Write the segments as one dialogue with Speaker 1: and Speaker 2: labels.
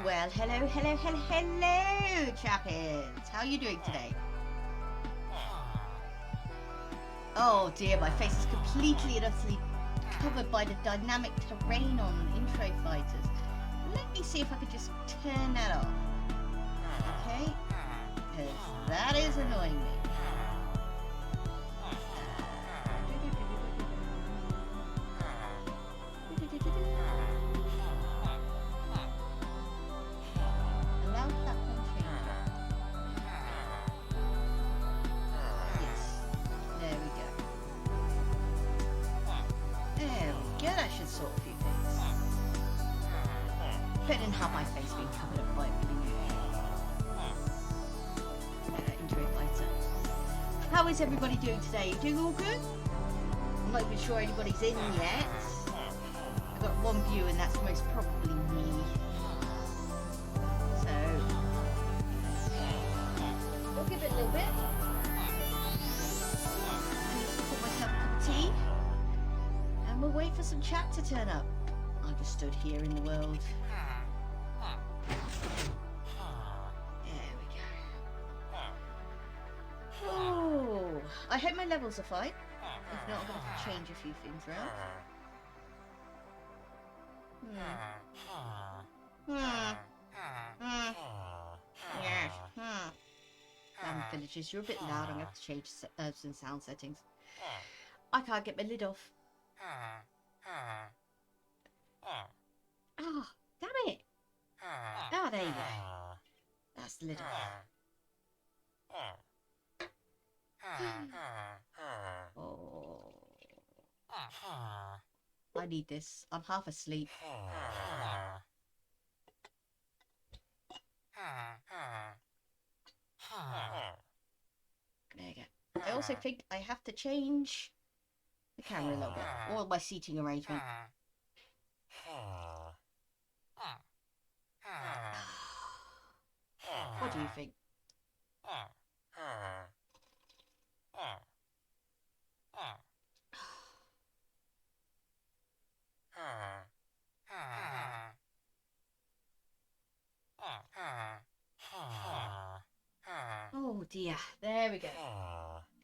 Speaker 1: Well, hello, chappies. How are you doing today? Oh dear, my face is completely and utterly covered by the dynamic terrain on Intro Fighters. Let me see if I could just turn that off. Okay? Because that is annoying me. Allow platform change. Yes. There we go. There we go. That should sort a few things. Depending on how my face being covered up by Intro Fighter. How is everybody doing today? You doing all good? I'm not even sure anybody's in yet. I've got one view and that's most probably me. So, we'll give it a little bit. Just pour myself a cup of tea. And we'll wait for some chat to turn up. I just stood here in the world. There we go. Oh, I hope my levels are fine. If not, I'm going to have to change a few things around. Yes. Villagers, you're a bit loud. I'm going to have to change some sound settings. I can't get my lid off. Oh, damn it. Ah, there you go. That's the lid off. Oh. I need this. I'm half asleep. There you go. I also think I have to change the camera a little bit. Or my seating arrangement. What do you think? Oh dear, there we go.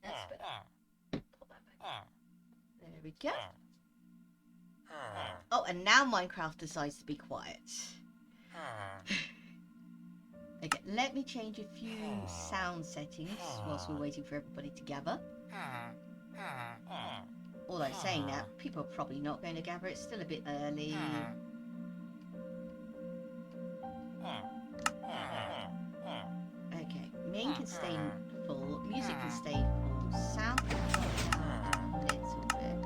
Speaker 1: That's better. Put that back. There we go. Oh, and now Minecraft decides to be quiet. Okay, let me change a few sound settings whilst we're waiting for everybody to gather. Although saying that, people are probably not going to gather. It's still a bit early. Okay, main can stay full, music can stay full, sound can drop down a little bit.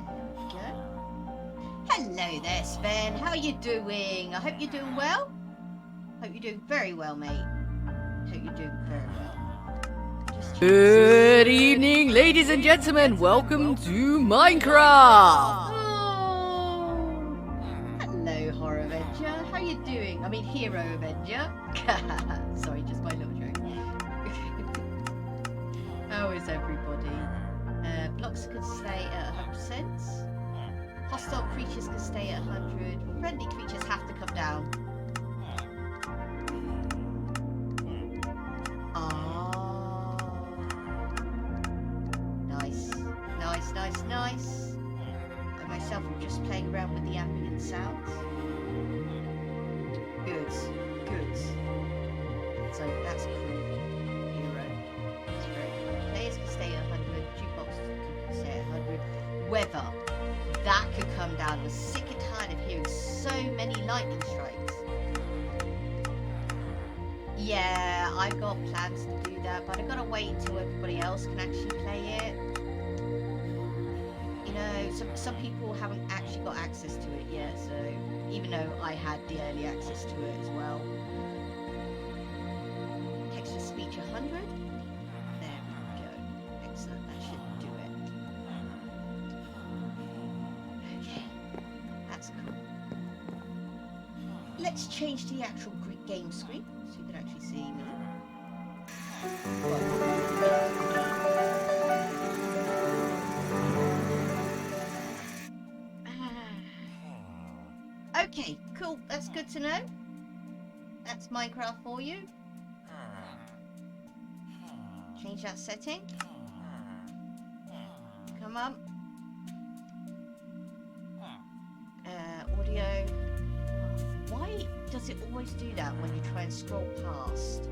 Speaker 1: There we go. Hello there, Sven. How are you doing? I hope you're doing well. Hope you're doing very well, mate. Hope you're doing very well.
Speaker 2: Good evening, ladies and gentlemen. Welcome to Minecraft.
Speaker 1: Oh. Hello, Horror Avenger. How you doing? I mean, Hero Avenger. Sorry, just my little joke. How is everybody? Blocks can stay at 100%. Hostile creatures can stay at 100. Friendly creatures have to come down. Nice. I myself am just playing around with the ambient sounds. Good. So that's cool. Hero. That's very cool. Players can stay at 100. Jukebox can stay at 100. Weather. That could come down. I'm sick and tired of hearing so many lightning strikes. Yeah, I've got plans to do that, but I've got to wait until everybody else can actually play it. You know, some people haven't actually got access to it yet, so even though I had the early access to it as well. Text to speech 100. There we go. Excellent, that should do it. Okay, that's cool. Let's change to the actual game screen so you can actually see me. Okay, cool. That's good to know. That's Minecraft for you. Change that setting. Come on. Audio. Why does it always do that when you try and scroll past?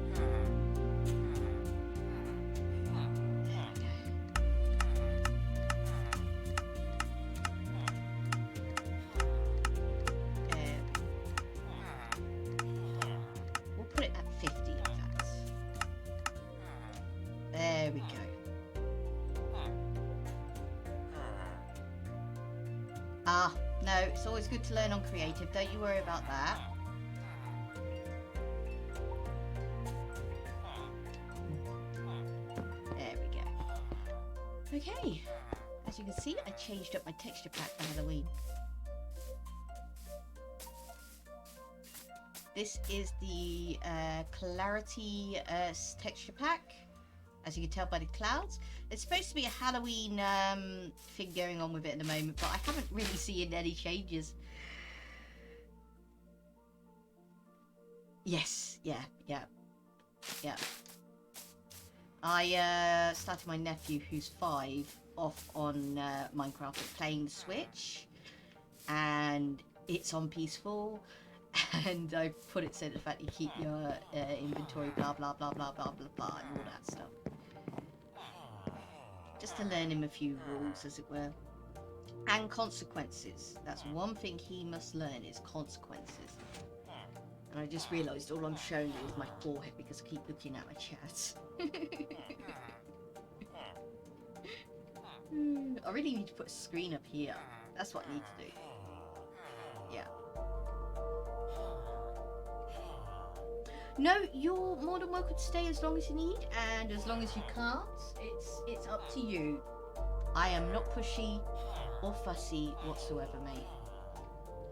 Speaker 1: We'll put it at 50 in fact. There we go. Ah, no, it's always good to learn on creative. Don't you worry about that. There we go. Okay, as you can see, I changed up my texture pack for Halloween. This is the Clarity texture pack. As you can tell by the clouds, it's supposed to be a Halloween thing going on with it at the moment, but I haven't really seen any changes. Yes, yeah. I started my nephew, who's 5, off on Minecraft playing the Switch, and it's on peaceful. And I put it so the fact you keep your inventory, blah blah blah blah blah blah blah, and all that stuff. Just to learn him a few rules, as it were. And consequences. That's one thing he must learn, is consequences. And I just realised all I'm showing you is my forehead because I keep looking at my chat. I really need to put a screen up here. That's what I need to do. Yeah. No, you're more than welcome to stay as long as you need, and as long as you can't, it's up to you. I am not pushy or fussy whatsoever, mate.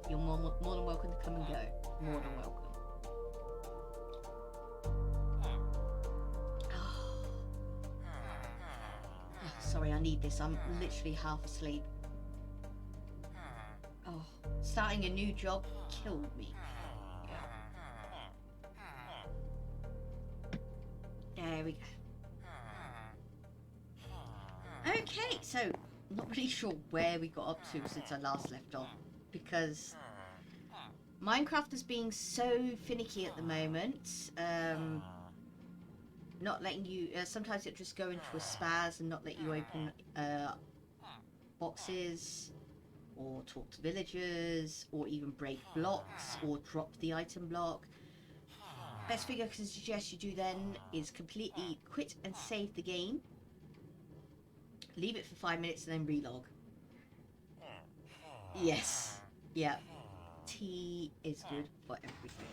Speaker 1: You're more than welcome to come and go. More than welcome. Oh, sorry, I need this. I'm literally half asleep. Oh, starting a new job killed me. There we go. Okay, so I'm not really sure where we got up to since I last left off, because Minecraft is being so finicky at the moment. Not letting you, sometimes it just go into a spaz and not let you open boxes, or talk to villagers, or even break blocks, or drop the item block. Best thing I can suggest you do then is completely quit and save the game. Leave it for 5 minutes and then relog. Yes. Yeah. Tea is good for everything.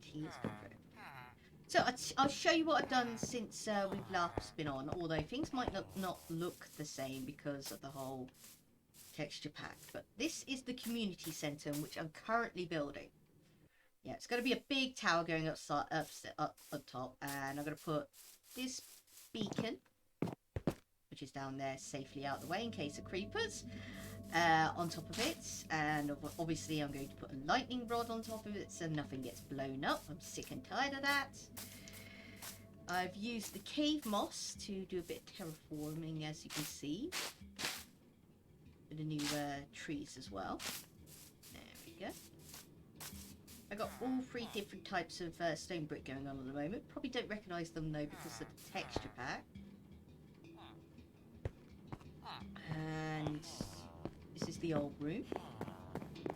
Speaker 1: Tea is good for everything. So I'll show you what I've done since we've last been on, although things might not look the same because of the whole texture pack. But this is the community centre, which I'm currently building. Yeah, it's going to be a big tower going up top, and I'm going to put this beacon, which is down there, safely out of the way in case of creepers, on top of it. And obviously I'm going to put a lightning rod on top of it so nothing gets blown up. I'm sick and tired of that. I've used the cave moss to do a bit of terraforming, as you can see, with the new trees as well. There we go. I got all 3 different types of stone brick going on at the moment. Probably don't recognise them though because of the texture pack. And this is the old room,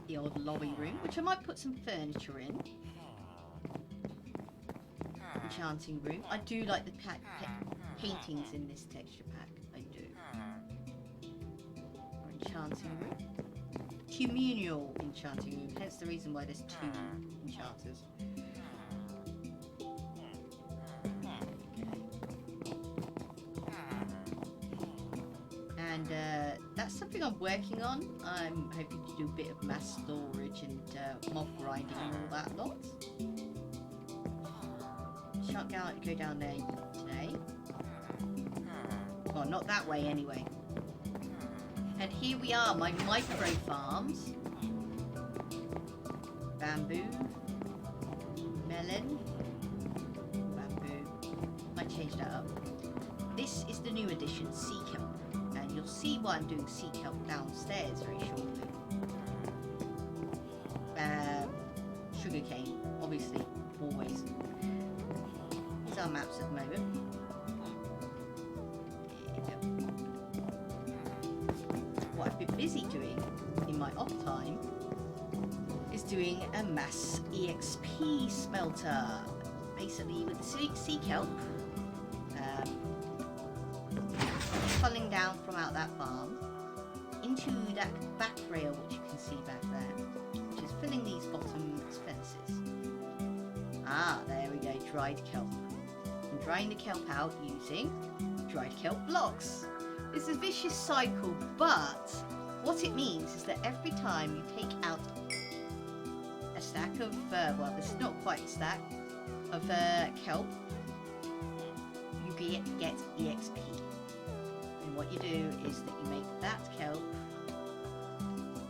Speaker 1: the old lobby room, which I might put some furniture in. Enchanting room. I do like the paintings in this texture pack. I do. Enchanting room. Communal enchanting room, hence the reason why there's 2 enchanters. And that's something I'm working on. I'm hoping to do a bit of mass storage and mob grinding and all that lot. Shan't go down there today. Well, not that way anyway. And here we are, my micro farms. bamboo, melon, bamboo. I changed that up. This is the new edition, sea kelp, and you'll see why I'm doing sea kelp downstairs very shortly. Sugarcane, obviously, always. These are maps at the moment. What I've been busy doing in my off time is doing a mass EXP smelter. Basically with the sea kelp funneling down from out that farm into that back rail which you can see back there, which is filling these bottom fences. Ah, there we go, dried kelp. I'm drying the kelp out using dried kelp blocks. It's a vicious cycle, but what it means is that every time you take out a stack of, well, this is not quite a stack of kelp, you get EXP. And what you do is that you make that kelp.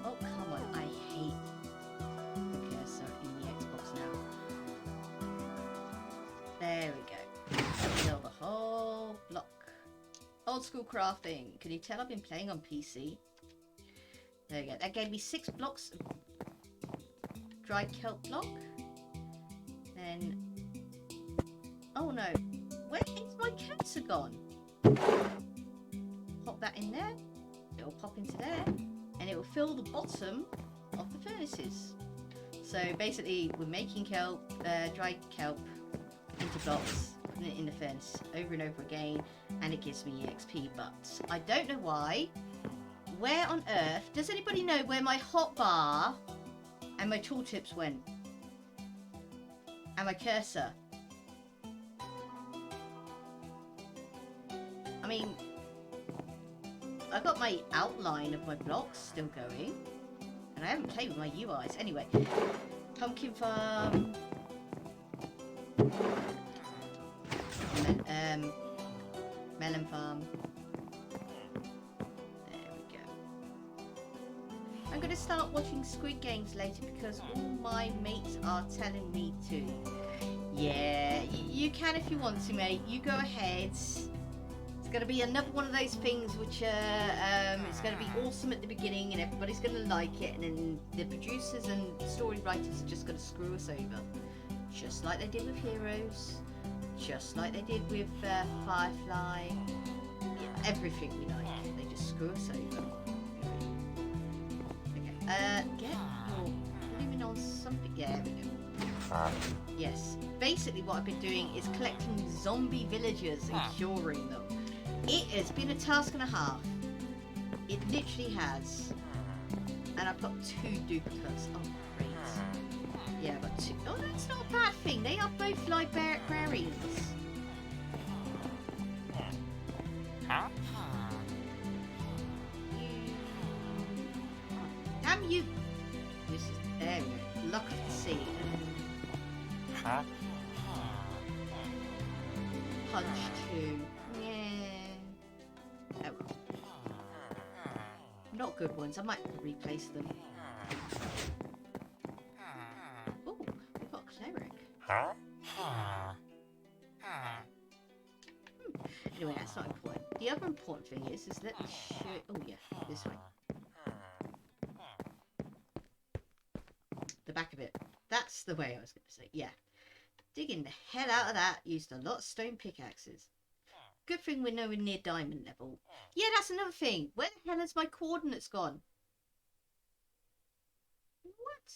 Speaker 1: Oh, come on, I hate the cursor in the Xbox now. There we go. Fill the whole block. Old school crafting. Can you tell I've been playing on PC? There we go. That gave me 6 blocks of dried kelp block. Then... oh no. Where is my cursor gone? Pop that in there. It will pop into there. And it will fill the bottom of the furnaces. So basically we're making kelp, dried kelp into blocks. It in the fence over and over again, and it gives me EXP, but I don't know why. Where on earth does anybody know where my hotbar and my tooltips went? And my cursor? I mean, I've got my outline of my blocks still going, and I haven't played with my UIs. Anyway, pumpkin farm. Melon farm. There we go. I'm going to start watching Squid Games later because all my mates are telling me to. Yeah, you can if you want to, mate. You go ahead. It's going to be another one of those things which it's going to be awesome at the beginning and everybody's going to like it, and then the producers and story writers are just going to screw us over. Just like they did with Heroes. Just like they did with Firefly. Yeah, everything we like. They just screw us over. Okay. Get your blooming on something. Yeah, there we go. Yes. Basically what I've been doing is collecting zombie villagers and curing them. It has been a task and a half. It literally has. And I've got 2 duplicates. Oh, great. Yeah, I've got 2. Oh, that's not a bad thing. They are both librarians. Damn you! This is there we go. Luck of the sea. Punch 2. Yeah. Oh well. Not good ones. I might replace them. Oh, we've got a cleric. Anyway, that's not important. The other important thing is let me show. Oh yeah, this way. The back of it. That's the way I was going to say. Yeah. Digging the hell out of that. Used a lot of stone pickaxes. Good thing we're nowhere near diamond level. Yeah, that's another thing. Where the hell has my coordinates gone? What?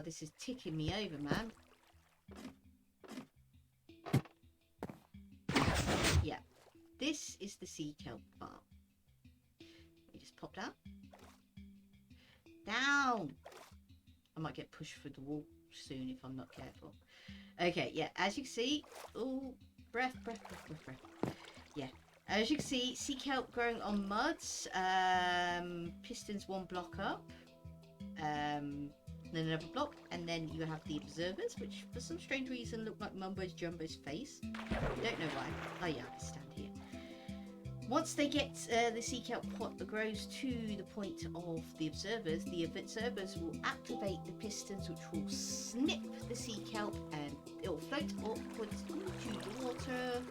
Speaker 1: This is ticking me over, man. Yeah. This is the sea kelp farm. You just pop down. Down! I might get pushed through the wall soon if I'm not careful. Okay, yeah, as you can see... oh, breath. Yeah. As you can see, sea kelp growing on muds. Pistons 1 block up. Then another block. And then you have the observers, which for some strange reason look like Mumbo's Jumbo's face. Don't know why. Oh yeah, I can stand here. Once they get the sea kelp pot grows to the point of the observers will activate the pistons, which will snip the sea kelp, and it will float upwards into the water,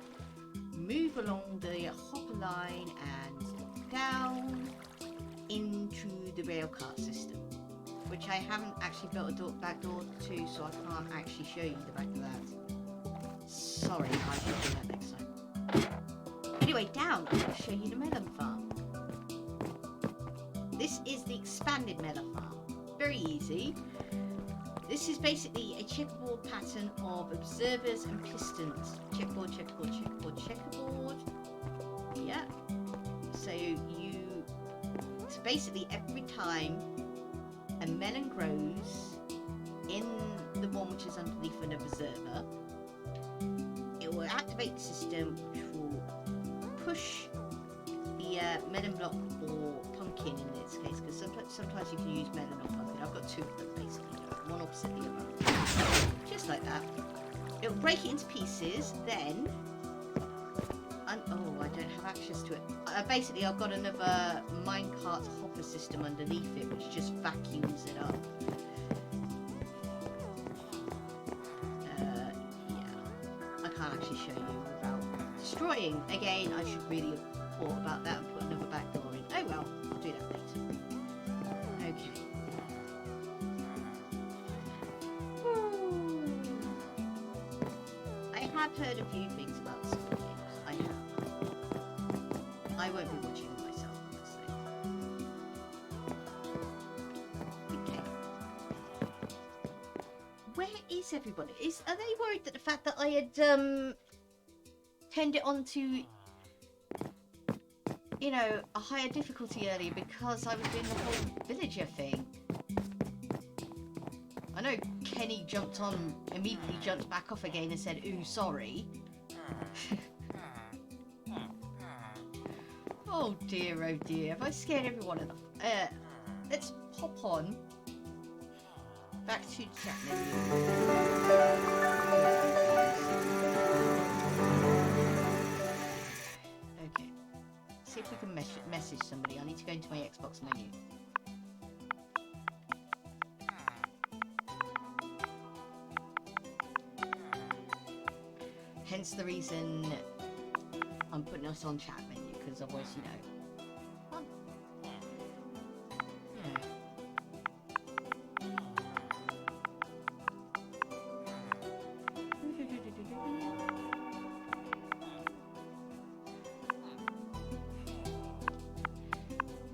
Speaker 1: move along the hopper line, and down into the rail cart system, which I haven't actually built a back door to, so I can't actually show you the back of that. Sorry, I should do that next time. Anyway, down, I'm going to show you the melon farm. This is the expanded melon farm. Very easy. This is basically a checkerboard pattern of observers and pistons. Checkerboard, checkerboard, checkerboard, checkerboard. Yeah. So basically every time a melon grows in the one which is underneath an observer, it will activate the system, which will push the melon block or pumpkin in this case, because sometimes you can use melon or pumpkin. I've got two of them basically, one opposite the other. Just like that. It'll break it into pieces, then... oh, I don't have access to it. Basically, I've got another minecart hopper system underneath it, which just vacuums it up. Yeah. I can't actually show you without destroying. Again, I should really have thought about that and put another back door in. Oh well, I'll do that later. Okay. I have heard a few things about the Squid Games. I have. I won't be watching them myself, honestly. Okay. Where is everybody? Are they worried that the fact that I had turned it on to, you know, a higher difficulty earlier because I was doing the whole villager thing? I know Kenny jumped on, immediately jumped back off again and said, ooh, sorry. Oh dear, have I scared everyone enough? Let's pop on. Back to chat menu. Okay. See if we can message somebody. I need to go into my Xbox menu. Hence the reason I'm putting us on chat menu, because otherwise, you know.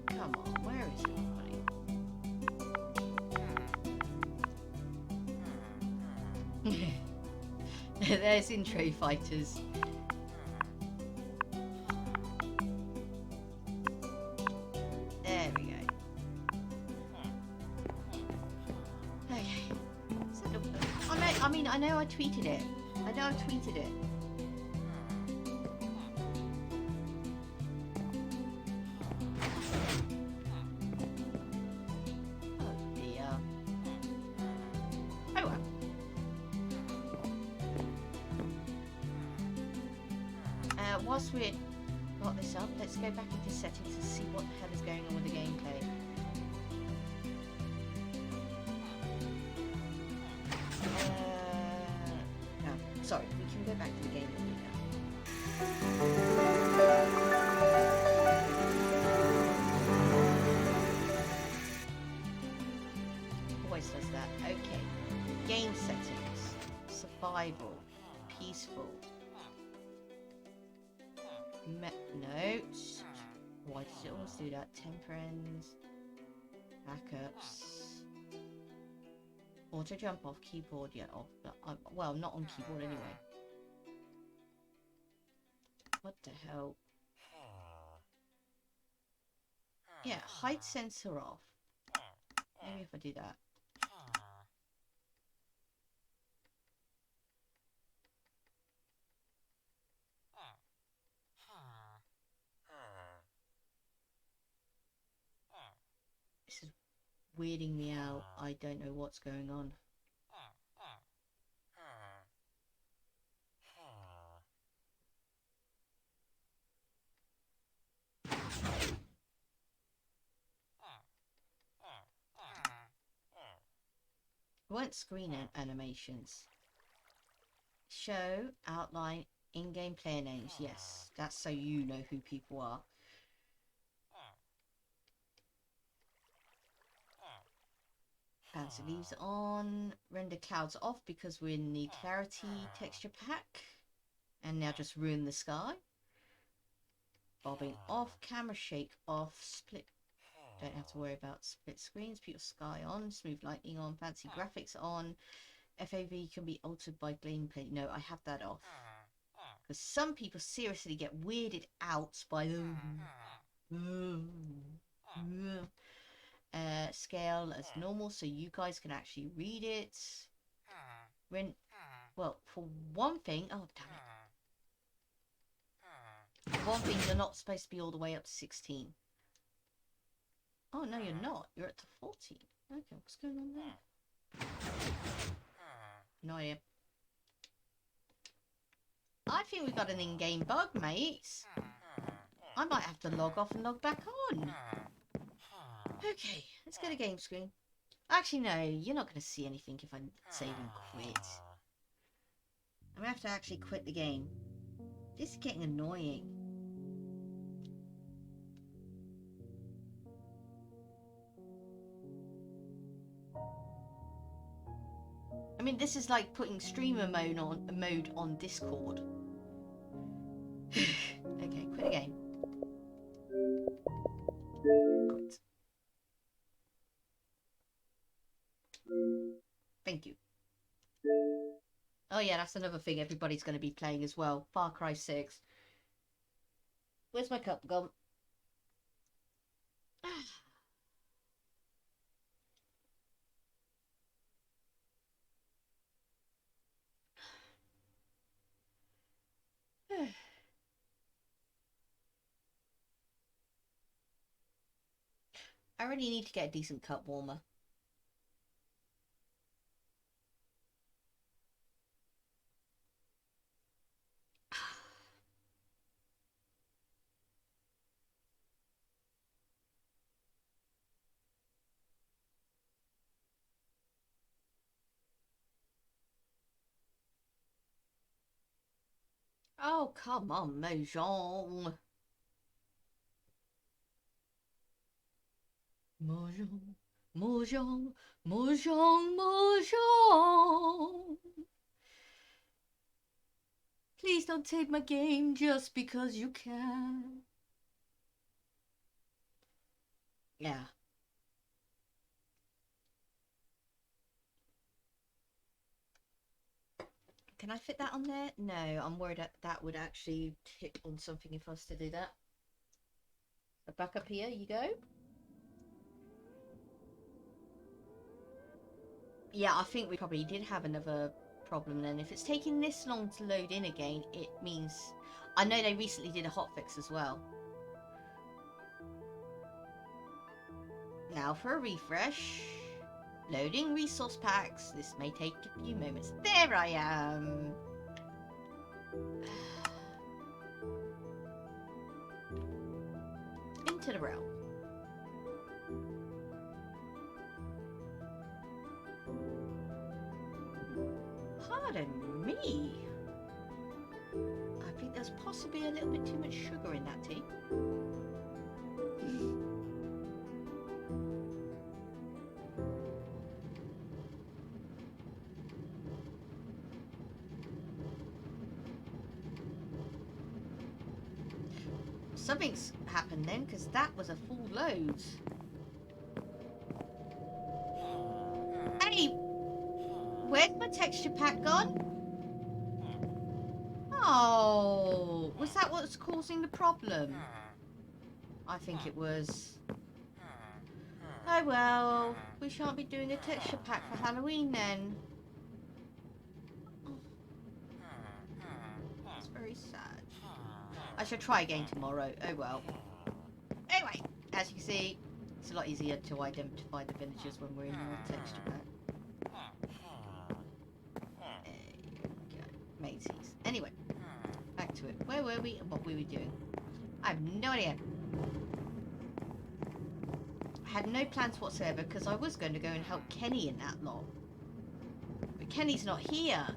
Speaker 1: Come on, where is everybody? There's intro fighters. There we go. Okay. I know I tweeted it. I know I tweeted it. Oh dear. Oh well. Whilst we've got this up, let's go back into settings and see what the hell is going on with the gameplay. No, sorry, we can go back to the game menu now. Always does that. Okay. Game settings. Survival. Peaceful. Notes. Why does it always do that? Temperance. Backups. Auto jump off keyboard. Yeah, off. Well, not on keyboard anyway. What the hell? Yeah, height sensor off. Maybe if I do that. This is weirding me out. I don't know what's going on. weren't screen animations. Show, outline, in-game player names. Yes, that's so you know who people are. Bouncy leaves on. Render clouds off because we're in the clarity texture pack. And now just ruin the sky. Bobbing off. Camera shake off. Split. Don't have to worry about split screens. Pure sky on. Smooth lighting on. Fancy graphics on. FAV can be altered by gameplay. No, I have that off. Because some people seriously get weirded out by the... scale as normal so you guys can actually read it. Well, for one thing, oh damn it. For one thing, you're not supposed to be all the way up to 16. Oh no, you're not. You're at the 14. Okay, what's going on there? No idea. I think we got an in-game bug, mates. I might have to log off and log back on. Okay, let's get a game screen. Actually, no, you're not going to see anything if I save and quit. I'm going to have to actually quit the game. This is getting annoying. I mean, this is like putting streamer mode on Discord. Okay, quit the game. Quit. Thank you. Oh yeah, that's another thing everybody's going to be playing as well. Far Cry 6. Where's my cup gone? I really need to get a decent cup warmer. Oh, come on, Mojang. Mojang, Mojang, Mojang, Mojang. Please don't take my game just because you can. Yeah. Can I fit that on there? No, I'm worried that would actually hit on something if I was to do that. So back up here you go. Yeah, I think we probably did have another problem then. If it's taking this long to load in again, it means... I know they recently did a hotfix as well. Now for a refresh. Loading resource packs. This may take a few moments. There I am. Into the realm. Pardon me. I think there's possibly a little bit too much sugar in that tea. Something's happened then, because that was a full load. Hey! Where's my texture pack gone? Oh, was that what's causing the problem? I think it was. Oh well, we shan't be doing a texture pack for Halloween then. That's very sad. I shall try again tomorrow. Oh well. Anyway, as you can see, it's a lot easier to identify the villagers when we're in the texture pack. There you go. Mateys. Anyway, back to it. Where were we and what were we doing? I have no idea. I had no plans whatsoever because I was going to go and help Kenny in that lot. Kenny's not here.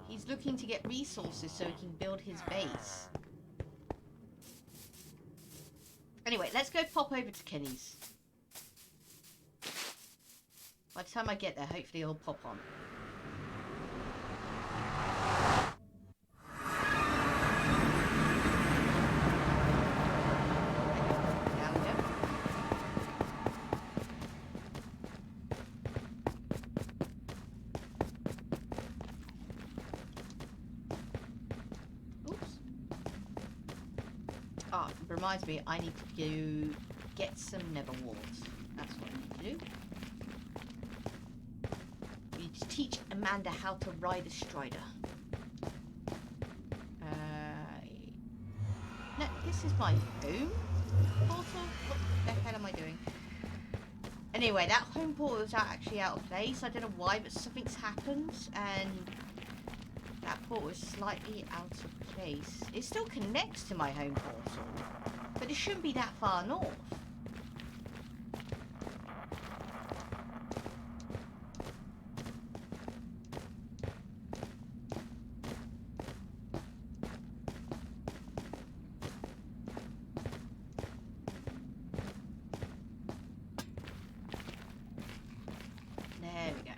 Speaker 1: He's looking to get resources so he can build his base. Anyway, let's go pop over to Kenny's. By the time I get there, hopefully he'll pop on. Down we go. Oops. Ah, reminds me, I need to go get some nether warts. That's what I need to do. We need to teach Amanda how to ride a strider. No, this is my home portal? What the hell am I doing? Anyway, that home portal is actually out of place. I don't know why, but something's happened and that portal is slightly out of place. It still connects to my home portal, but it shouldn't be that far north. There we go.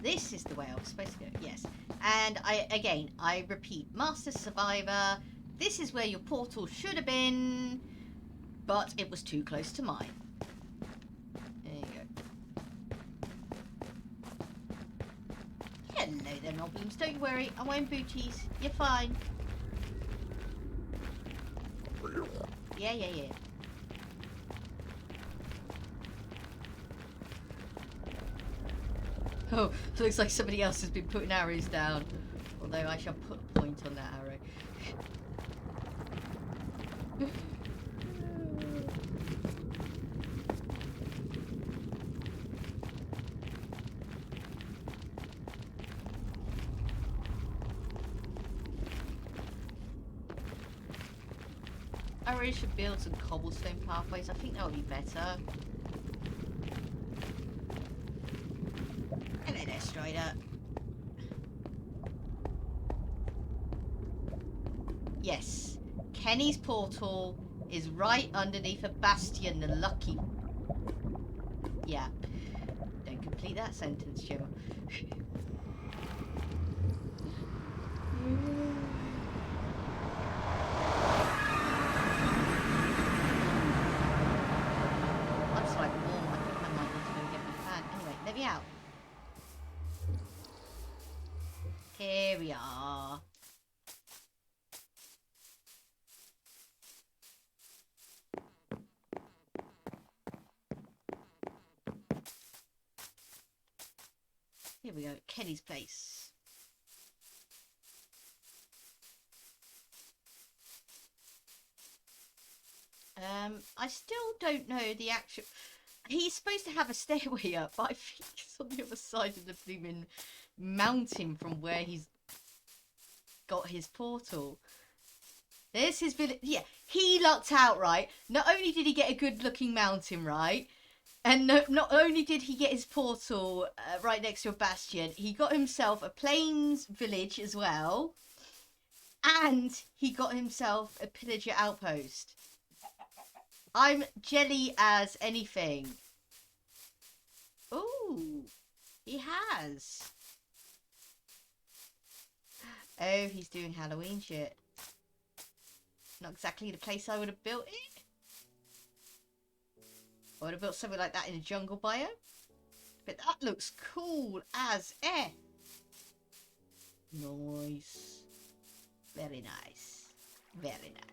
Speaker 1: This is the way I was supposed to go, yes. And I repeat, Master Survivor, this is where your portal should have been, but it was too close to mine. There you go. Hello there, Nobblings. Don't you worry, I'm wearing booties. You're fine. Yeah. Oh, looks like somebody else has been putting arrows down. Although I shall put a point on that arrow. I really should build some cobblestone pathways. I think that would be better. Hello there, Strider. Yes, Kenny's portal is right underneath a bastion, the lucky... Yeah. Don't complete that sentence, Gemma. I'm slightly warm. I think I might need to go get my fan. Anyway, let me out. Here we are. Here we go, Kenny's place. I still don't know the actual... He's supposed to have a stairway up, but I think it's on the other side of the blooming mountain from where he's got his portal. There's his village. Yeah, he lucked out, right? Not only did he get a good looking mountain, right? And not only did he get his portal right next to a bastion, he got himself a plains village as well. And he got himself a pillager outpost. I'm jelly as anything. Ooh, he has. Oh, he's doing Halloween shit. Not exactly the place I would have built it. I would have built something like that in a jungle biome. But that looks cool as eh. Nice. Very nice. Very nice.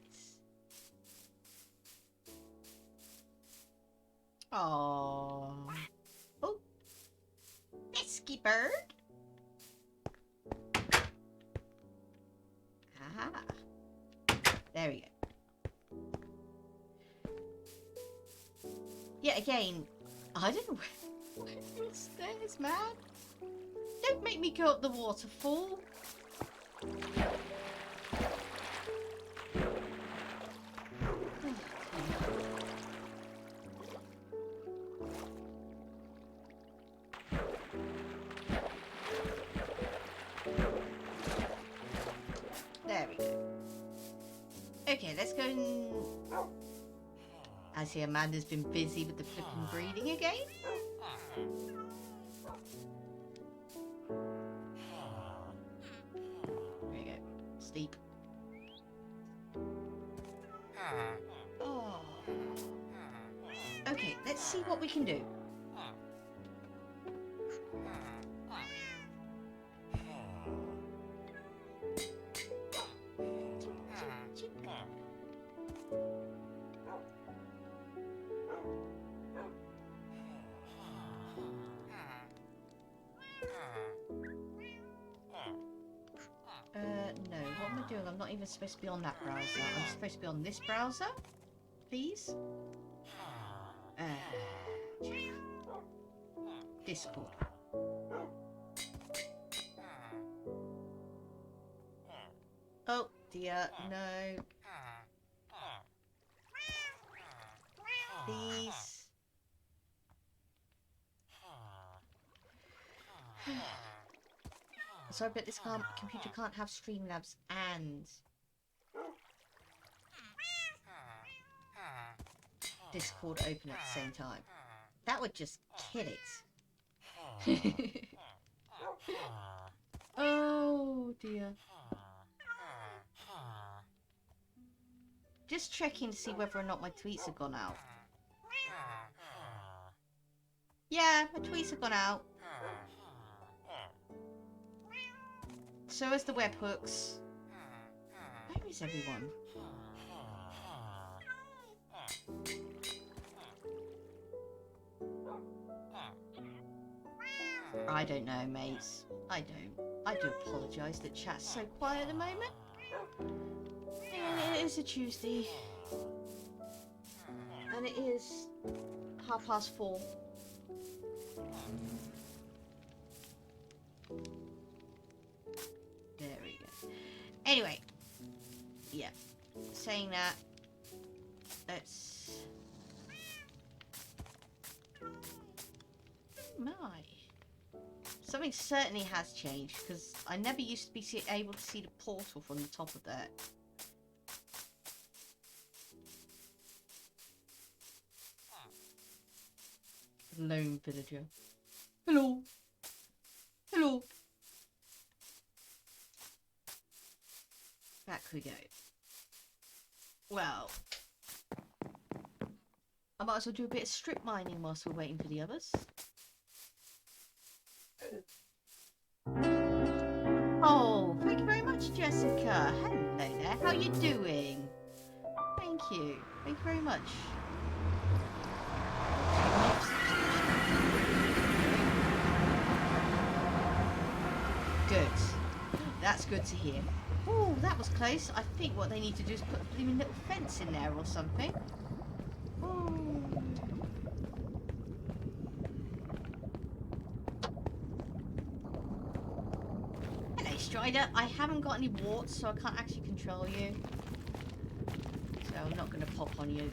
Speaker 1: Aww. Oh. Pesky bird. Aha. There we go. Yeah, again, I don't know where your stairs, man. Don't make me go up the waterfall. Okay, let's go and... I see Amanda's been busy with the flipping breeding again. There you go. Sleep. Oh. Okay, let's see what we can do. No, what am I doing? I'm not even supposed to be on that browser. I'm supposed to be on this browser? Please? Discord. Oh dear, no. Please. Sorry, but this computer can't have Streamlabs and Discord open at the same time. That would just kill it. Oh dear. Just checking to see whether or not my tweets have gone out. Yeah, my tweets have gone out. So is the webhooks. Where is everyone? I don't know, mates. I don't. I do apologise that chat's so quiet at the moment. It is a Tuesday. And it is 4:30. There we go. Anyway. Yeah. Saying that, let's... My. Something certainly has changed, because I never used to be able to see the portal from the top of that. Lone villager. Hello. Hello. Back we go. Well, I might as well do a bit of strip mining whilst we're waiting for the others. Oh, thank you very much, Jessica. Hello there. How you doing? Thank you. Thank you very much. Good. That's good to hear. Oh, that was close. I think what they need to do is put a blooming little fence in there or something. Oh. Hello, Strider. I haven't got any warts, so I can't actually control you. So I'm not going to pop on you.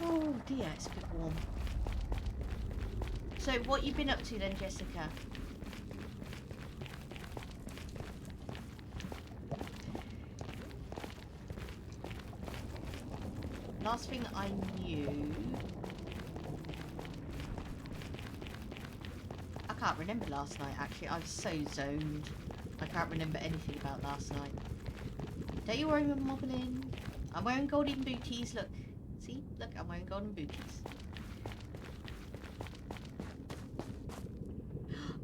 Speaker 1: Oh dear, it's a bit warm. So what you been up to then, Jessica? Last thing I knew... I can't remember last night, actually. I was so zoned. I can't remember anything about last night. Don't you worry, I'm mobbling. I'm wearing golden booties, look. See? Look, I'm wearing golden booties.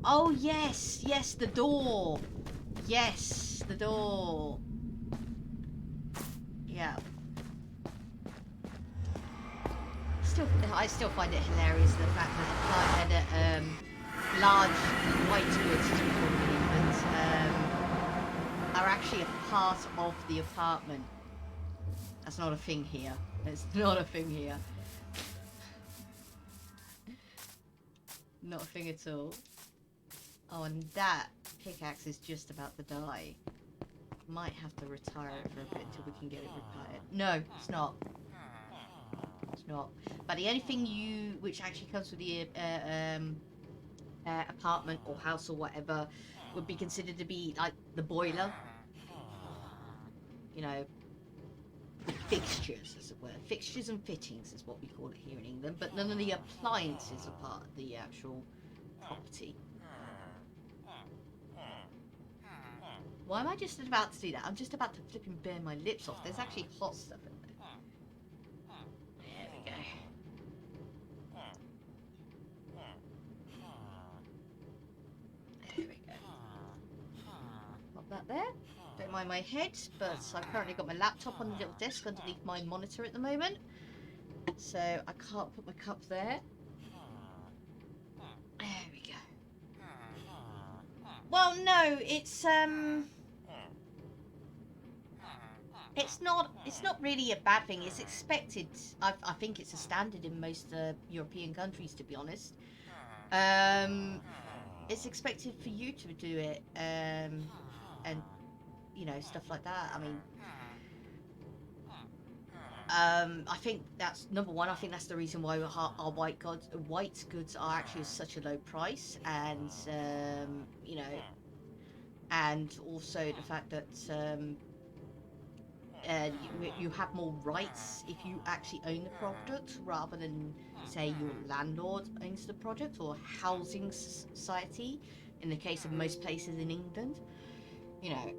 Speaker 1: Oh, yes! Yes, the door! Yes, the door. Yeah. I still find it hilarious, the fact that large white goods, as we call them in England, are actually a part of the apartment. That's not a thing here. It's not a thing here. Not a thing at all. Oh, and that pickaxe is just about to die. Might have to retire it for a bit till we can get it repaired. No, it's not. It's not. But the only thing which actually comes with the apartment or house or whatever would be considered to be like the boiler. You know, the fixtures, as it were. Fixtures and fittings is what we call it here in England, but none of the appliances are part of the actual property. Why am I just about to do that? I'm just about to flip and burn my lips off. There's actually hot stuff in there. There we go. There we go. Pop that there. Don't mind my head, but I've currently got my laptop on the little desk underneath my monitor at the moment. So I can't put my cup there. There we go. Well, no, it's not really a bad thing. It's expected. I think it's a standard in most European countries, to be honest. It's expected for you to do it, and you know, stuff like that. I mean, I think that's number one. I think that's the reason why our white goods are actually such a low price, and you know, and also the fact that you have more rights if you actually own the product rather than say your landlord owns the product or housing society. In the case of most places in England, you know.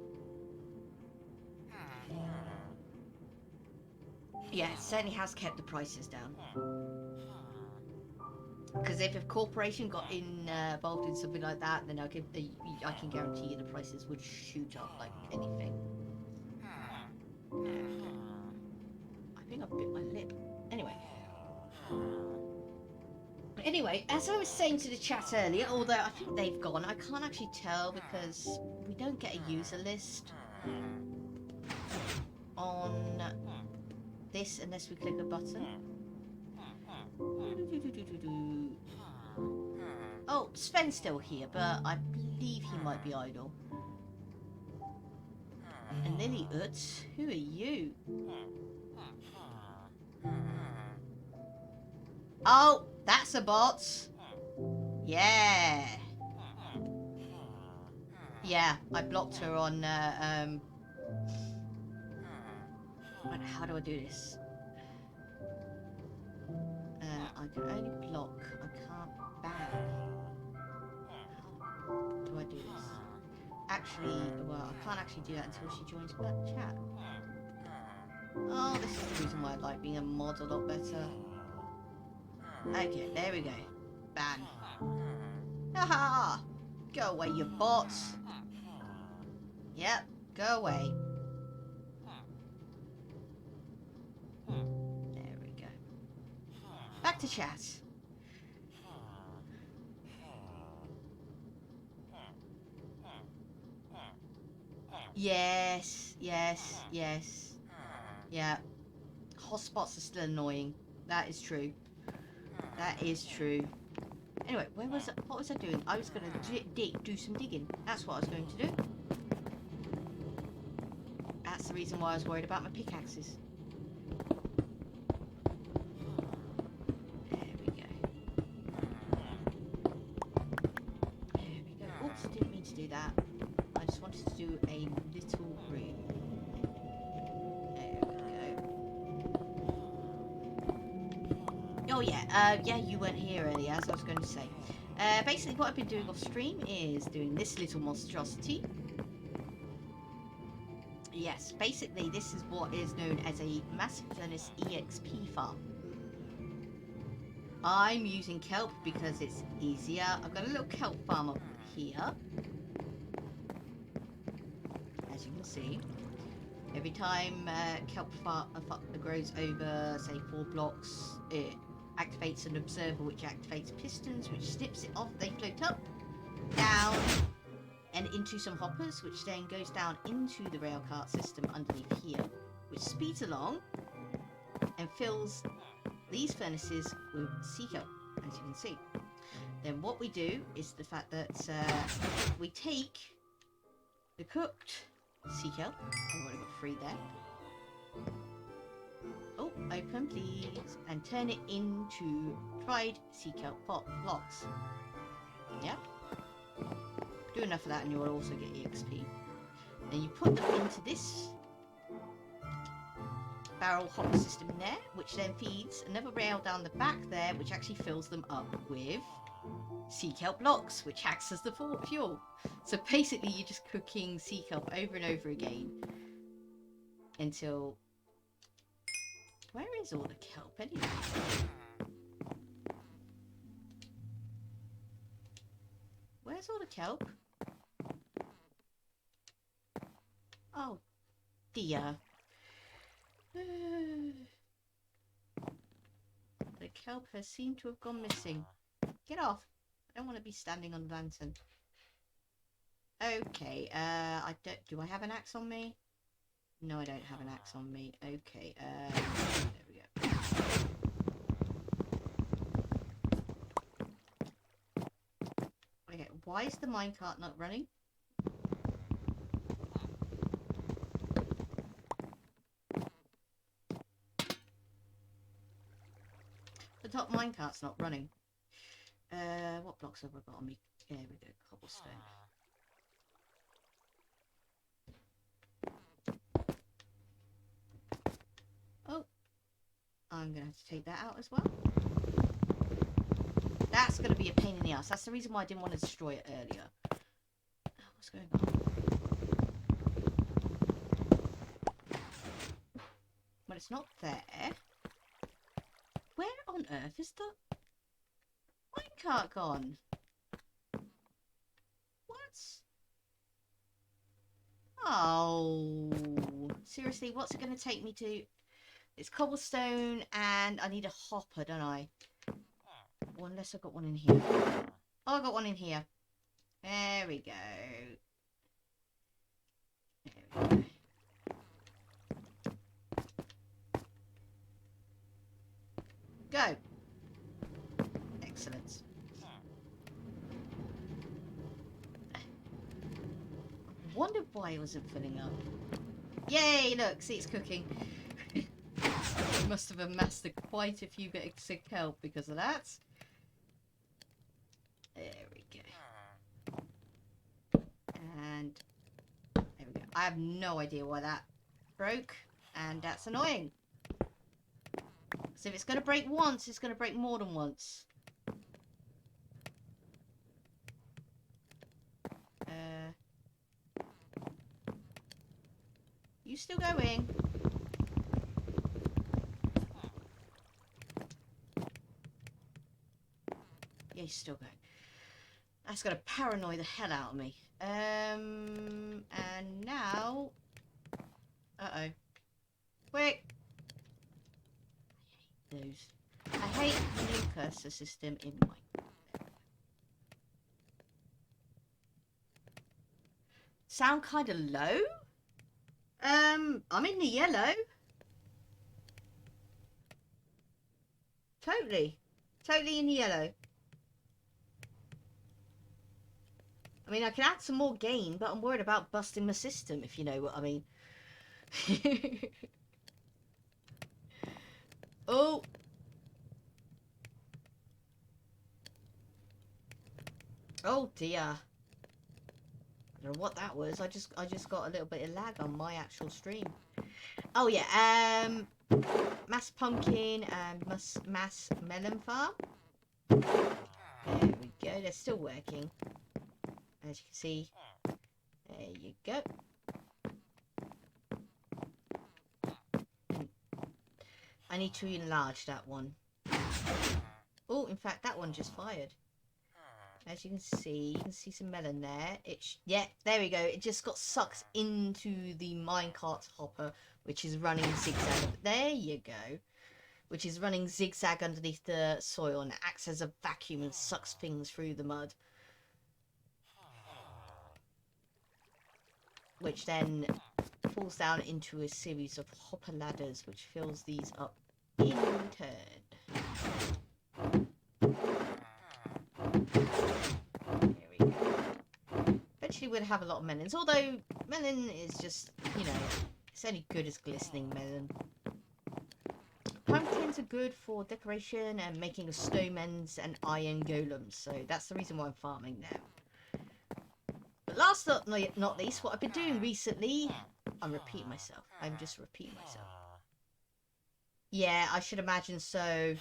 Speaker 1: Yeah, it certainly has kept the prices down. Because if a corporation got involved in something like that, then I can guarantee you the prices would shoot up like anything. I think I bit my lip. Anyway, as I was saying to the chat earlier, although I think they've gone, I can't actually tell because we don't get a user list on this unless we click a button. Oh, Sven's still here, but I believe he might be idle. And Lily Utz, who are you? Oh, that's a bot. Yeah. Yeah, I blocked her on, how do I do this? I can only block, I can't ban. How do I do this? Actually, well, I can't actually do that until she joins chat. Oh, this is the reason why I like being a mod a lot better. Okay, there we go. Ban. Haha! Go away, you bots! Yep, go away. There we go. Back to chat. Yes, yes, yes. Yeah. Hotspots are still annoying. That is true. That is true. Anyway, what was I doing? I was going to do some digging. That's what I was going to do. That's the reason why I was worried about my pickaxes. There we go. There we go. Oops, didn't mean to do that. I just wanted to do a little room. There we go. Oh yeah, yeah, you weren't here earlier, as I was going to say. Basically what I've been doing off stream is doing this little monstrosity. Yes, basically this is what is known as a massive furnace EXP farm. I'm using kelp because it's easier. I've got a little kelp farm up here. As you can see. Every time kelp grows over, say, 4 blocks, it activates an observer, which activates pistons, which snips it off. They float up, down, and into some hoppers, which then goes down into the railcart system underneath here, which speeds along and fills these furnaces with sea kelp, as you can see. Then what we do is the fact that we take the cooked sea kelp, I've already got 3 there. Oh, open please, and turn it into dried sea kelp blocks. Yep. Do enough of that and you'll also get EXP. Then you put them into this barrel hopper system in there, which then feeds another rail down the back there, which actually fills them up with sea kelp blocks, which acts as the fuel. So basically you're just cooking sea kelp over and over again until... Where is all the kelp anyway? Where's all the kelp? Oh dear. The kelp has seemed to have gone missing. Get off. I don't want to be standing on the lantern. Okay, I don't... Do I have an axe on me? No, I don't have an axe on me. Okay, there we go. Okay, why is the minecart not running? The top minecart's not running. What blocks have I got on me? There we go, cobblestone. Oh, I'm gonna have to take that out as well. That's gonna be a pain in the ass. That's the reason why I didn't want to destroy it earlier. What's going on? Well, it's not there. Where on earth is the minecart gone? What? Oh, seriously, what's it going to take me to? It's cobblestone and I need a hopper, don't I? Well, unless I've got one in here. Oh, I got one in here. There we go. There we go. Go. Excellent. Wonder why it wasn't filling up. Yay, look, see, it's cooking. I must have amassed quite a few bits of kelp because of that. There we go. And there we go. I have no idea why that broke, and that's annoying. So if it's going to break once, it's going to break more than once. You still going? Yeah, he's still going. That's going to paranoid the hell out of me. And now... Uh-oh. Quick! Those. I hate the new cursor system in my... Sound kind of low? I'm in the yellow. Totally. Totally in the yellow. I mean, I can add some more gain, but I'm worried about busting my system, if you know what I mean. Oh! Oh dear. I don't know what that was. I just got a little bit of lag on my actual stream. Oh yeah, mass pumpkin and mass melon farm. There we go. They're still working. As you can see. There you go. I need to enlarge that one. Oh, in fact, that one just fired. As you can see some melon there. Yeah, there we go. It just got sucked into the minecart hopper, which is running zigzag. There you go. Which is running zigzag underneath the soil and acts as a vacuum and sucks things through the mud. Which then falls down into a series of hopper ladders, which fills these up in turn. There we go. Eventually we'll have a lot of melons, although melon is just, you know, it's only good as glistening melon. pumpkins are good for decoration and making of snowmen and iron golems, so that's the reason why I'm farming now. But last but not least, what I've been doing recently, I'm repeating myself. I'm just repeating myself. Yeah, I should imagine so.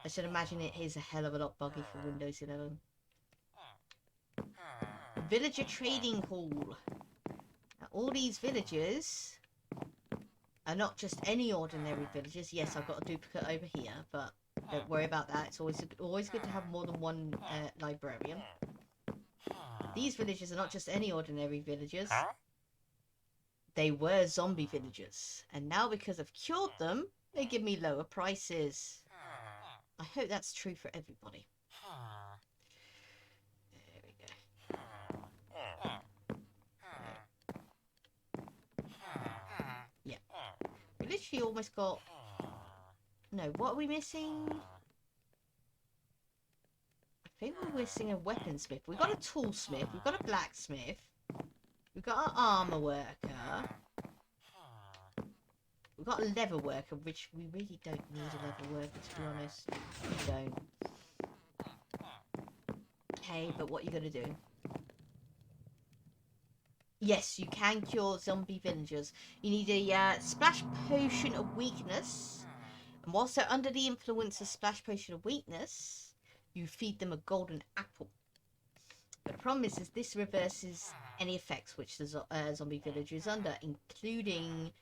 Speaker 1: I should imagine it is a hell of a lot buggy for Windows 11. Villager Trading Hall. Now, all these villagers are not just any ordinary villagers. Yes, I've got a duplicate over here, but don't worry about that. It's always good to have more than one librarian. These villagers are not just any ordinary villagers. They were zombie villagers, and now because I've cured them, they give me lower prices. I hope that's true for everybody. There we go. Yeah. We literally almost got... No, what are we missing? I think we're missing a weaponsmith. We've got a toolsmith. We've got a blacksmith. We've got an armor worker. We've got a leather worker, which we really don't need a leather worker, to be honest. We don't. Hey, but what are you going to do? Yes, you can cure zombie villagers. You need a splash potion of weakness. And whilst they're under the influence of splash potion of weakness, you feed them a golden apple. But the problem is this reverses any effects which the zombie villager is under, including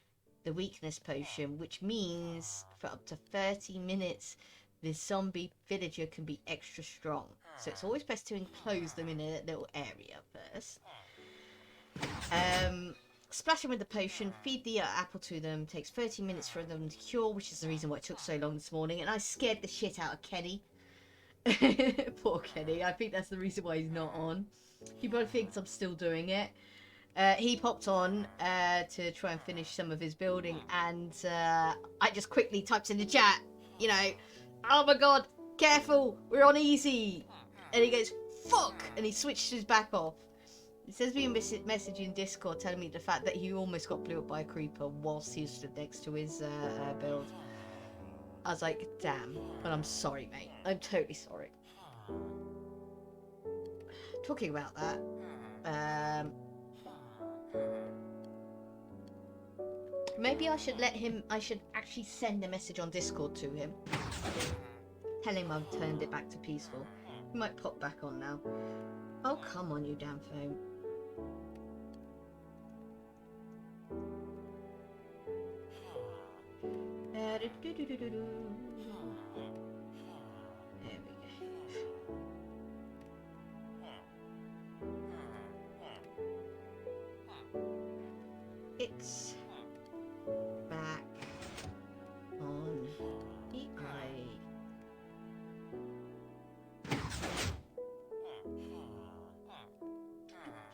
Speaker 1: the weakness potion, which means for up to 30 minutes the zombie villager can be extra strong. So it's always best to enclose them in a little area first. Splash them with the potion, feed the apple to them, takes 30 minutes for them to cure, which is the reason why it took so long this morning, and I scared the shit out of Kenny. Poor Kenny, I think that's the reason why he's not on. He probably thinks I'm still doing it. He popped on to try and finish some of his building, and I just quickly typed in the chat, you know, oh my god, careful, we're on easy. And he goes, fuck, and he switched his back off. He sends me a message in Discord telling me the fact that he almost got blew up by a creeper whilst he stood next to his build. I was like, damn, but I'm sorry, mate. I'm totally sorry. Talking about that, maybe I should actually send a message on Discord to him. Tell him I've turned it back to peaceful. He might pop back on now. Oh, come on, you damn phone. There we go. It's back on the eye.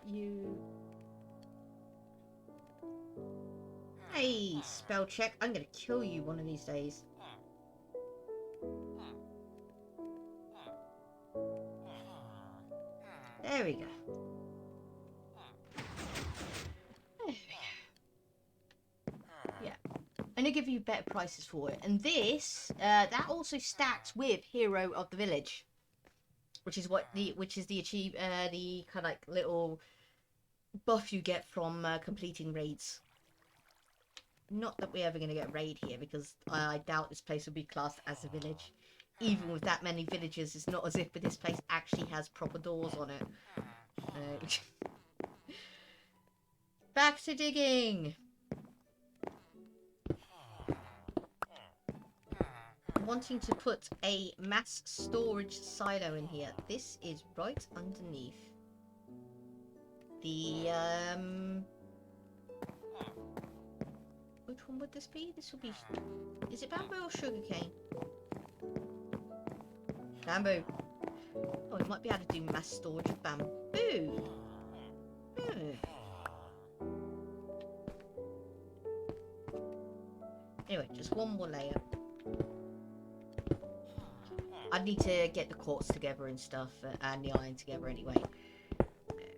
Speaker 1: You. Hey, spell check. I'm gonna kill you one of these days. There we go. There we go. Yeah. I'm gonna give you better prices for it. And this, that also stacks with Hero of the Village. Which is the kind of like little buff you get from completing raids. Not that we're ever going to get a raid here, because I doubt this place will be classed as a village. Even with that many villagers, it's not as if this place actually has proper doors on it. Back to digging! Wanting to put a mass storage silo in here. This is right underneath the which one would this be? This will be... Is it bamboo or sugarcane? Bamboo. Oh, it might be able to do mass storage of bamboo. Anyway, just one more layer. I need to get the quartz together and stuff, and the iron together anyway. There we go.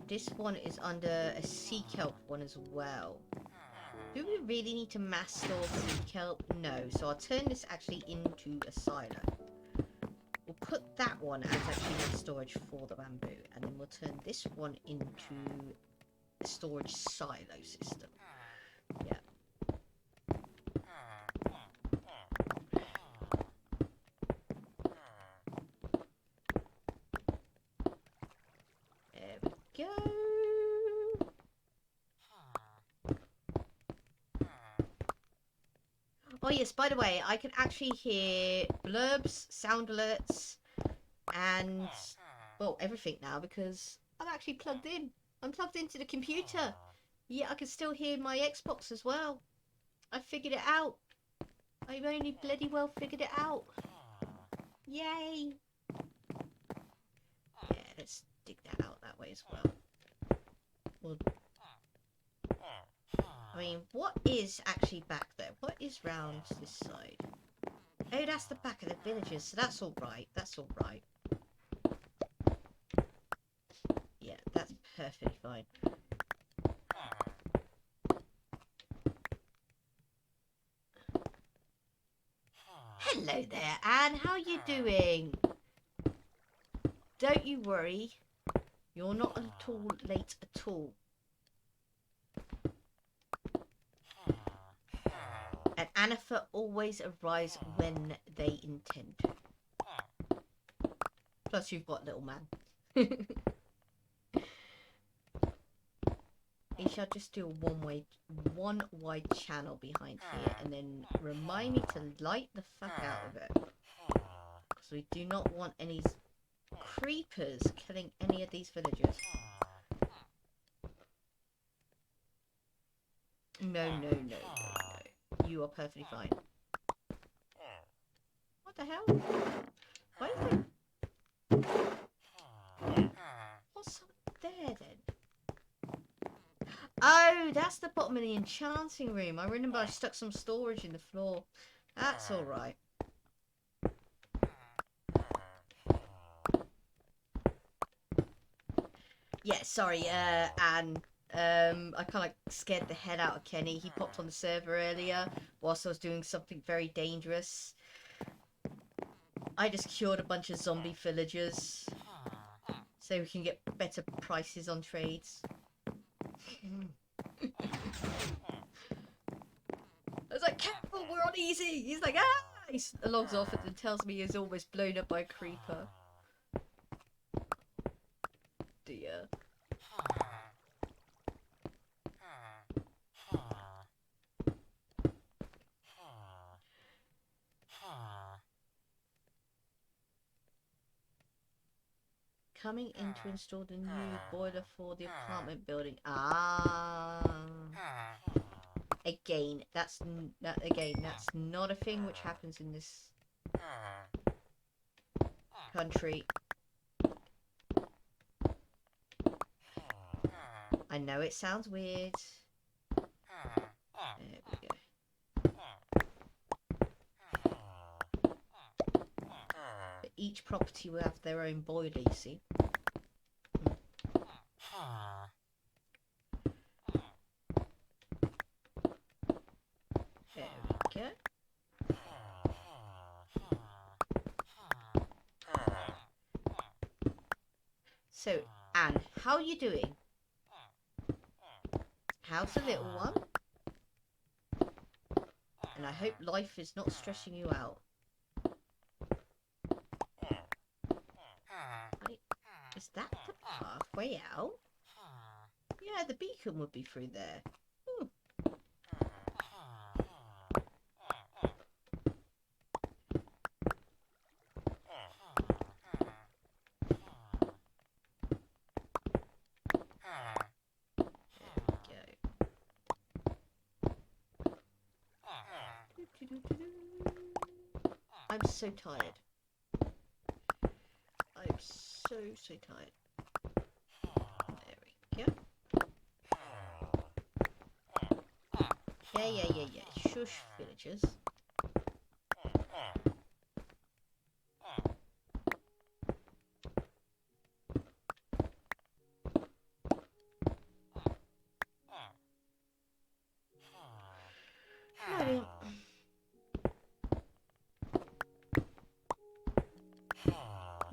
Speaker 1: This one is under a sea kelp one as well. Do we really need to mass store seed kelp? No. So I'll turn this actually into a silo. We'll put that one as actually in storage for the bamboo. And then we'll turn this one into a storage silo system. Yeah. There we go. Oh yes, by the way, I can actually hear blurbs, sound alerts, and, well, everything now because I'm actually plugged in. I'm plugged into the computer. Yeah, I can still hear my Xbox as well. I figured it out. I've only bloody well figured it out. Yay! Yeah, let's dig that out that way as well. I mean, what is actually back there? What is round this side? Oh, that's the back of the villages, so that's alright. That's alright. Yeah, that's perfectly fine. Hello there, Anne. How are you doing? Don't you worry. You're not at all late at all. And Anifa always arrives when they intend to. Plus you've got little man. You shall just do a one wide channel behind here and then remind me to light the fuck out of it. Because we do not want any creepers killing any of these villagers. No. You are perfectly fine. What the hell? Why is it? What's there then? Oh, that's the bottom of the enchanting room. I remember I stuck some storage in the floor. That's alright. Yeah, sorry, Anne. I kind of like scared the head out of Kenny. He popped on the server earlier whilst I was doing something very dangerous. I just cured a bunch of zombie villagers so we can get better prices on trades. I was like, careful, we're on easy. He's like, ah! He logs off and then tells me he's almost blown up by a creeper. Dear. Coming in to install the new boiler for the apartment building. Ah. Again, that's not a thing which happens in this country. I know it sounds weird. There we go. But each property will have their own boiler, you see. There we go. So, Anne, how are you doing? How's the little one? And I hope life is not stressing you out. Is that the pathway out? Yeah, the beacon would be through there. I'm so tired. I'm so tired. There we go. Yeah. Shush, villagers.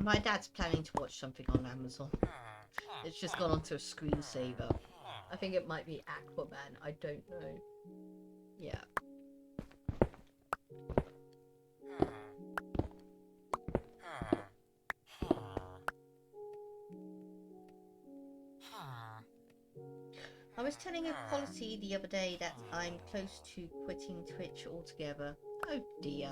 Speaker 1: My dad's planning to watch something on Amazon. It's just gone onto a screensaver. I think it might be Aquaman. I don't know. Yeah. I was telling Equality the other day that I'm close to quitting Twitch altogether. Oh dear.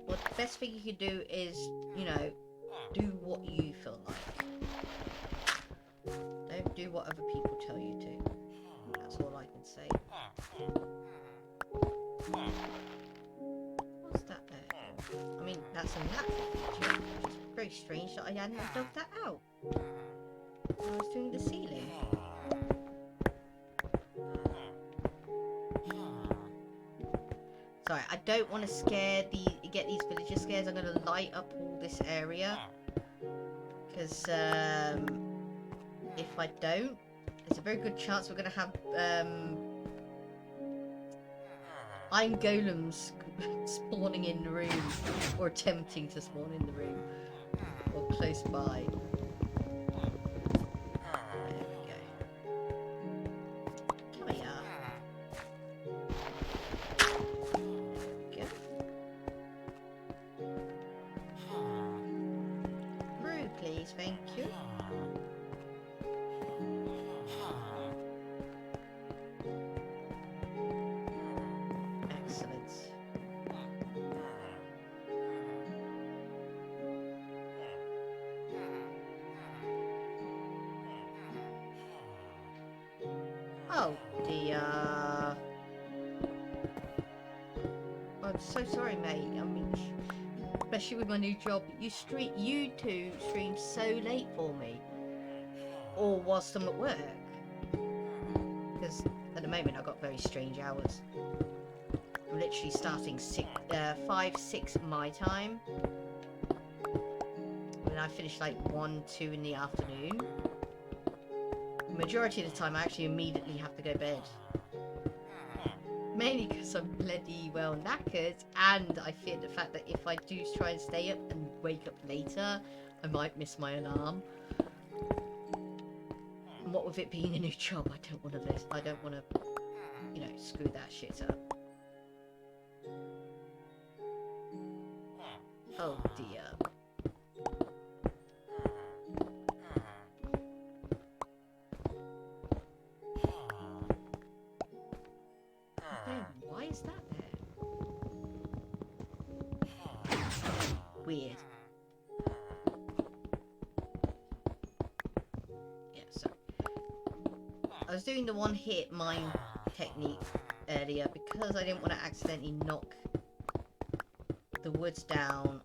Speaker 1: Well, the best thing you can do is, you know, do what you feel like. Don't do what other people tell you to. That's all I can say. What's that there? I mean, that's a natural feature. It's very strange that I hadn't dug that out when I was doing the ceiling. Sorry, I don't want to get these villager scares. I'm going to light up all this area. Because if I don't, there's a very good chance we're going to have iron golems spawning in the room, or attempting to spawn in the room, or close by. There we go. Come here. Go. Through, please, thank you. Oh dear. I'm so sorry, mate. I mean, especially with my new job, you two stream so late for me, or whilst I'm at work. Because at the moment I've got very strange hours. I'm literally starting 5, 6 my time, when I finish like 1, 2 in the afternoon. Majority of the time I actually immediately have to go to bed. Mainly because I'm bloody well knackered, and I fear the fact that if I do try and stay up and wake up later, I might miss my alarm. And what with it being a new job, I don't want to you know, screw that shit up. Oh dear. Why is that there? Weird. Yeah, so I was doing the one-hit mine technique earlier because I didn't want to accidentally knock the woods down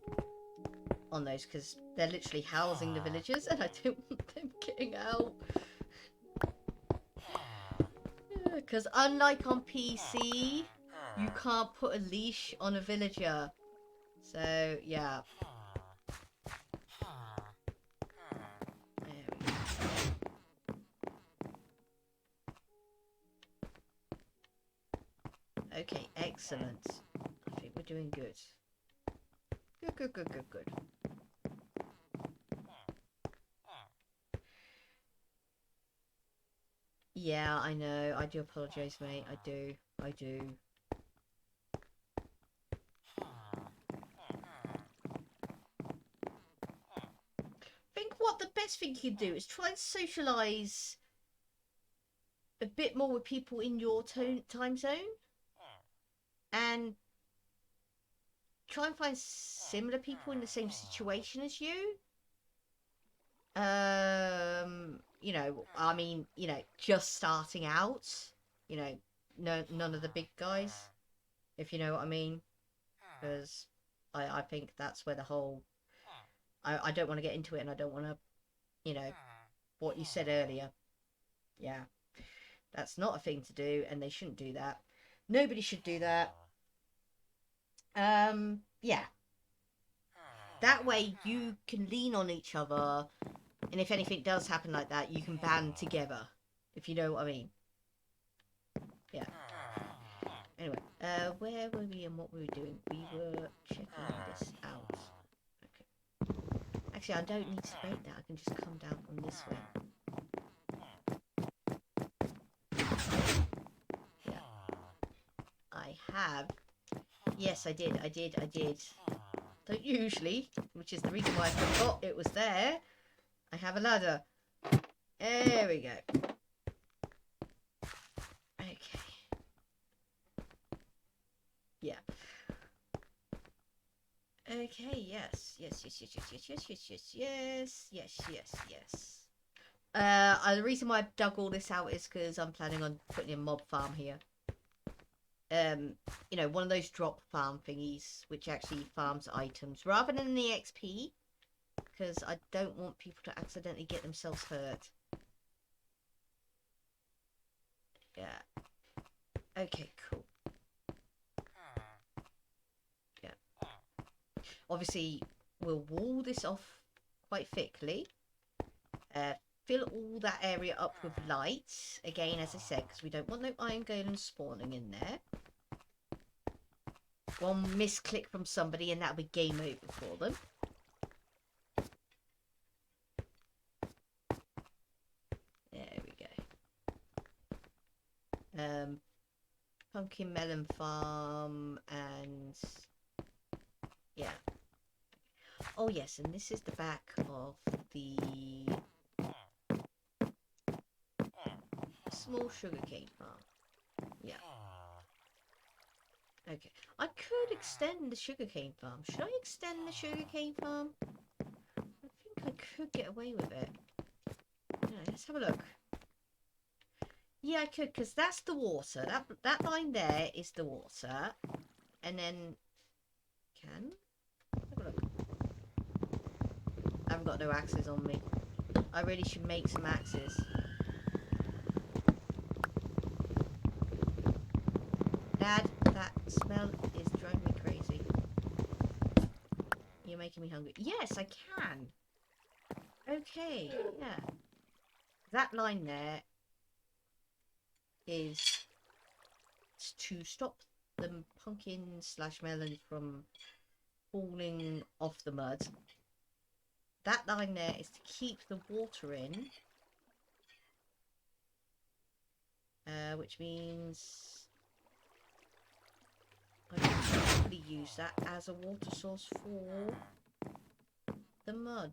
Speaker 1: on those, because they're literally housing the villagers and I don't want them getting out. Because unlike on PC, you can't put a leash on a villager. So, yeah. There we go. Okay, excellent. I think we're doing good. Good. Yeah, I know. I do apologise, mate. I do. I think what the best thing you can do is try and socialise a bit more with people in your time zone. And try and find similar people in the same situation as you. You know, I mean, you know, just starting out, you know, none of the big guys, if you know what I mean, because I think that's where the whole, I don't want to get into it, and I don't want to, you know, what you said earlier, yeah, that's not a thing to do, and they shouldn't do that. Nobody should do that. Yeah, that way you can lean on each other And if anything does happen like that, you can band together. If you know what I mean. Yeah. Anyway, where were we and what were we doing? We were checking this out. Okay. Actually, I don't need to break that. I can just come down from this way. Yeah. I have. Yes, I did. Don't usually, which is the reason why I forgot it was there. I have a ladder. There we go. Okay. Yeah. Okay, yes. The reason why I've dug all this out is because I'm planning on putting a mob farm here. You know, one of those drop farm thingies, which actually farms items rather than the XP, because I don't want people to accidentally get themselves hurt. Yeah. Okay, cool. Yeah. Obviously, we'll wall this off quite thickly. Fill all that area up with lights. Again, as I said, because we don't want no iron golems spawning in there. One misclick from somebody and that'll be game over for them. There we go. Pumpkin melon farm and yeah. Oh yes, and this is the back of the small sugarcane farm. Yeah. Okay. I could extend the sugarcane farm. Should I extend the sugarcane farm? I think I could get away with it. Yeah, let's have a look. Yeah, I could, because that's the water. That line there is the water. And then... Have a look. I haven't got no axes on me. I really should make some axes. Dad, that smell is driving me crazy. You're making me hungry. Yes, I can. Okay, yeah. That line there is to stop the pumpkin / melon from falling off the mud. That line there is to keep the water in. Which means I can probably use that as a water source for the mud.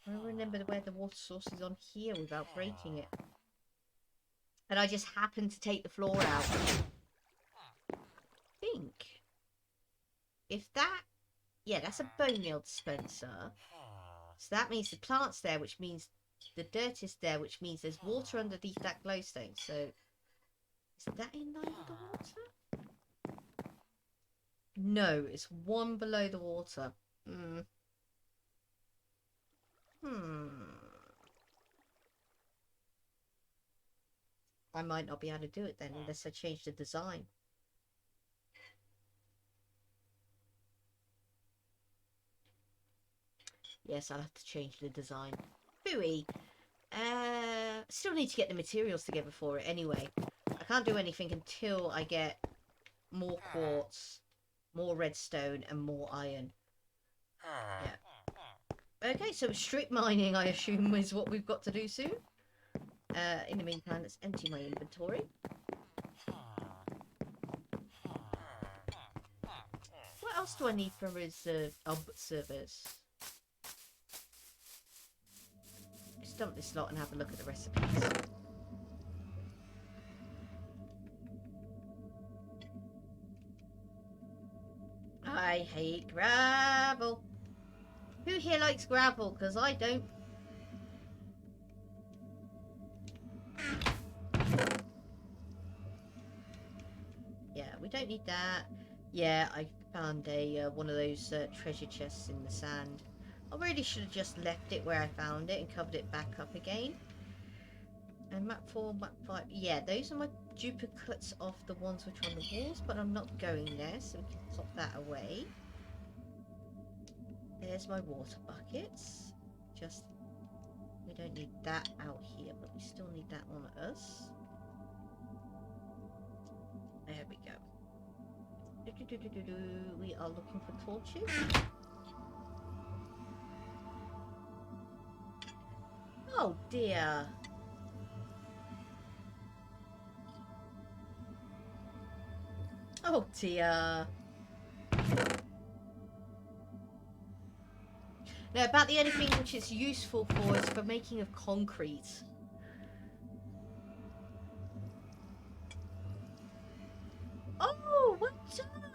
Speaker 1: I remember where the water source is on here without breaking it. And I just happened to take the floor out. I think if that... Yeah, that's a bone meal dispenser. So that means the plant's there, which means the dirt is there, which means there's water underneath that glowstone. So is that in line with the water? No, it's one below the water. I might not be able to do it then unless I change the design. Yes, I'll have to change the design. Phooey. Still need to get the materials together for it anyway. I can't do anything until I get more quartz, more redstone, and more iron. Yeah. Okay, so strip mining, I assume, is what we've got to do soon. In the meantime, let's empty my inventory. What else do I need for reserve servers? Let's dump this lot and have a look at the recipes. I hate gravel. Who here likes gravel? Because I don't. Yeah, we don't need that. Yeah, I found a one of those treasure chests in the sand. I really should have just left it where I found it and covered it back up again. And map 4, map 5. Yeah, those are my duplicates of the ones which are on the walls, but I'm not going there, so we can pop that away. There's my water buckets. Just, we don't need that out here, but we still need that on us. There we go. We are looking for torches. Oh dear. Oh dear. No, about the only thing which it's useful for is for making of concrete. Oh, well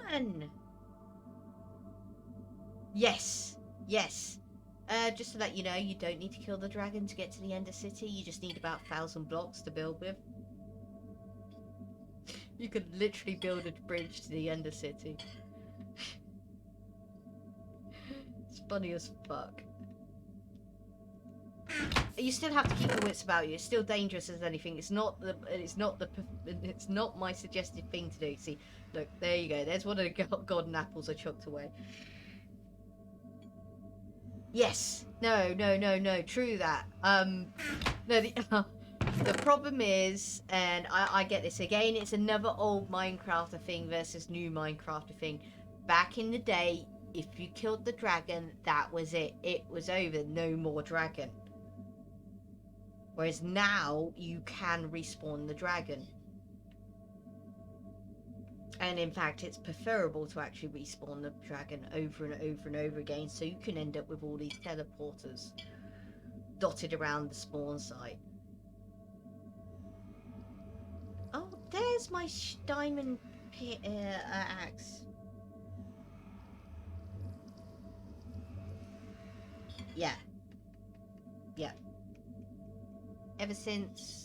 Speaker 1: done! Yes, yes. Just to let you know, you don't need to kill the dragon to get to the Ender City. You just need about 1,000 blocks to build with. You could literally build a bridge to the Ender City. It's funny as fuck. You still have to keep your wits about you. It's still dangerous as anything. It's not my suggested thing to do. See, look, there you go. There's one of the golden apples I chucked away. Yes. No. True that. No, the problem is, and I get this again, it's another old Minecrafter thing versus new Minecrafter thing. Back in the day, if you killed the dragon, that was it. It was over. No more dragon. Whereas now, you can respawn the dragon. And in fact, it's preferable to actually respawn the dragon over and over and over again, so you can end up with all these teleporters dotted around the spawn site. Oh, there's my diamond axe. Yeah. Yeah. Ever since...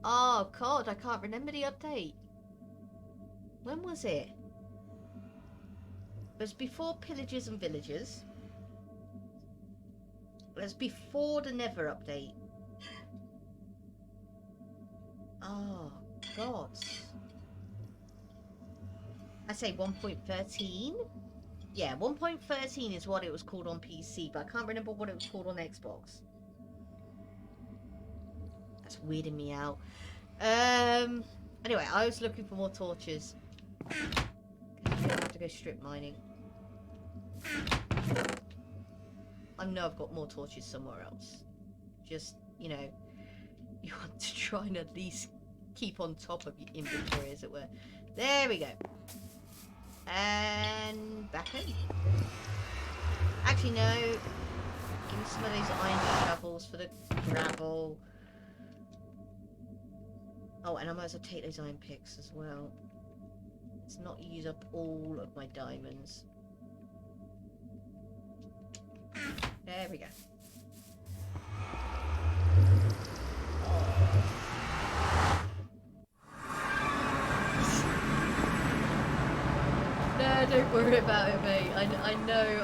Speaker 1: Oh, God, I can't remember the update. When was it? It was before Pillagers and Villagers. It was before the Nether update. Oh, God. I say 1.13? Yeah, 1.13 is what it was called on PC, but I can't remember what it was called on Xbox. That's weirding me out. Anyway, I was looking for more torches. I have to go strip mining. I know I've got more torches somewhere else. Just, you know, you want to try and at least keep on top of your inventory, as it were. There we go. And back home. Actually, no. Give me some of those iron shovels for the gravel. Oh, and I might as well take those iron picks as well. Let's not use up all of my diamonds. There we go. No, don't worry about it, mate. I know.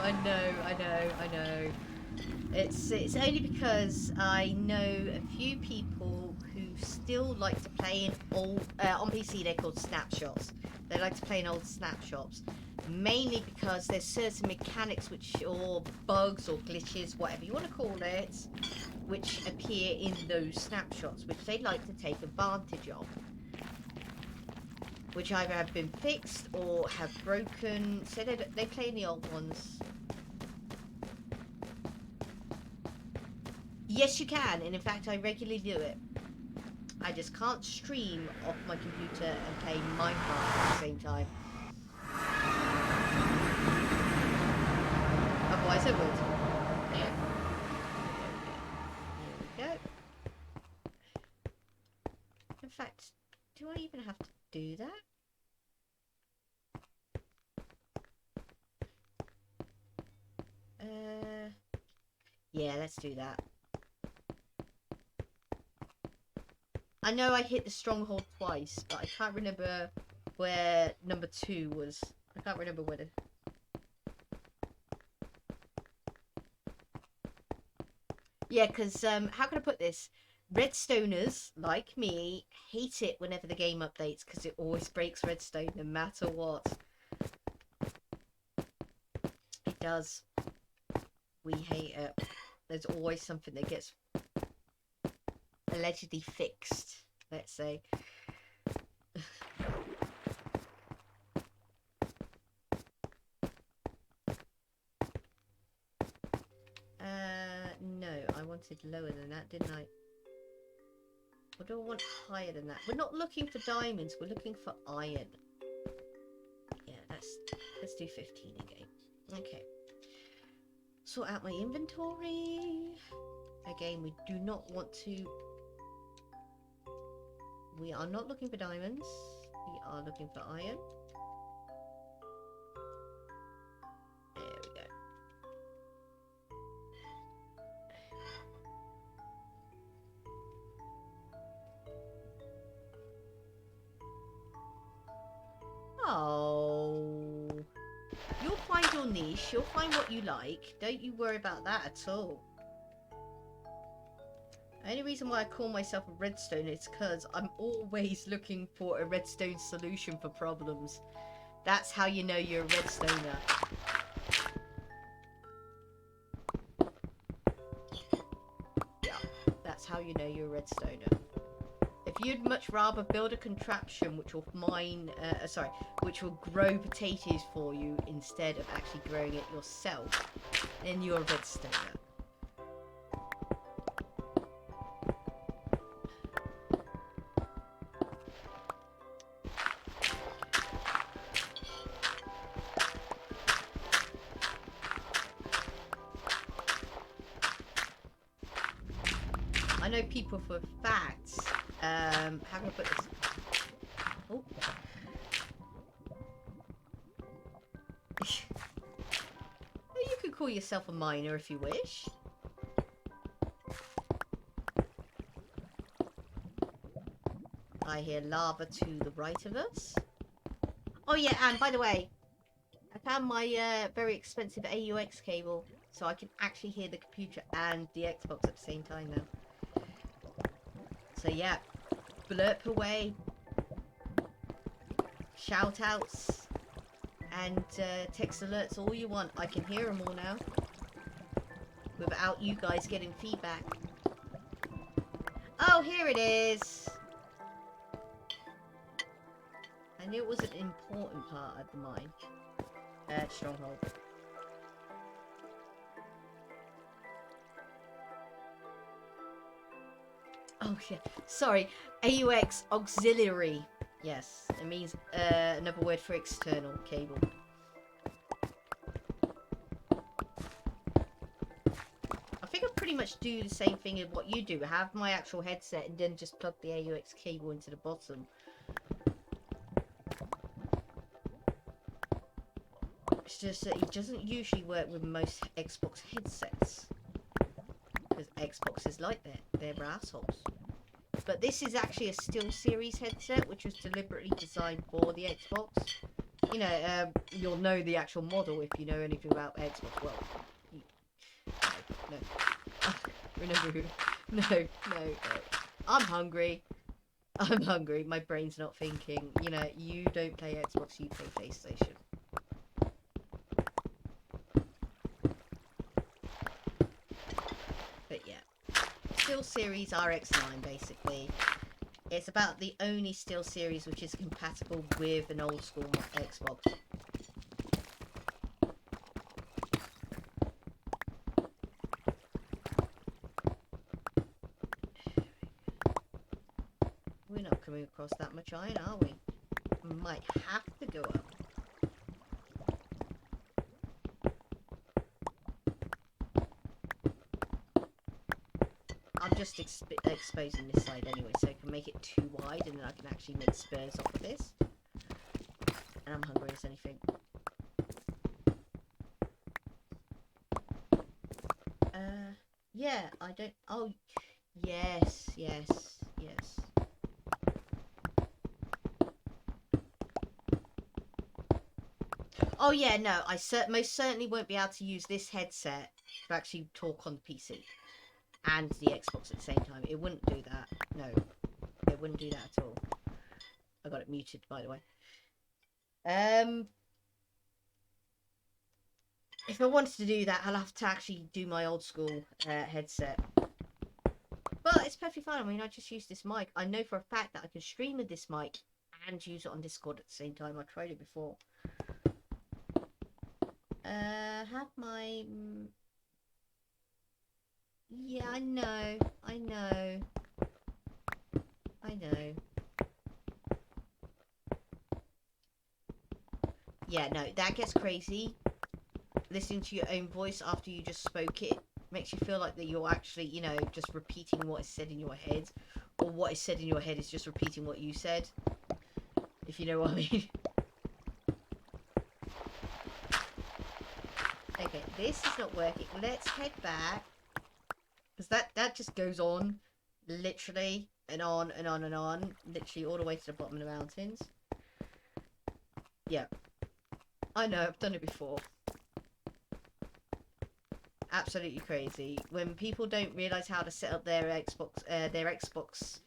Speaker 1: It's only because I know a few people who still like to play in old... on PC, they're called snapshots. They like to play in old snapshots. Mainly because there's certain mechanics which... or bugs or glitches, whatever you want to call it, which appear in those snapshots, which they like to take advantage of. Which either have been fixed or have broken. So they play in the old ones. Yes, you can, and in fact, I regularly do it. I just can't stream off my computer and play Minecraft at the same time. Otherwise, I would. Yeah. Here we go. In fact, do I even have to do that? Yeah, let's do that. I know I hit the stronghold twice, but I can't remember where number 2 was. I can't remember where the... Yeah, because, how can I put this? Redstoners, like me, hate it whenever the game updates, because it always breaks redstone, no matter what. does. We hate it. There's always something that gets allegedly fixed, let's say. No, I wanted lower than that, didn't I? Or do I want higher than that? We're not looking for diamonds, we're looking for iron. Yeah, let's do 15 again. Okay. Sort out my inventory. Again, we do not want to... We are not looking for diamonds. We are looking for iron. There we go. Oh, you'll find your niche, you'll find what you like, don't you worry about that at all. The only reason why I call myself a redstone is because I'm always looking for a redstone solution for problems. That's how you know you're a redstoner. Yeah, that's how you know you're a redstoner. If you'd much rather build a contraption which will which will grow potatoes for you instead of actually growing it yourself, then you're a redstoner. I know people for facts. How can I put this? Oh. You could call yourself a miner if you wish. I hear lava to the right of us. Oh yeah, and by the way, I found my very expensive AUX cable, so I can actually hear the computer and the Xbox at the same time now. So yeah, blurp away, shout outs, and text alerts all you want. I can hear them all now, without you guys getting feedback. Oh, here it is! I knew it was an important part of the mine. Stronghold. Oh yeah, sorry. AUX auxiliary. Yes, it means another word for external cable. I think I pretty much do the same thing as what you do. I have my actual headset and then just plug the AUX cable into the bottom. It's just that it doesn't usually work with most Xbox headsets. Because Xbox is like that. They're assholes. But this is actually a SteelSeries headset, which was deliberately designed for the Xbox. You know, you'll know the actual model if you know anything about Xbox. Well, no. Remember who? No. I'm hungry. My brain's not thinking. You know, you don't play Xbox, you play PlayStation. But yeah. SteelSeries RX9 basically. It's about the only SteelSeries which is compatible with an old school Xbox. We're not coming across that much iron, are we? We might have to go up. I'm just exposing this side anyway, so I can make it too wide, and then I can actually make spurs off of this. And I'm hungry as anything. Yeah, I don't... Oh, yes. Oh yeah, no, I most certainly won't be able to use this headset to actually talk on the PC. And the Xbox at the same time. It wouldn't do that. No. It wouldn't do that at all. I got it muted, by the way. If I wanted to do that, I'll have to actually do my old school headset. But it's perfectly fine. I mean, I just use this mic. I know for a fact that I can stream with this mic and use it on Discord at the same time. I tried it before. Have my... Yeah, I know. Yeah, no, that gets crazy. Listening to your own voice after you just spoke it makes you feel like that you're actually, you know, just repeating what is said in your head. Or what is said in your head is just repeating what you said. If you know what I mean. Okay, this is not working. Let's head back. Because that just goes on. Literally. And on and on and on. Literally all the way to the bottom of the mountains. Yeah. I know, I've done it before. Absolutely crazy. When people don't realise how to set up their Xbox,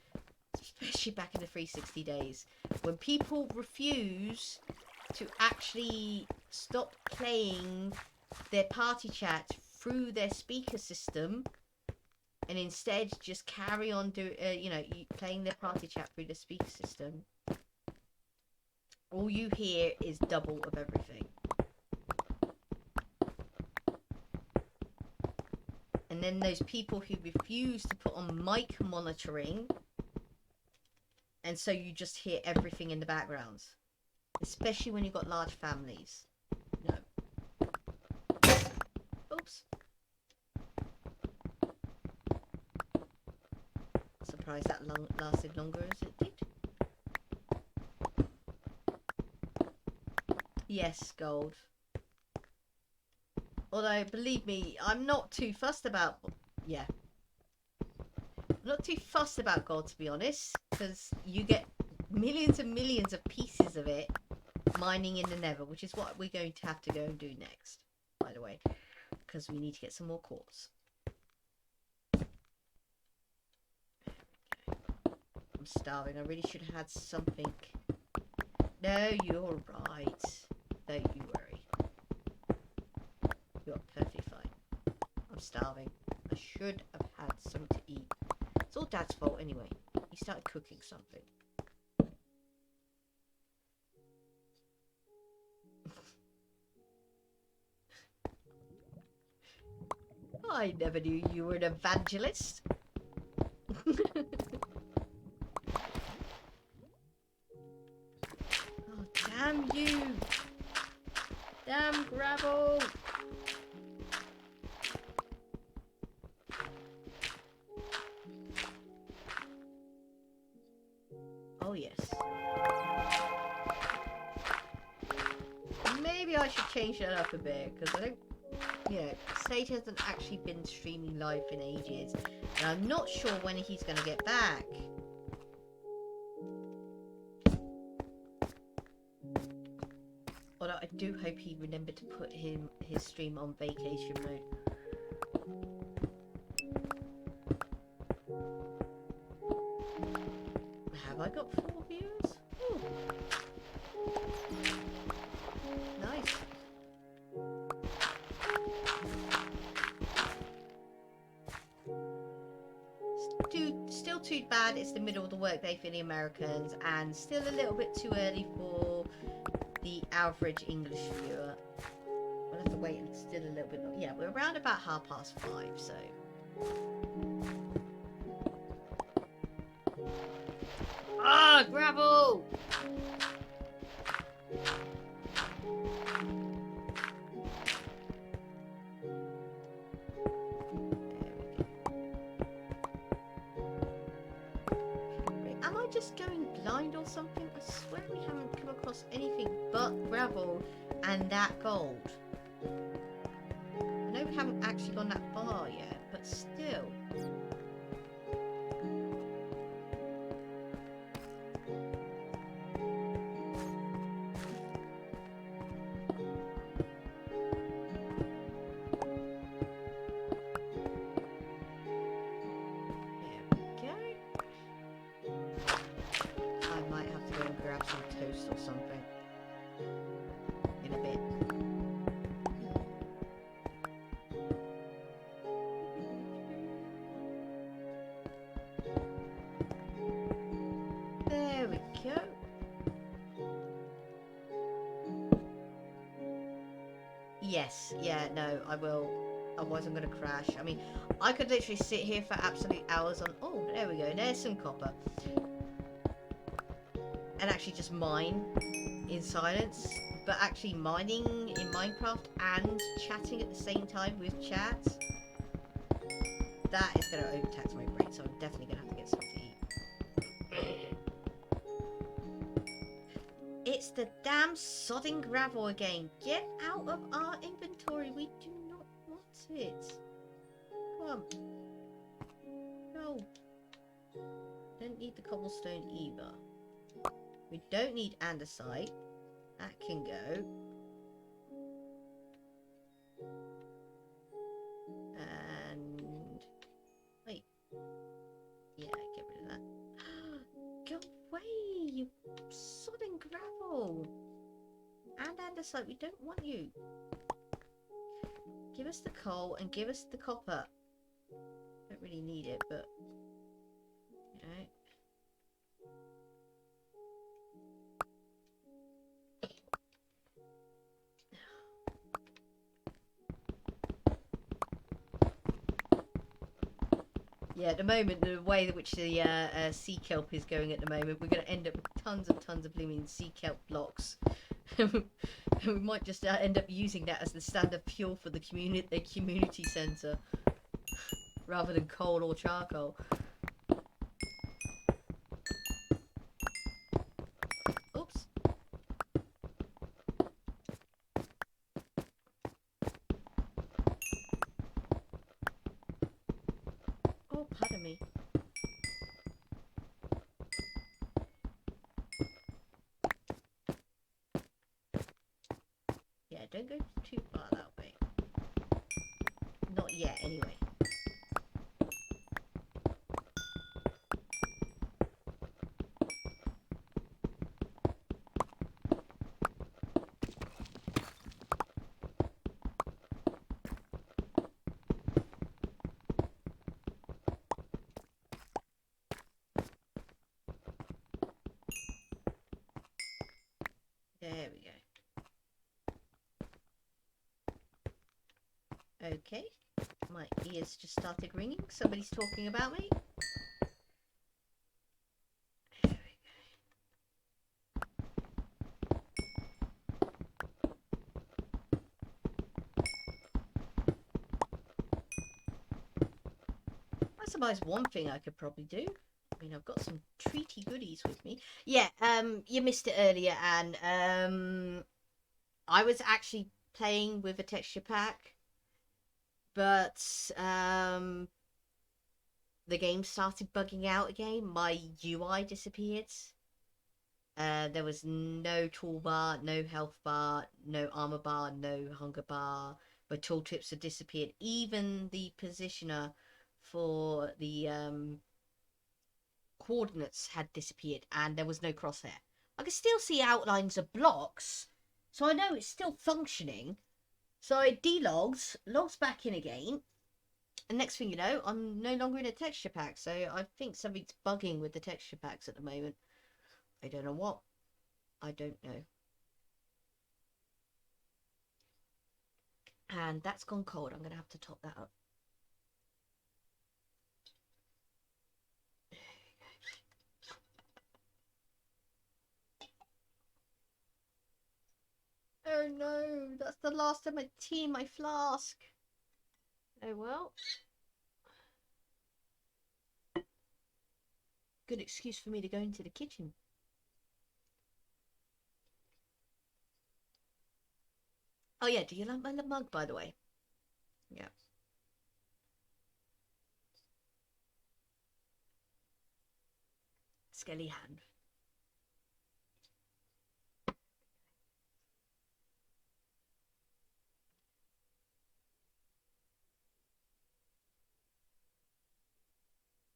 Speaker 1: especially back in the 360 days, when people refuse to actually stop playing their party chat through their speaker system, and instead just carry on playing their party chat through the speaker system, all you hear is double of everything. And then those people who refuse to put on mic monitoring, and so you just hear everything in the background. Especially when you've got large families. No. Oops. Surprised that lasted longer as it did. Yes, gold. Although, believe me, I'm not too fussed about... Yeah. I'm not too fussed about gold, to be honest. Because you get millions and millions of pieces of it mining in the nether. Which is what we're going to have to go and do next, by the way. Because we need to get some more quartz. I'm starving. I really should have had something. No, you're right. Don't you worry. You're perfectly fine. I'm starving. I should have had something to eat. It's all Dad's fault anyway. He started cooking something. I never knew you were an evangelist. Oh, damn you! Damn gravel! Oh yes. Maybe I should change that up a bit, because I don't... You know, Sage hasn't actually been streaming live in ages, and I'm not sure when he's going to get back. Although I do hope he remembered to put his stream on vacation mode. Have I got 4 viewers? Ooh. Nice. Still too bad it's the middle of the workday for the Americans, and still a little bit too early for the average English viewer. We'll have to wait and still a little bit longer. Yeah, we're around about 5:30, so... Ah, gravel! Am I just going blind or something? I swear we haven't come across anything but gravel and that gold. I know we haven't actually gone that far yet, but still. Yes, yeah, no, I will. Otherwise I'm going to crash. I mean, I could literally sit here for absolute hours on... Oh, there we go. There's some copper. And actually just mine in silence. But actually mining in Minecraft and chatting at the same time with chat, that is going to overtax my brain. So I'm definitely going to have to get something to eat. It's the damn sodding gravel again. Get out of our inventory. We do not want it. Come on. No. Don't need the cobblestone either. We don't need andesite. That can go. And... Wait. Yeah, get rid of that. Go away, you sodding gravel. And andesite, we don't want you. Give us the coal and give us the copper. Don't really need it, but... You know. Yeah, at the moment, the way in which the sea kelp is going at the moment, we're going to end up with tons of blooming sea kelp blocks. We might just end up using that as the standard fuel for the community centre, rather than coal or charcoal. Oops. Oh, pardon me. Yeah, don't go too far that way. Not yet, anyway. There we go. Okay. My ears just started ringing. Somebody's talking about me. There we go. I suppose one thing I could probably do. I mean, I've got some treaty goodies with me. Yeah, you missed it earlier, and I was actually playing with a texture pack, but the game started bugging out again. My UI disappeared. There was no toolbar, no health bar, no armor bar, no hunger bar. My tooltips had disappeared. Even the positioner for the coordinates had disappeared, and there was no crosshair. I could still see outlines of blocks, so I know it's still functioning. So I delogged, logged back in again, and next thing you know, I'm no longer in a texture pack. So I think something's bugging with the texture packs at the moment. I don't know what. I don't know. And that's gone cold. I'm going to have to top that up. Oh no, that's the last of my tea in my flask. Oh well. Good excuse for me to go into the kitchen. Oh yeah, do you like my mug, by the way? Yeah. Skelly hand.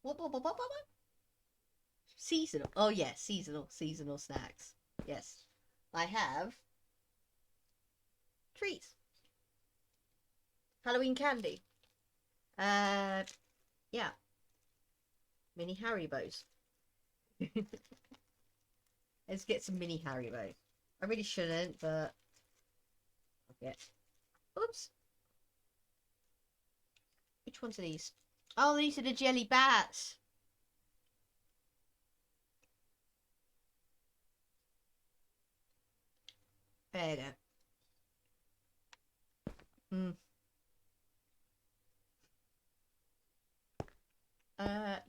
Speaker 1: What? Seasonal. Oh yeah, seasonal snacks. Yes. I have treats. Halloween candy. Yeah. Mini Haribos. Let's get some mini Haribo. I really shouldn't, but I'll get Oops. Which ones are these? Oh, these are the jelly bats. There you go.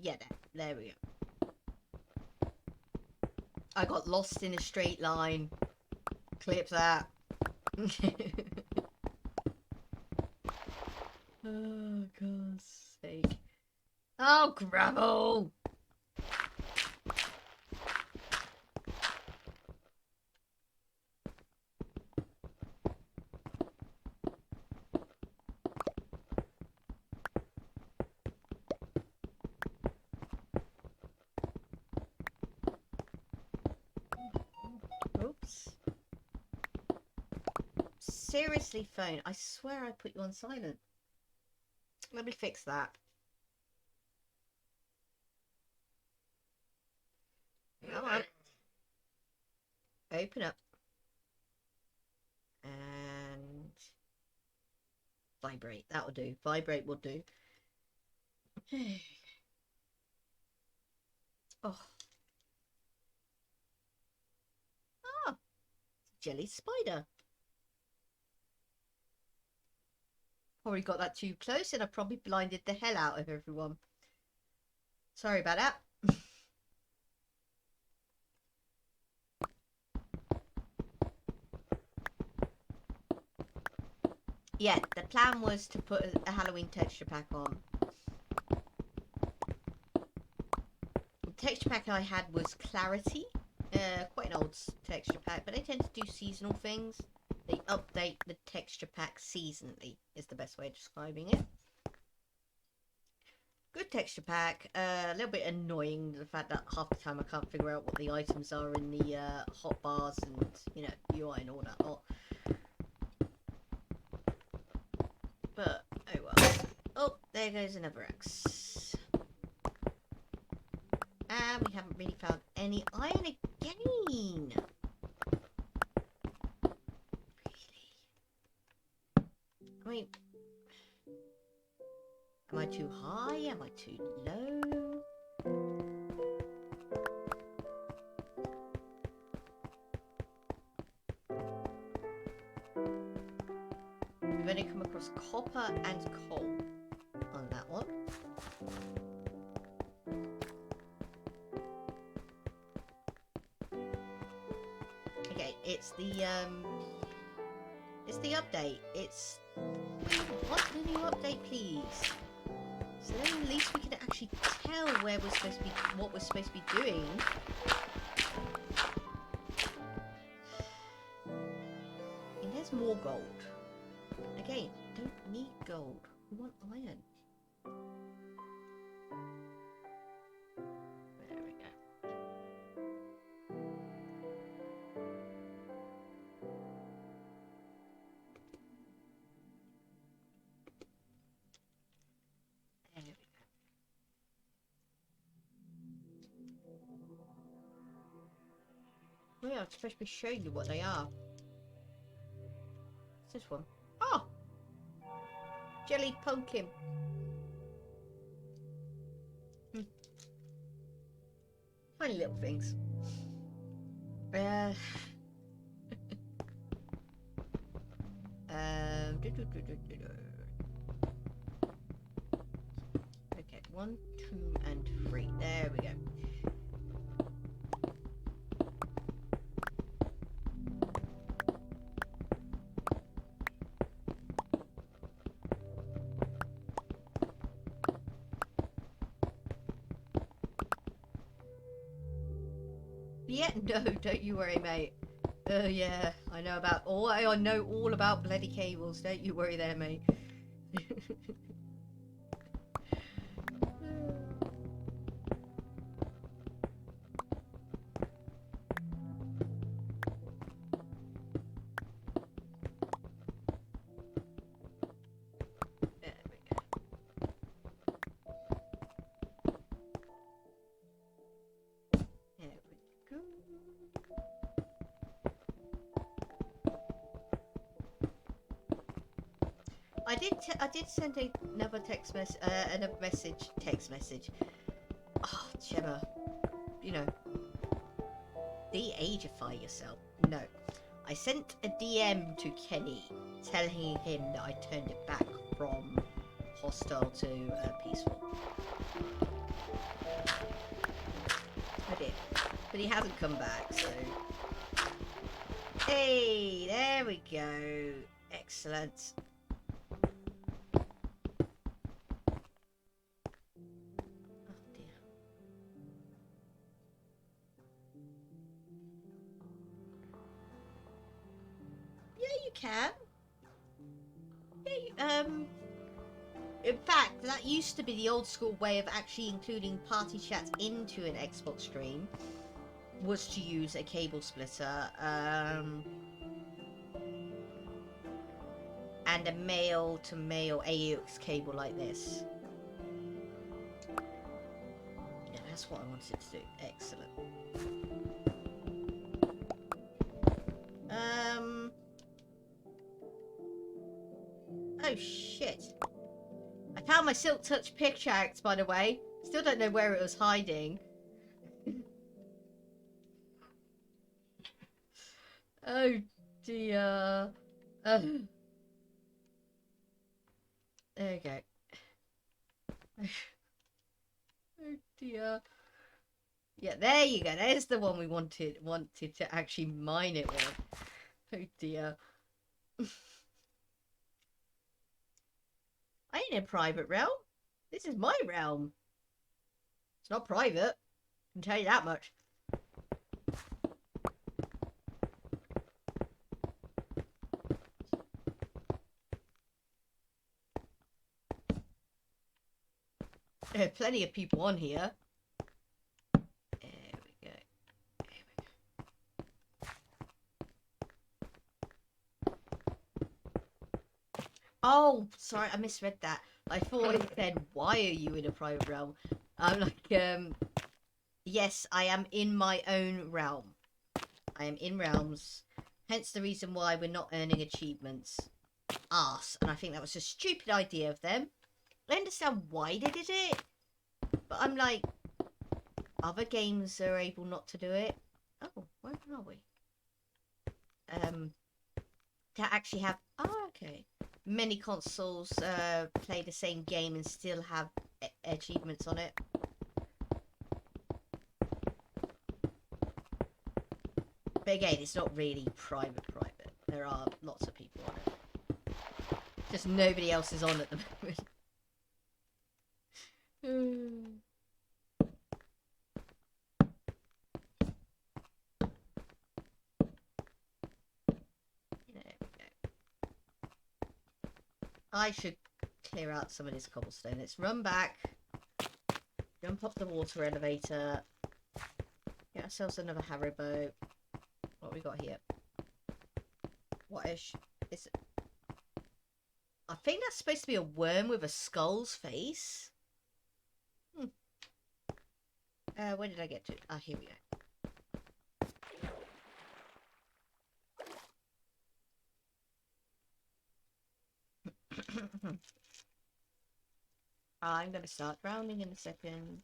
Speaker 1: Yeah, there we go. I got lost in a straight line. Clip that. Oh, God's sake. Oh, gravel! Oops. Seriously, phone, I swear I put you on silent. Let me fix that. Come on. Open up. And vibrate. That'll do. Vibrate will do. Oh. Ah. Jelly spider. Probably got that too close and I probably blinded the hell out of everyone. Sorry about that. Yeah, the plan was to put a Halloween texture pack on. The texture pack I had was Clarity. Quite an old texture pack, but they tend to do seasonal things. They update the texture pack seasonally, is the best way of describing it. Good texture pack. A little bit annoying, the fact that half the time I can't figure out what the items are in the hot bars and, you know, UI and all that lot. But, oh well. Oh, there goes another X. And we haven't really found any iron again. Really? I mean, am I too high? Am I too low? We've only come across copper and coal on that one. Okay, it's the update. It's, what the new update, please? So then at least we can actually tell where we're supposed to be, what we're supposed to be doing. And there's more gold. Again, don't need gold. We want iron. There we go. There we go. Oh yeah, I'm supposed to be showing you what they are. What's this one? Oh! Jelly pumpkin. Tiny little things. Okay, 1, 2, and 3. There we go. Yeah, no, don't you worry, mate. Yeah, I know about I know all about bloody cables. Don't you worry there, mate. There we go. There we go. I did send another text message. Text message. Oh, Gemma. You know, de-ageify yourself. No. I sent a DM to Kenny telling him that I turned it back from hostile to peaceful. I did. But he hasn't come back, so... Hey, there we go. Excellent. Can. Yeah, in fact, that used to be the old school way of actually including party chats into an Xbox stream, was to use a cable splitter, and a male to male AUX cable like this. Yeah, that's what I wanted to do. Excellent. Oh shit. I found my Silk Touch pickaxe, by the way. Still don't know where it was hiding. Oh dear. There you go. Oh dear. Yeah, there you go. There's the one we wanted to actually mine it with. Oh dear. I ain't in a private realm. This is my realm. It's not private. I can tell you that much. There are plenty of people on here. There we go. There we go. Oh, sorry, I misread that. I thought it said, why are you in a private realm? I'm like, yes, I am in my own realm. I am in realms. Hence the reason why we're not earning achievements. Arse. And I think that was a stupid idea of them. I understand why they did it. But I'm like, other games are able not to do it. Oh, where are we? To actually have... Oh, okay. Many consoles play the same game and still have achievements on it. But again, it's not really private. There are lots of people on it. Just nobody else is on at the moment. I should clear out some of this cobblestone. Let's run back. Jump off the water elevator. Get ourselves another Haribo. What we got here? What is it? I think that's supposed to be a worm with a skull's face. Where did I get to? Ah, here we go. I'm gonna start drowning in a second.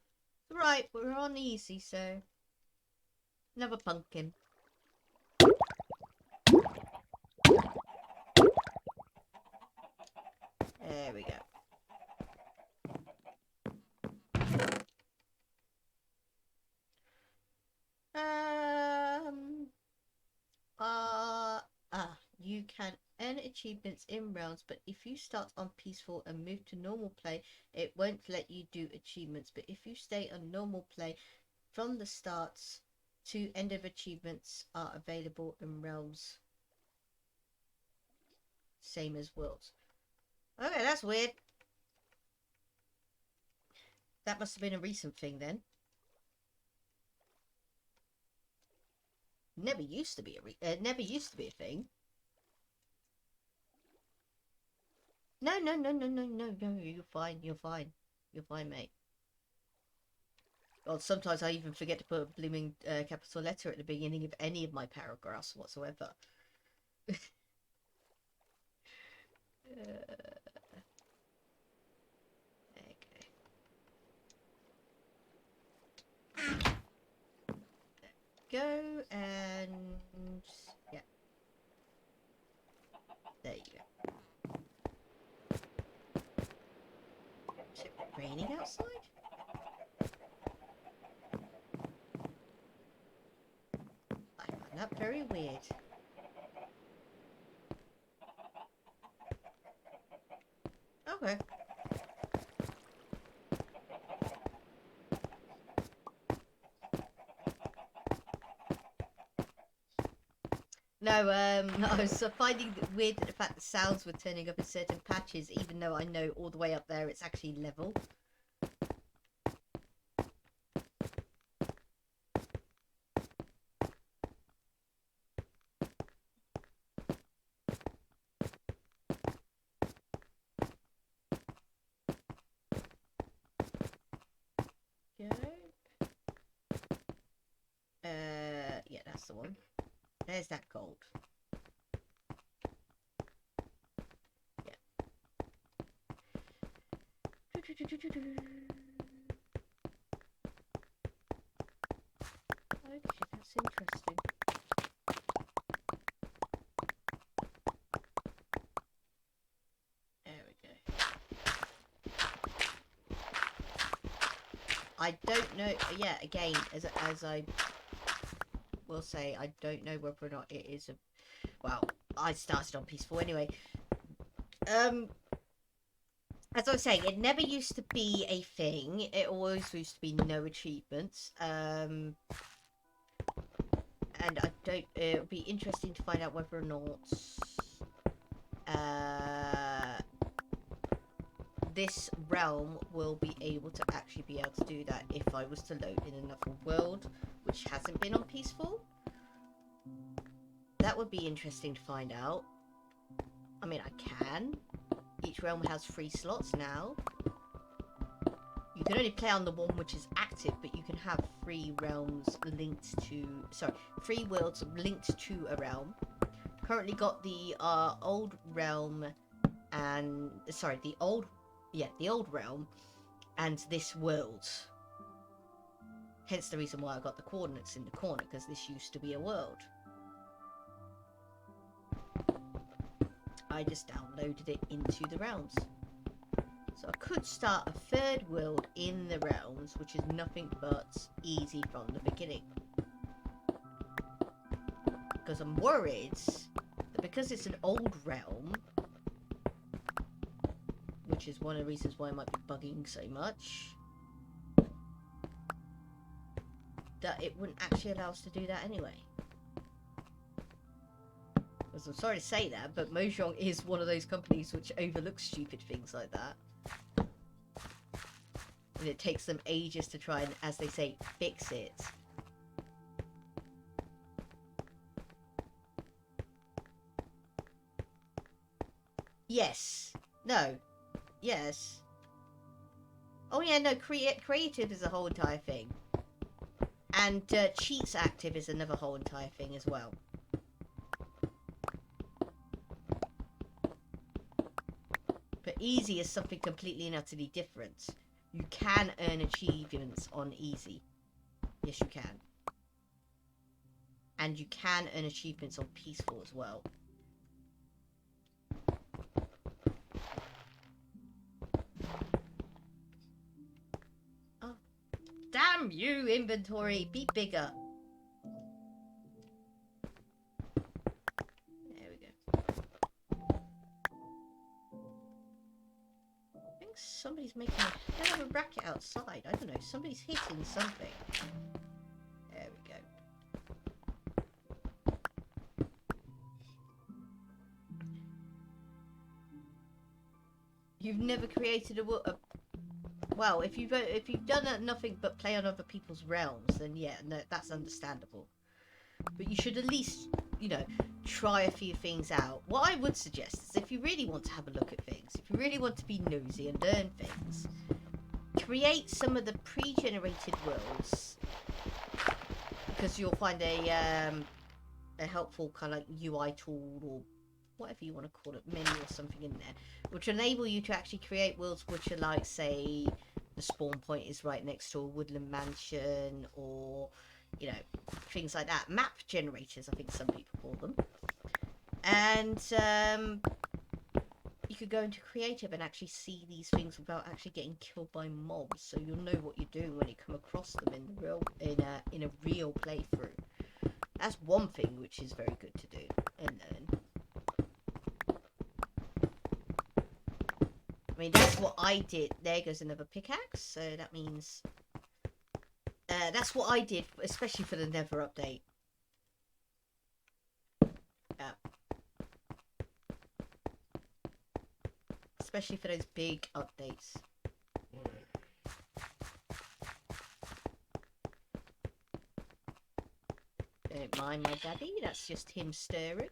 Speaker 1: Right, we're on easy, so another pumpkin. There we go. You can earn achievements in rounds, but if you start on peaceful and move to normal play, it won't let you do achievements. But if you stay on normal play from the starts to end of achievements are available in realms. Same as worlds. Okay, that's weird. That must have been a recent thing then. Never used to be a thing. No, you're fine, mate. God, sometimes I even forget to put a blooming capital letter at the beginning of any of my paragraphs whatsoever. Go and yeah. There you go. Is it raining outside? I find that very weird. Okay. No, I was finding it weird that the fact that sounds were turning up in certain patches, even though I know all the way up there it's actually level. Yeah, that's the one. There's that gold. Yeah. Okay, that's interesting. There we go. I don't know. Yeah, again, as I will say, I don't know whether or not it is a. Well, I started on peaceful anyway. As I was saying, it never used to be a thing. It always used to be no achievements. And I don't. It would be interesting to find out whether or not this realm will be able to actually be able to do that if I was to load in another world, which hasn't been on peaceful. That would be interesting to find out. I mean, I can. Each realm has 3 slots now. You can only play on the one which is active, but you can have 3 realms linked to... Sorry, 3 worlds linked to a realm. Currently got the old realm and... Sorry, the old realm and this world. Hence the reason why I got the coordinates in the corner, because this used to be a world. I just downloaded it into the realms. So I could start a 3rd world in the realms, which is nothing but easy from the beginning. Because I'm worried that because it's an old realm, which is one of the reasons why it might be bugging so much, that it wouldn't actually allow us to do that anyway. Because I'm sorry to say that, but Mojang is one of those companies which overlooks stupid things like that. And it takes them ages to try and, as they say, fix it. Yes. No. Yes. Oh yeah, no, creative is a whole entire thing. And cheats active is another whole entire thing as well. But easy is something completely and utterly different. You can earn achievements on easy. Yes, you can. And you can earn achievements on peaceful as well. Oh. Damn you, inventory! Be bigger! There we go. I think somebody's making a hell of a racket outside. I don't know, somebody's hitting something. There we go. You've never created a well, if you've done nothing but play on other people's realms, then yeah, no, that's understandable. But you should at least, you know, try a few things out. What I would suggest is, if you really want to have a look at things, if you really want to be nosy and learn things, create some of the pre-generated worlds, because you'll find a helpful kind of UI tool, or whatever you want to call it, menu or something in there, which enable you to actually create worlds which are like, say, the spawn point is right next to a woodland mansion, or, you know, things like that. Map generators, I think some people call them. And you could go into creative and actually see these things without actually getting killed by mobs, so you'll know what you're doing when you come across them in the real in a real playthrough. That's one thing which is very good to do and learn. I mean, that's what I did. There goes another pickaxe, so that means that's what I did, especially for the Nether update. Especially for those big updates. Don't mind my daddy, that's just him stirring.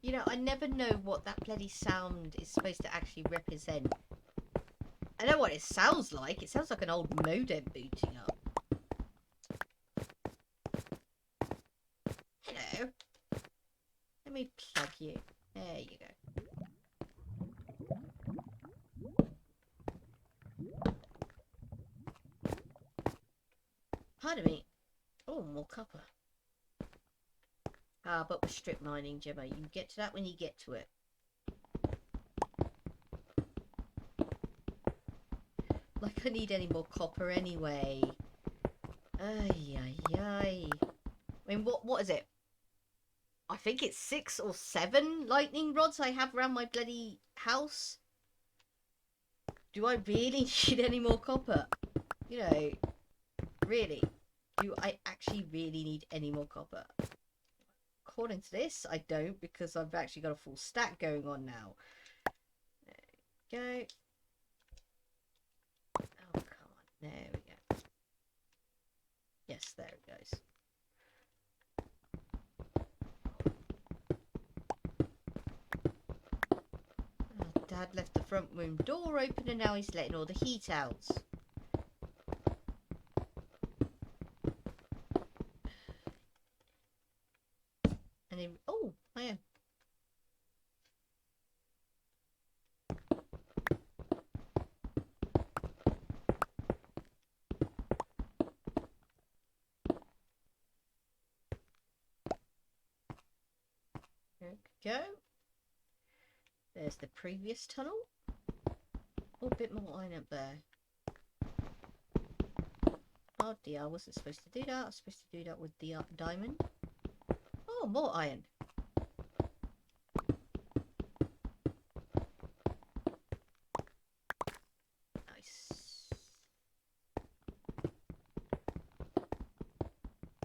Speaker 1: You know, I never know what that bloody sound is supposed to actually represent. I know what it sounds like. It sounds like an old modem booting up. Hello. Let me plug you. There you go. Pardon me. Oh, more copper. Ah, but we're strip mining, Gemma. You get to that when you get to it. Like, I need any more copper anyway. Ay, ay, ay. I mean, what is it? I think it's 6 or 7 lightning rods I have around my bloody house. Do I really need any more copper? You know, really? Do I actually really need any more copper? According to this, I don't, because I've actually got a full stack going on now. There we go. Oh, come on. There we go. Yes, there it goes. Oh, Dad left the front room door open and now he's letting all the heat out. And he... Oh, I am. There we go. There's the previous tunnel. Oh, a bit more iron up there. Oh dear, I wasn't supposed to do that. I was supposed to do that with the diamond. Oh, more iron. Nice.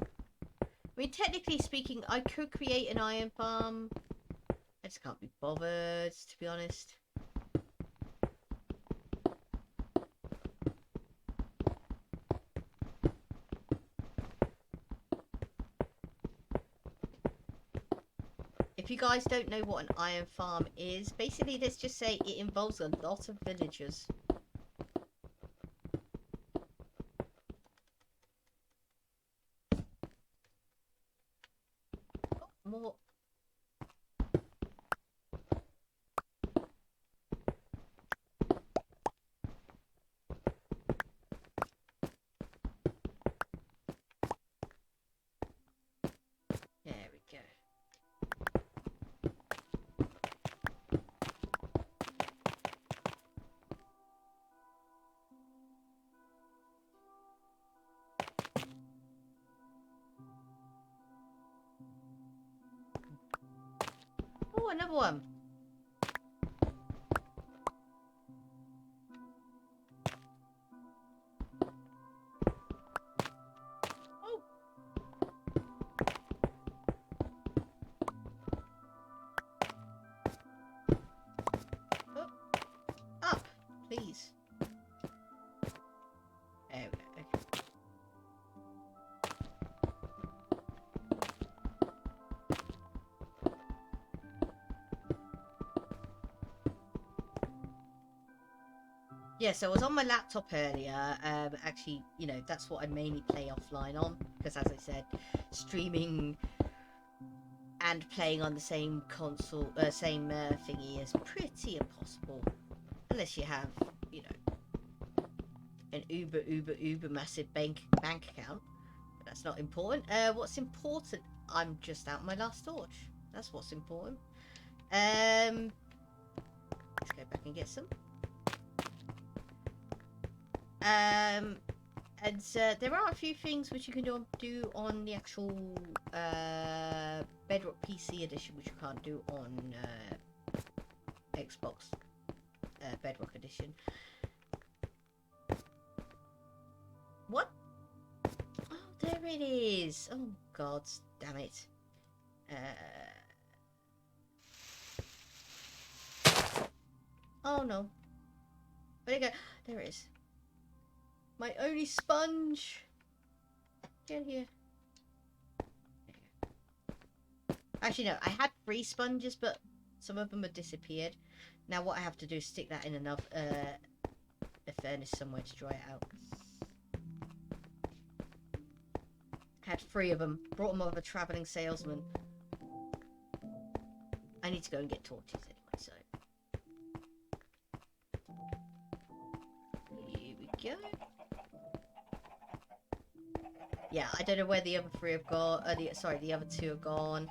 Speaker 1: I mean, technically speaking, I could create an iron farm. I just can't be bothered, to be honest. If you guys don't know what an iron farm is, basically let's just say it involves a lot of villagers. Oh, more. There we go. Oh, another one. Oh. Oh. Up, please. There we go. Okay. Yeah, so I was on my laptop earlier. Actually, you know, that's what I mainly play offline on, because as I said, streaming and playing on the same console, same thingy is pretty impossible. Unless you have, you know, an uber massive bank account. But that's not important. What's important? I'm just out my last torch. That's what's important. Let's go back and get some. And there are a few things which you can do on the actual Bedrock PC edition, which you can't do on Xbox Bedrock edition. What? Oh, there it is. Oh, God damn it. Oh, no. Where'd it go? There it is. My only sponge. Get here. Actually, no. I had 3 sponges, but some of them have disappeared. Now what I have to do is stick that in another a furnace somewhere to dry it out. Had 3 of them. Brought them off a travelling salesman. I need to go and get torches anyway, so. Here we go. Yeah, I don't know where the other 3 have gone. The other 2 have gone.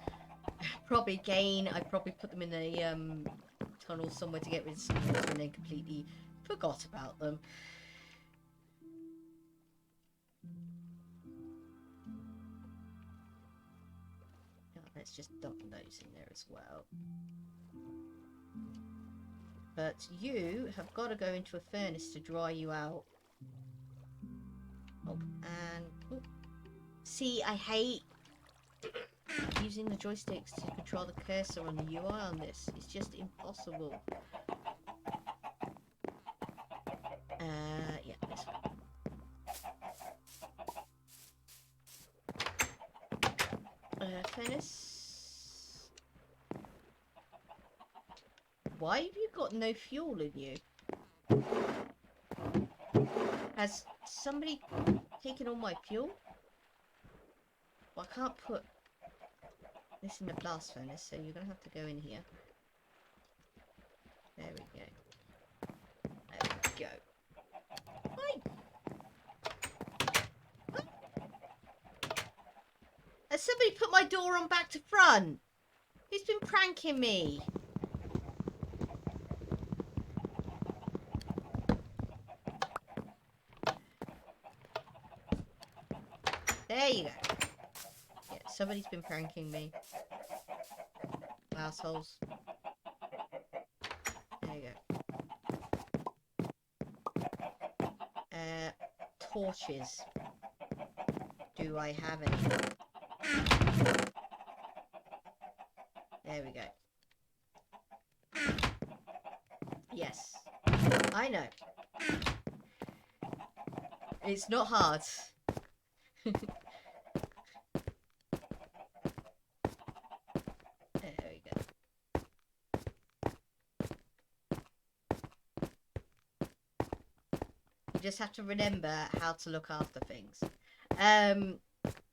Speaker 1: Probably again, I probably put them in a tunnel somewhere to get rid of some water and then completely forgot about them. Let's just dump those in there as well. But you have got to go into a furnace to dry you out. Oh, and... Oh. See, I hate using the joysticks to control the cursor on the UI on this. It's just impossible. Yeah, this one. Furnace. Why have you got no fuel in you? Has somebody taken all my fuel? Well, I can't put this in the blast furnace, so you're going to have to go in here. There we go. There we go. Hi! What? Has somebody put my door on back to front? Who's been pranking me? There you go. Yeah, somebody's been pranking me. Assholes. There you go. Torches. Do I have any? There we go. Yes. I know. It's not hard. There we go. You just have to remember how to look after things.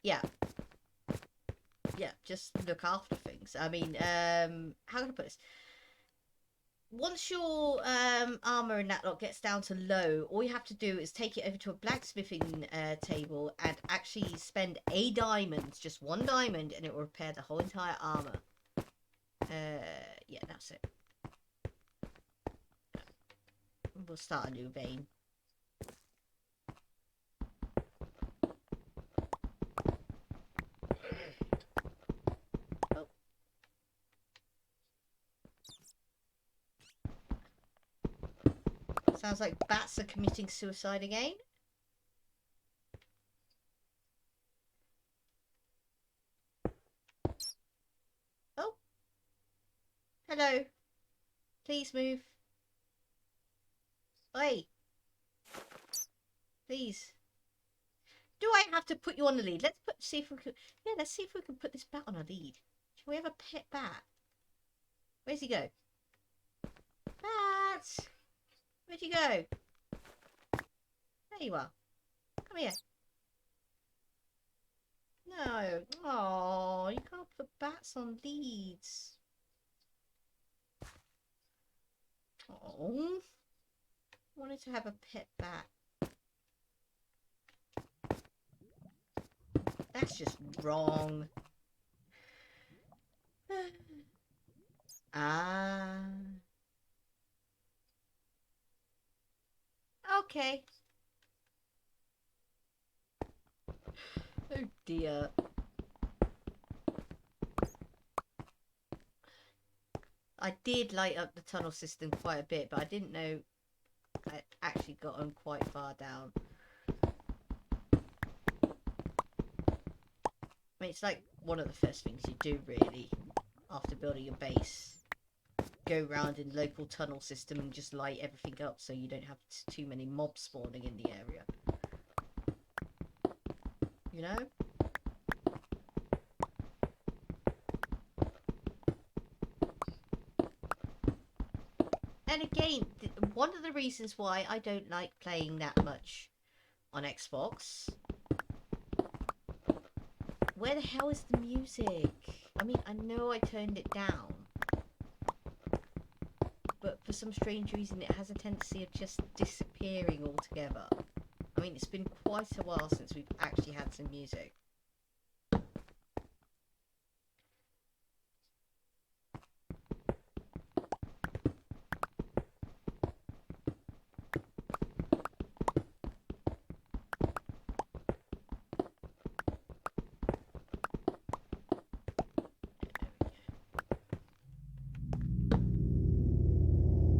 Speaker 1: Yeah. Yeah, just look after things. I mean, how can I put this? Once your armor and that lot gets down to low, all you have to do is take it over to a blacksmithing table and actually spend a diamond, just 1 diamond, and it will repair the whole entire armor. Yeah, that's it. We'll start a new vein. Sounds like bats are committing suicide again. Oh. Hello. Please move. Oi. Please. Do I have to put you on the lead? Let's see if we can... Yeah, let's see if we can put this bat on a lead. Shall we have a pet bat? Where's he go? Bat! Where'd you go? There you are. Come here. No. Oh, you can't put bats on leads. Oh. Wanted to have a pet bat. That's just wrong. Ah. Okay. Oh dear. I did light up the tunnel system quite a bit, but I didn't know I actually gotten quite far down. I mean, it's like one of the first things you do, really, after building your base. Go around in local tunnel system and just light everything up so you don't have too many mobs spawning in the area. You know? And again, one of the reasons why I don't like playing that much on Xbox. Where the hell is the music? I mean, I know I turned it down. But for some strange reason, it has a tendency of just disappearing altogether. I mean, it's been quite a while since we've actually had some music.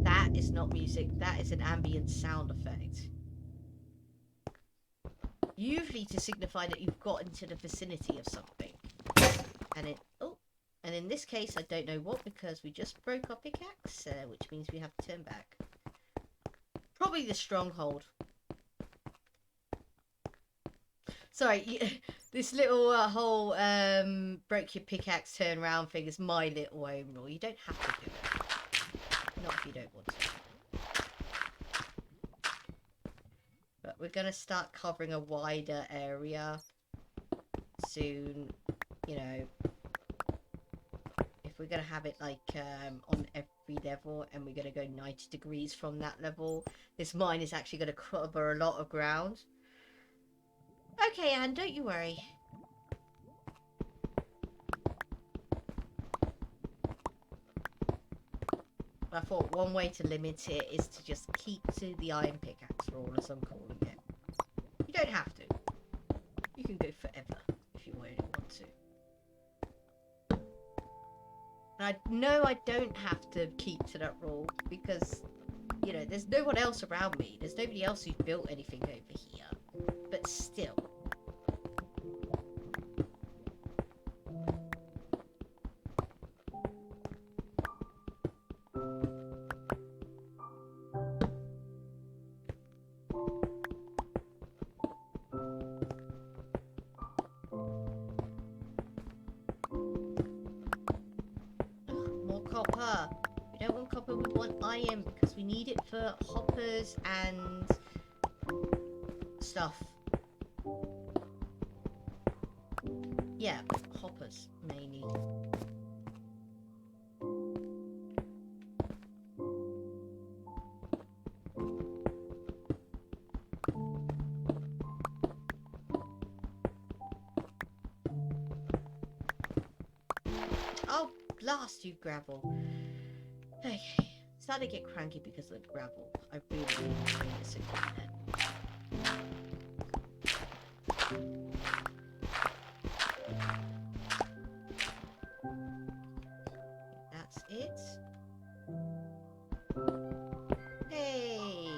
Speaker 1: That is not music, that is an ambient sound effect. Usually to signify that you've got into the vicinity of something. And in this case, I don't know what, because we just broke our pickaxe, which means we have to turn back. Probably the stronghold. Sorry, this little whole broke your pickaxe turn around thing is my little own rule. You don't have to do it. Not if you don't want to. But we're going to start covering a wider area soon, you know. If we're going to have it like on every level, and we're going to go 90 degrees from that level, this mine is actually going to cover a lot of ground. Okay, Anne, don't you worry. I thought one way to limit it is to just keep to the iron pickaxe roll, as I'm calling it. You don't have to. You can go forever if you really want to. And I know I don't have to keep to that rule because, you know, there's no one else around me. There's nobody else who's built anything over here. But still. Copper. We don't want copper, we want iron because we need it for hoppers and stuff. Yeah, hoppers mainly. Oh, blast you, gravel. Okay, starting to get cranky because of the gravel. I really need to bring this into the net. That's it. Hey!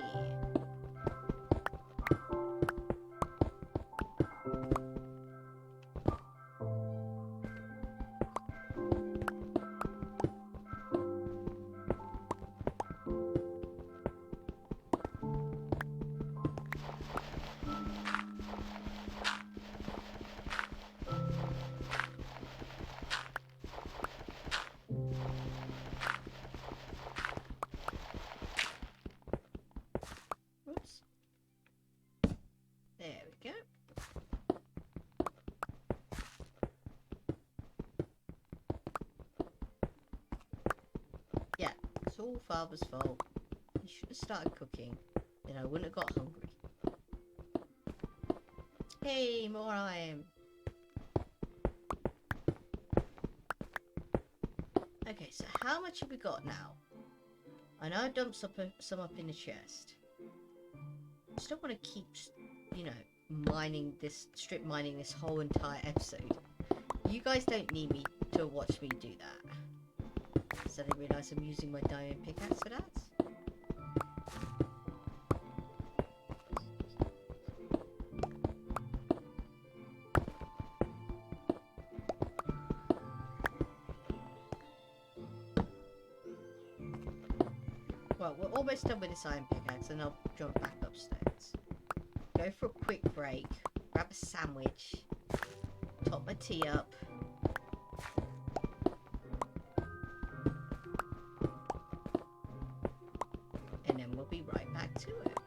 Speaker 1: It's all Father's fault. He should have started cooking. Then I wouldn't have got hungry. Hey, more iron. Okay, so how much have we got now? I know I dumped some up in the chest. I just don't want to keep, you know, strip mining this whole entire episode. You guys don't need me to watch me do that. Suddenly realise I'm using my diamond pickaxe for that. Well, we're almost done with this iron pickaxe and I'll jump back upstairs. Go for a quick break, grab a sandwich, top my tea up. And then we'll be right back to it.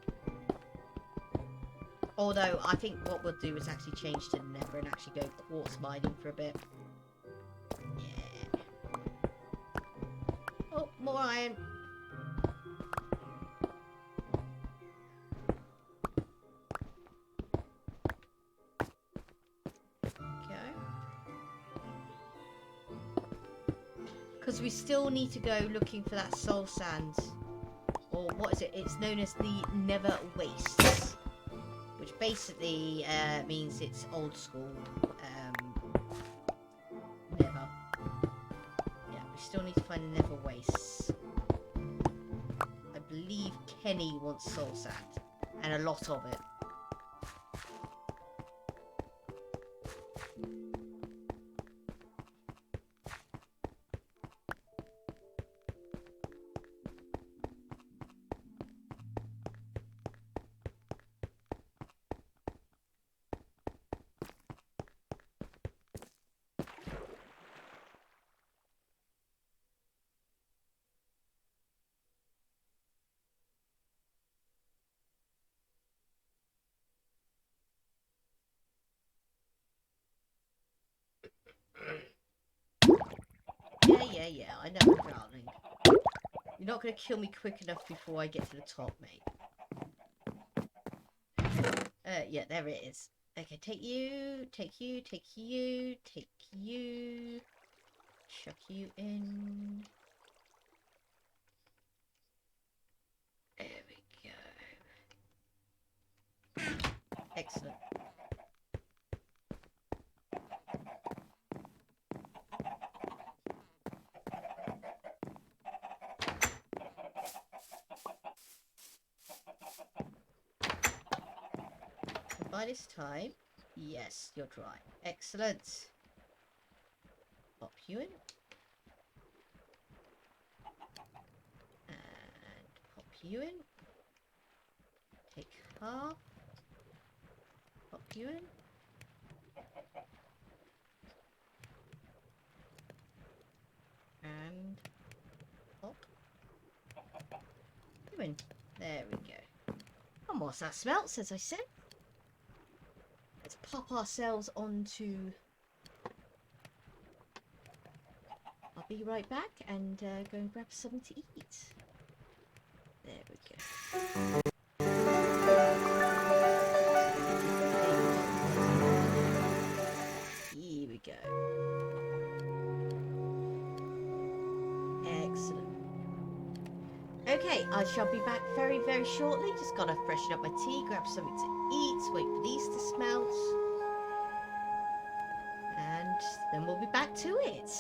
Speaker 1: Although, I think what we'll do is actually change to Nether and actually go quartz mining for a bit. Yeah. Oh, more iron. Because we still need to go looking for that soul sand. Or what is it? It's known as the Nether Wastes. Which basically means it's old school. Nether. Yeah, we still need to find the Nether Wastes. I believe Kenny wants soul sand. And a lot of it. Yeah, I know, darling. You're not going to kill me quick enough before I get to the top, mate. Yeah, there it is. Okay, take you, take you, take you, take you. Chuck you in. There we go. Excellent. By this time, yes, you're dry. Excellent. Pop you in. And pop you in. Take half. Pop you in. And pop you in. There we go. And what's that smelts, as I said? Let's pop ourselves onto... I'll be right back and go and grab something to eat. There we go. Here we go. Excellent. Okay, I shall be back very, very shortly. Just gotta freshen up my tea, grab something to eat, wait for these to smelt. And then we'll be back to it.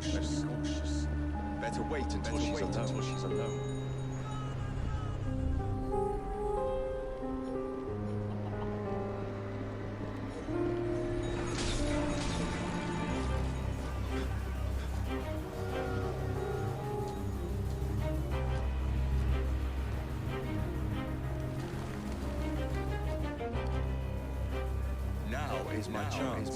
Speaker 3: cautious. Better wait until she's alone. Now is my chance.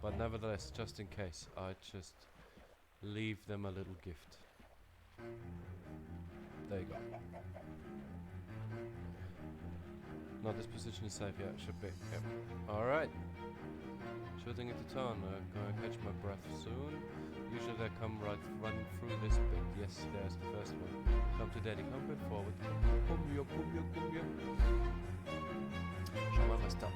Speaker 4: But nevertheless, just in case, I just leave them a little gift. There you go. No, this position is safe, yeah, it should be. Yep. Alright. Shooting into town, gonna catch my breath soon. Usually they come running through this bit. Yes, there's the first one. Come to daddy, come a bit forward. Komm hier. Schau mal, was da.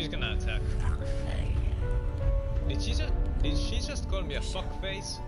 Speaker 5: she's gonna attack. Did she just call me a fuckface?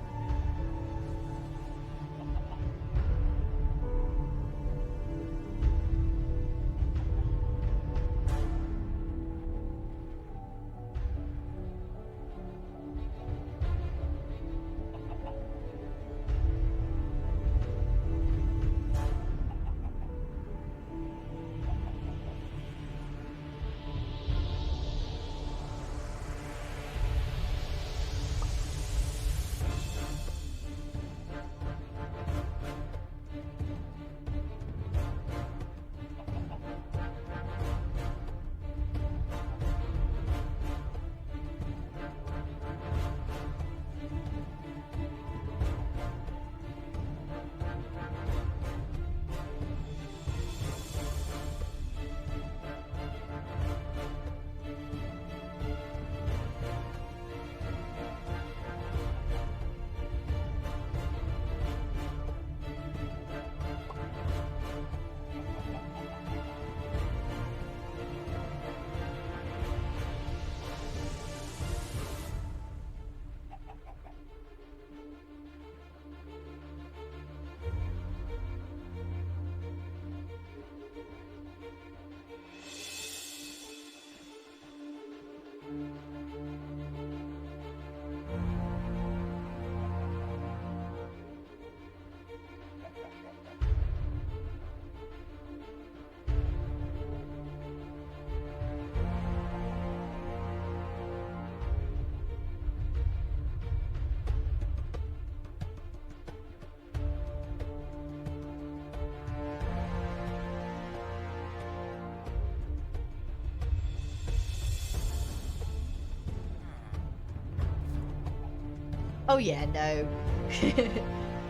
Speaker 1: Oh yeah, no.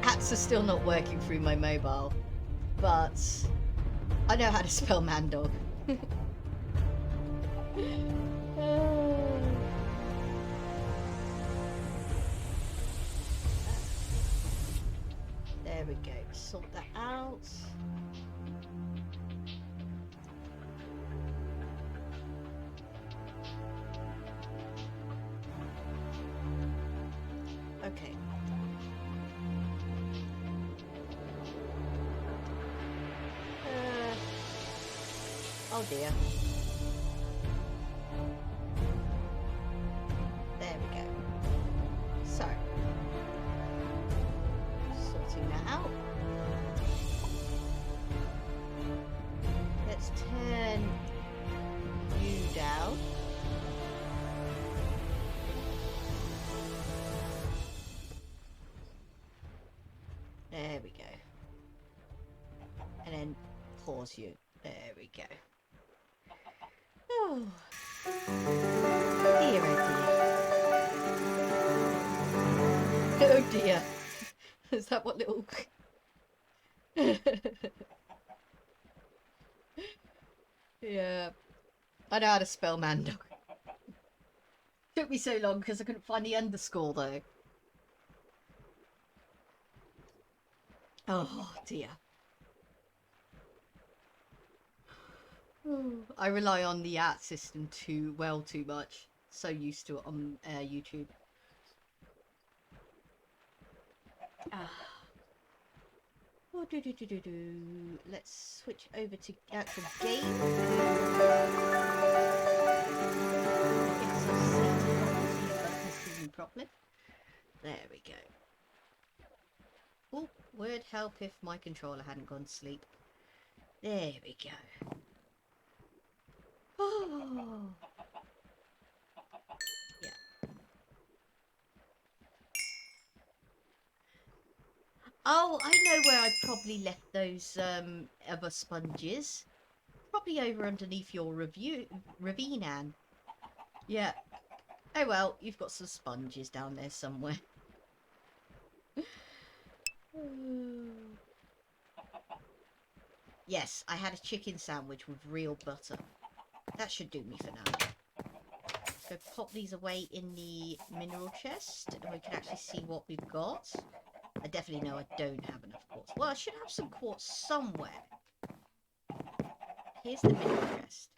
Speaker 1: Apps are still not working through my mobile. But I know how to spell Mandog. There we go. Sort that out. Okay. Oh dear. There we go. So, sorting that out. Let's turn you down. There we go. And then pause you. There we go. Oh. Dear, oh dear. Oh dear. Is that what little... Yeah. I know how to spell Mandog. Took me so long because I couldn't find the underscore though. Oh dear. I rely on the art system too much. So used to it on YouTube. Oh, let's switch over to actual game. Get us seated properly. There we go. Oh, would help if my controller hadn't gone to sleep. There we go. Oh. Yeah. Oh, I know where I probably left those other sponges. Probably over underneath your ravine, Anne. Yeah. Oh well, you've got some sponges down there somewhere. Yes, I had a chicken sandwich with real butter. That should do me for now. So pop these away in the mineral chest, and we can actually see what we've got. I definitely know I don't have enough quartz. Well, I should have some quartz somewhere. Here's the mineral chest.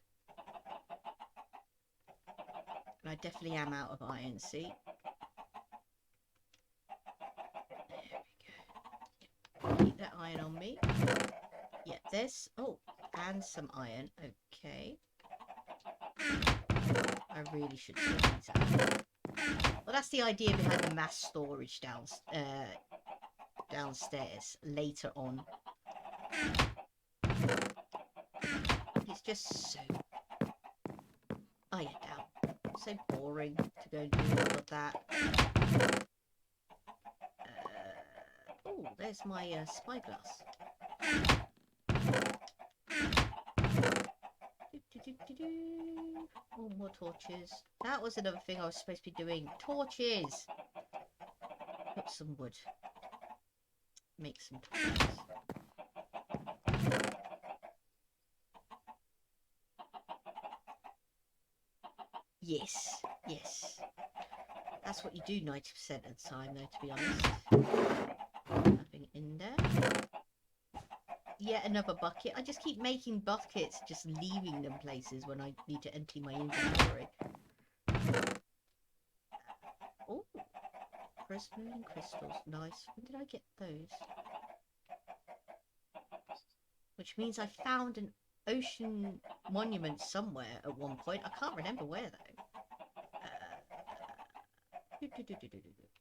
Speaker 1: I definitely am out of iron, see? There we go. Keep that iron on me. Yeah, this. Oh, and some iron. Okay. I really should sort these out. Well, that's the idea behind the mass storage downstairs later on. It's just so... Oh yeah, down. So boring to go and do all of that. Oh, there's my spyglass. Oh, more torches. That was another thing I was supposed to be doing. Torches! Put some wood. Make some torches. Yes, yes. That's what you do 90% of the time, though, to be honest. Nothing in there. Yet another bucket. I just keep making buckets, just leaving them places when I need to empty my inventory. Oh, prismarine crystals. Nice. When did I get those? Which means I found an ocean monument somewhere at one point. I can't remember where, though.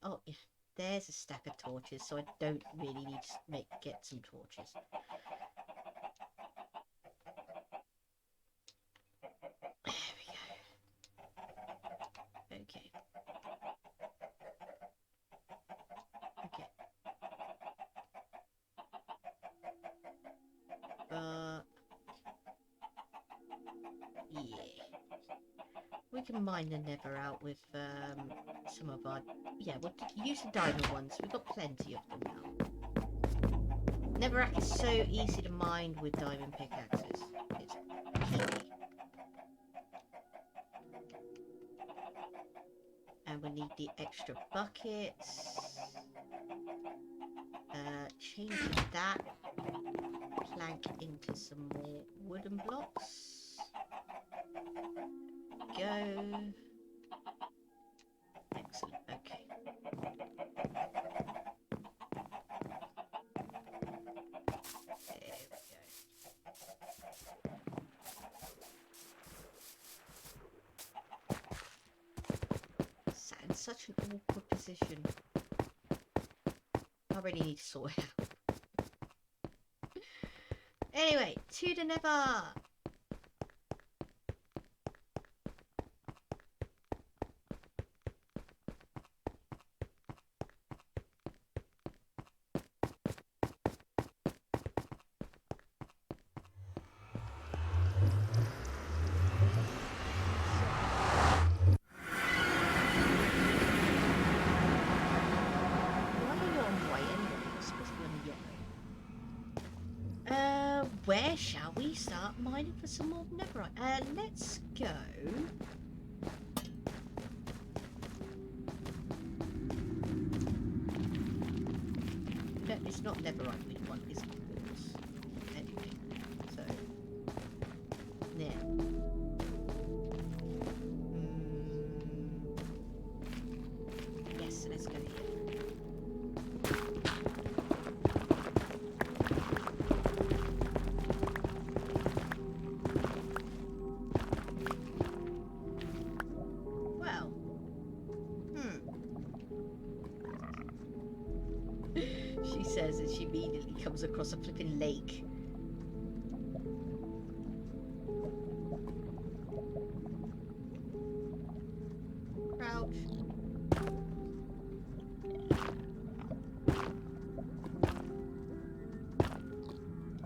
Speaker 1: Oh, yeah. There's a stack of torches, so I don't really need to get some torches. There we go. Okay. Okay. Yeah. We can mine the nether out with some of our... Yeah, we'll use the diamond ones. We've got plenty of them now. Netherrack is so easy to mine with diamond pickaxes. It's easy. And we need the extra buckets. Changing that plank into some more wooden blocks. Go. Excellent. Okay. There we go. Sat in such an awkward position. I really need to sort it out. Anyway, to the nether. Where shall we start mining for some more netherite? Let's go. No, it's not netherite we want, it's quartz. Anyway, so there. Yes, let's go here. Says as she immediately comes across a flipping lake. Crouch.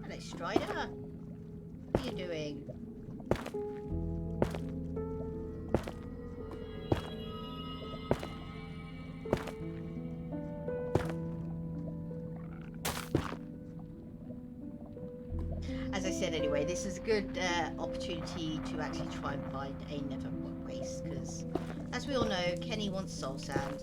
Speaker 1: Hello, Strider. What are you doing? As I said anyway, this is a good opportunity to actually try and find a nether base, because as we all know, Kenny wants soul sand.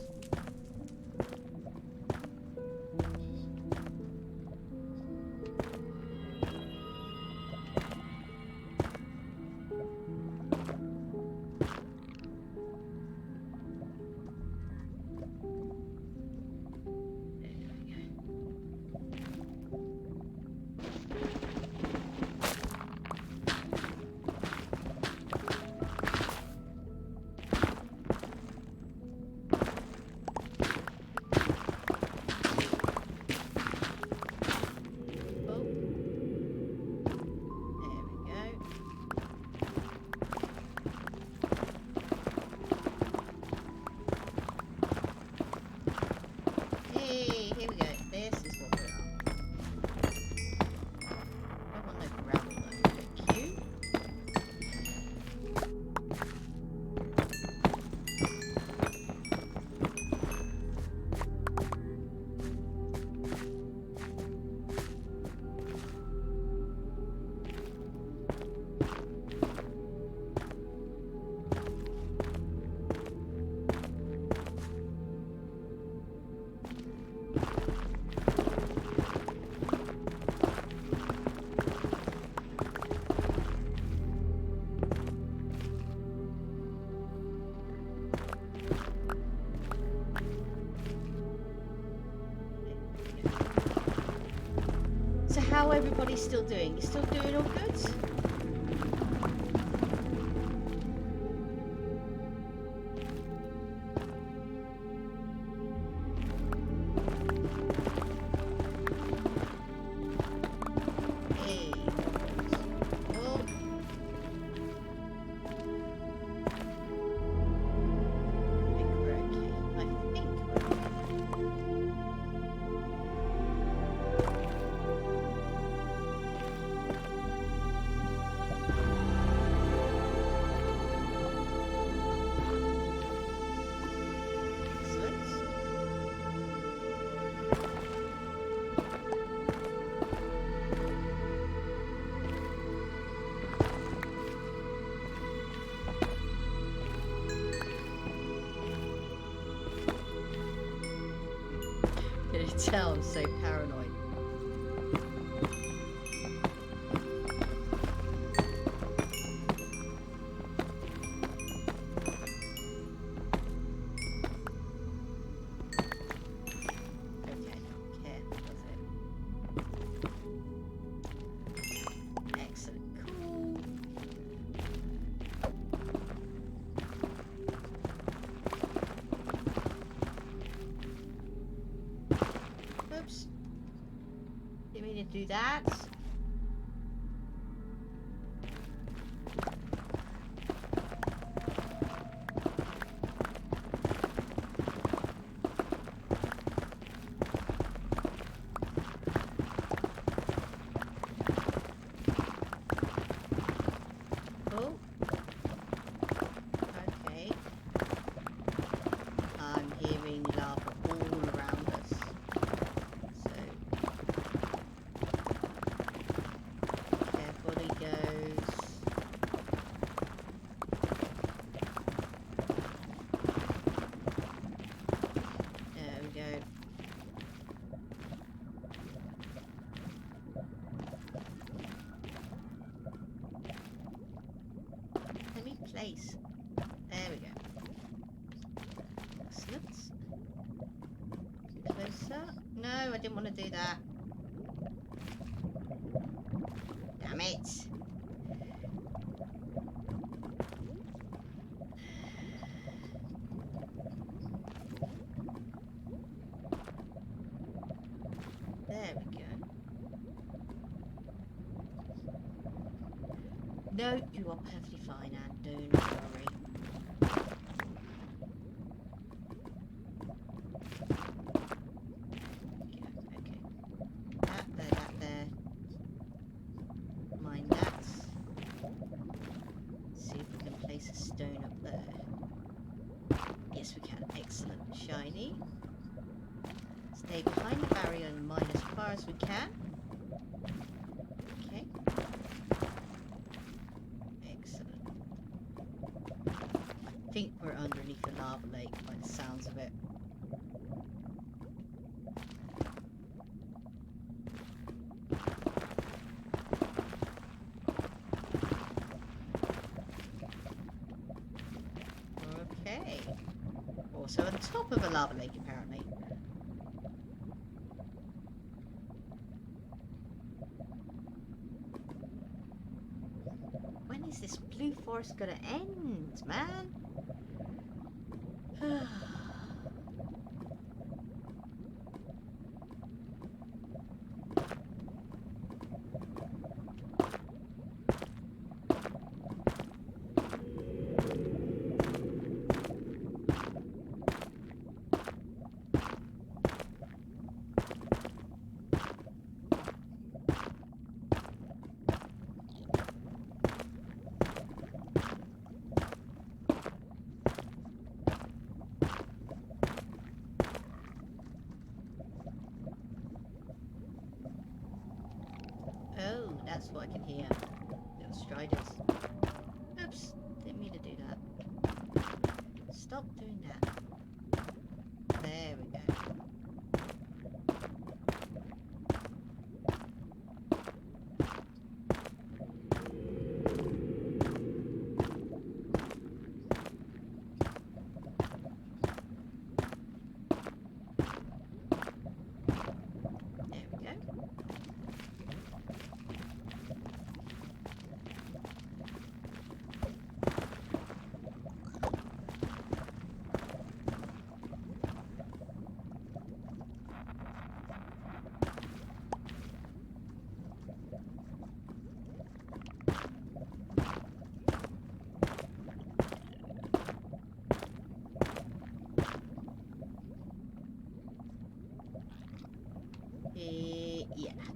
Speaker 1: everybody still doing? You still doing all good? Hey. Oh. I think we're okay. I think we're okay. Excellent. Can you tell I'm so paranoid? Okay, careful does it. Excellent, cool. Oops. Didn't mean to do that. Oh. Okay. I'm hearing lava all around us. So careful he goes. There we go. Let me place. There we go. Excellent. Closer. No, I didn't want to do that. Damn it. There we go. No, you are perfectly fine, and don't worry. Yeah, okay. That there. Mind that. See if we can place a stone up there. Yes, we can. Excellent. Shiny. Stay behind the barrier and mine as far as we can. Okay. Excellent. I think we're underneath the lava lake by the sounds of it. Okay. Also on top of a lava lake, apparently. When is this blue forest gonna end, man? Oh, that's what I can hear. Little striders. Oops, didn't mean to do that. Stop doing that. There we go. There we go.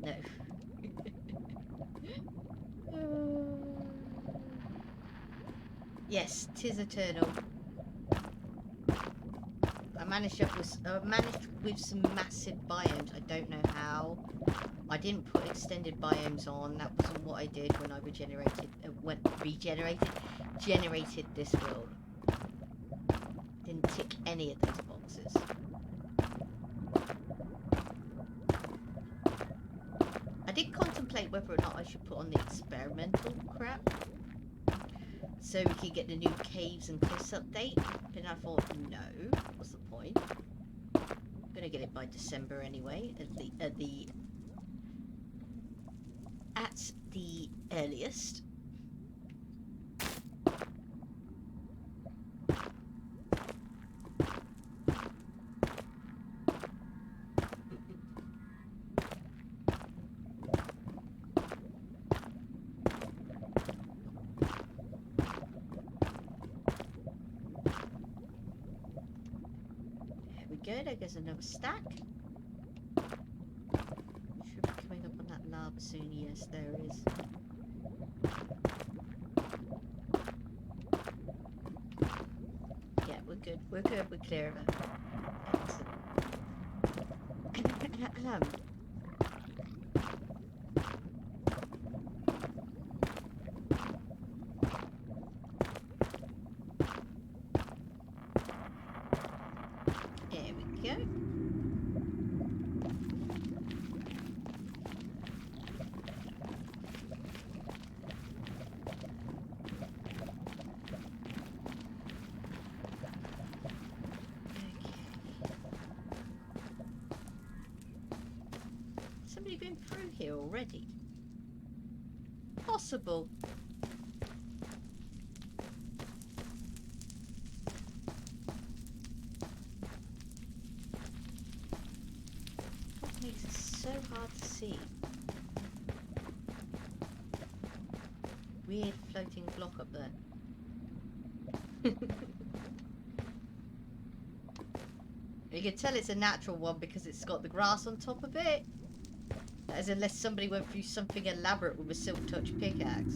Speaker 1: No. Yes, 'tis a turtle. I managed with some massive biomes. I don't know how. I didn't put extended biomes on. That wasn't what I did when I generated this world. Didn't tick any of those boxes. I did contemplate whether or not I should put on the experimental crap, so we could get the new caves and cliffs update. But then I thought, no, what's the point? I'm gonna get it by December anyway, at the earliest. Good, I guess another stack. Should be coming up on that lava soon. Yes, there is. Yeah, we're good. We're good. We're clear of it. Excellent. Somebody been through here already? Possible. What makes it so hard to see? Weird floating block up there. You can tell it's a natural one because it's got the grass on top of it. As unless somebody went through something elaborate with a Silk Touch pickaxe.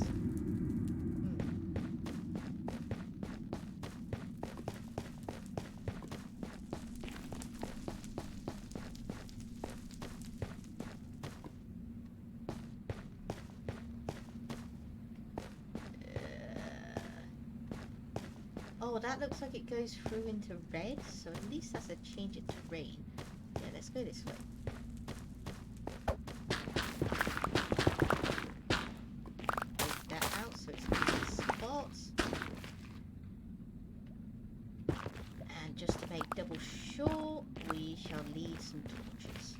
Speaker 1: Oh, that looks like it goes through into red, so at least that's a change of terrain. Yeah, let's go this way. Just to make double sure, we shall leave some torches.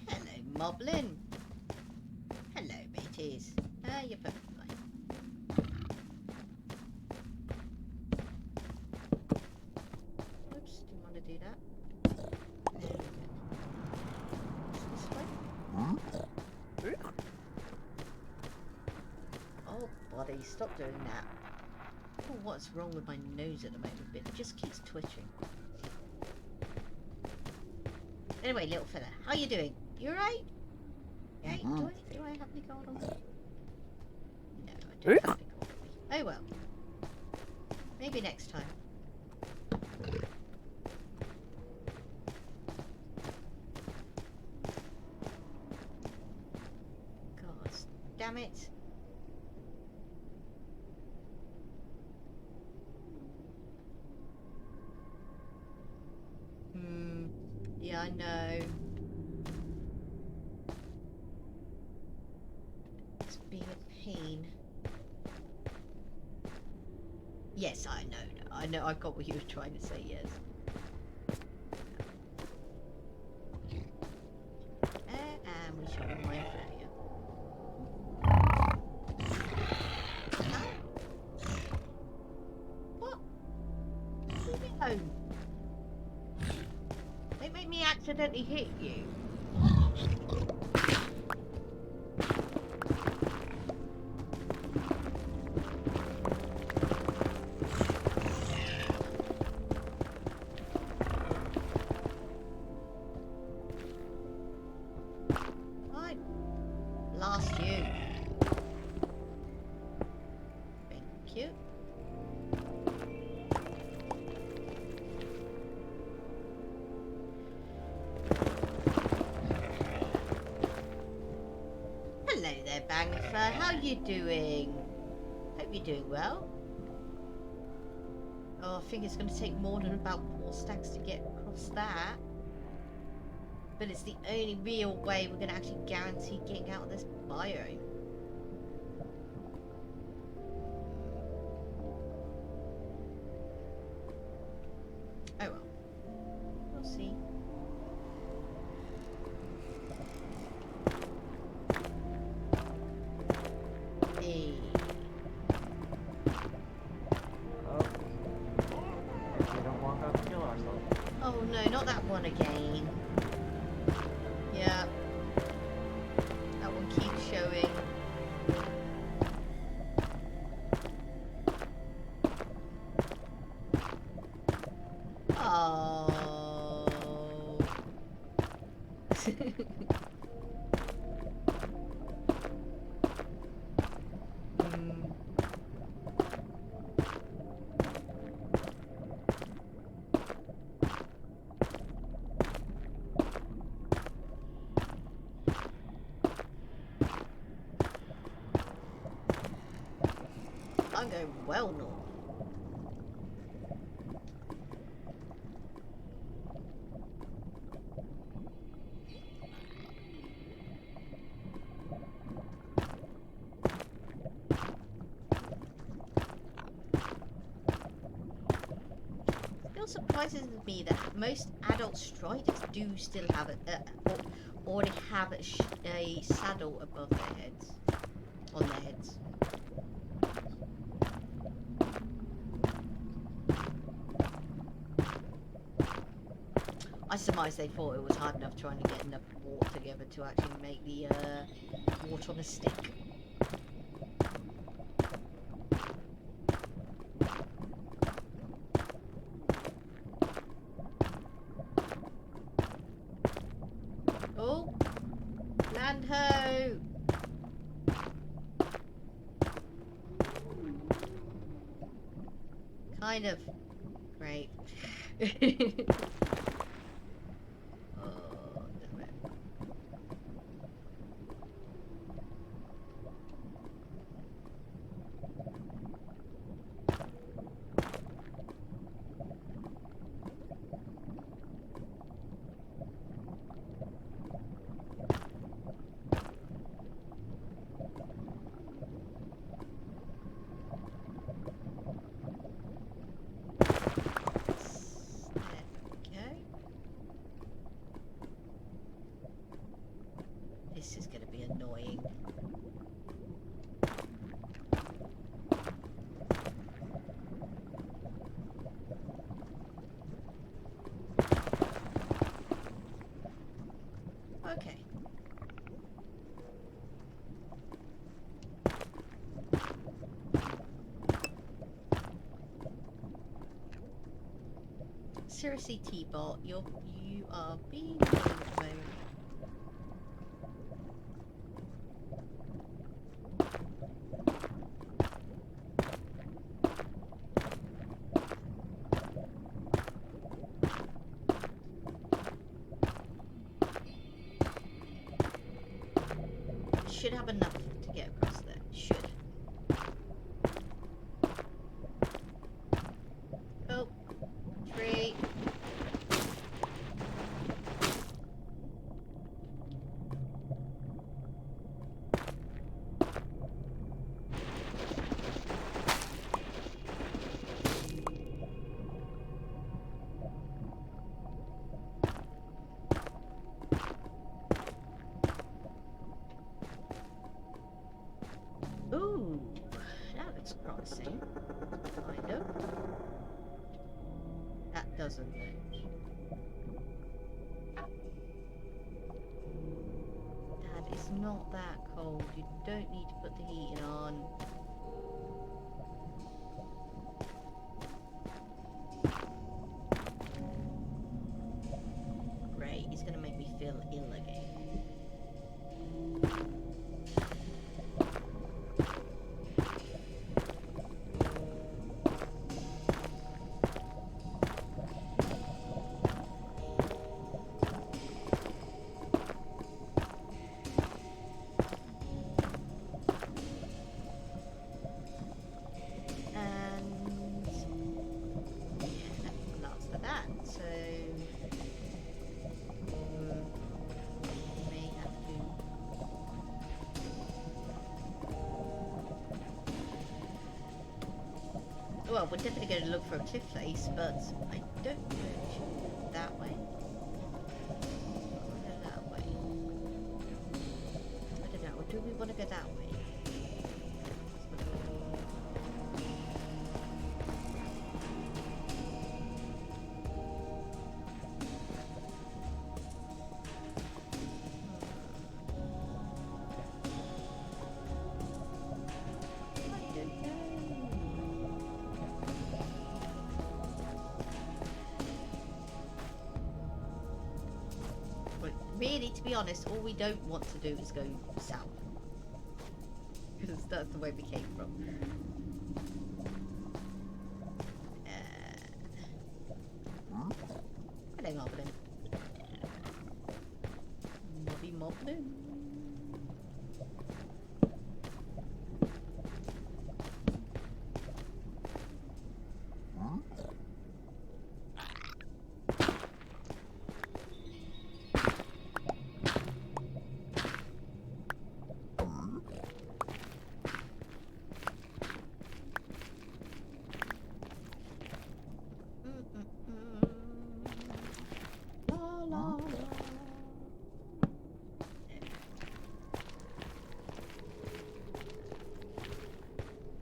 Speaker 1: Hello, Moblin. Hello, mateys. You're perfectly fine. Oops, didn't want to do that. There we go. Oh, buddy, stop doing that. I don't know what's wrong with my nose at the moment, but it just keeps twitching. Anyway, little fella, how you doing? You alright? You alright? Do I have any gold on me? No, I don't have any gold on me. Oh well. Maybe next time. Damn it. Yeah, I know. It's being a pain. Yes, I know. I know. I got what you were trying to say, yes. And we shall mine for you. What? Leave me alone. Don't make me accidentally hit you. Agatha, how you doing? Hope you're doing well. Oh, I think it's going to take more than about 4 stacks to get across that. But it's the only real way we're going to actually guarantee getting out of this biome. Oh well. We'll see. Hey.
Speaker 6: We don't want to kill ourselves.
Speaker 1: Oh no, not that one again. Yeah. That one keeps showing. Oh. I'm going well north. Still surprises me that most adult striders do still have already have a saddle above their heads, on their heads. I surmise they thought it was hard enough trying to get enough water together to actually make the water on a stick. Oh, land ho! Kind of. Great. Oh, damn it. This is going to be annoying. Okay. Seriously, T-Bot, you are being annoying at the moment. Should have enough to get across there. Should. Oh, tree. Ooh, that looks promising. Kind of. That doesn't look. Dad, it's not that cold. You don't need to put the heating on. Great, he's gonna make me feel ill again. Well, we're definitely going to look for a cliff face, but I don't know if we should go that way. Or go that way. I don't know. Or do we want to go that way? Really, to be honest, all we don't want to do is go south. Because that's the way we came from. Hello, Moblin. Mobby Moblin.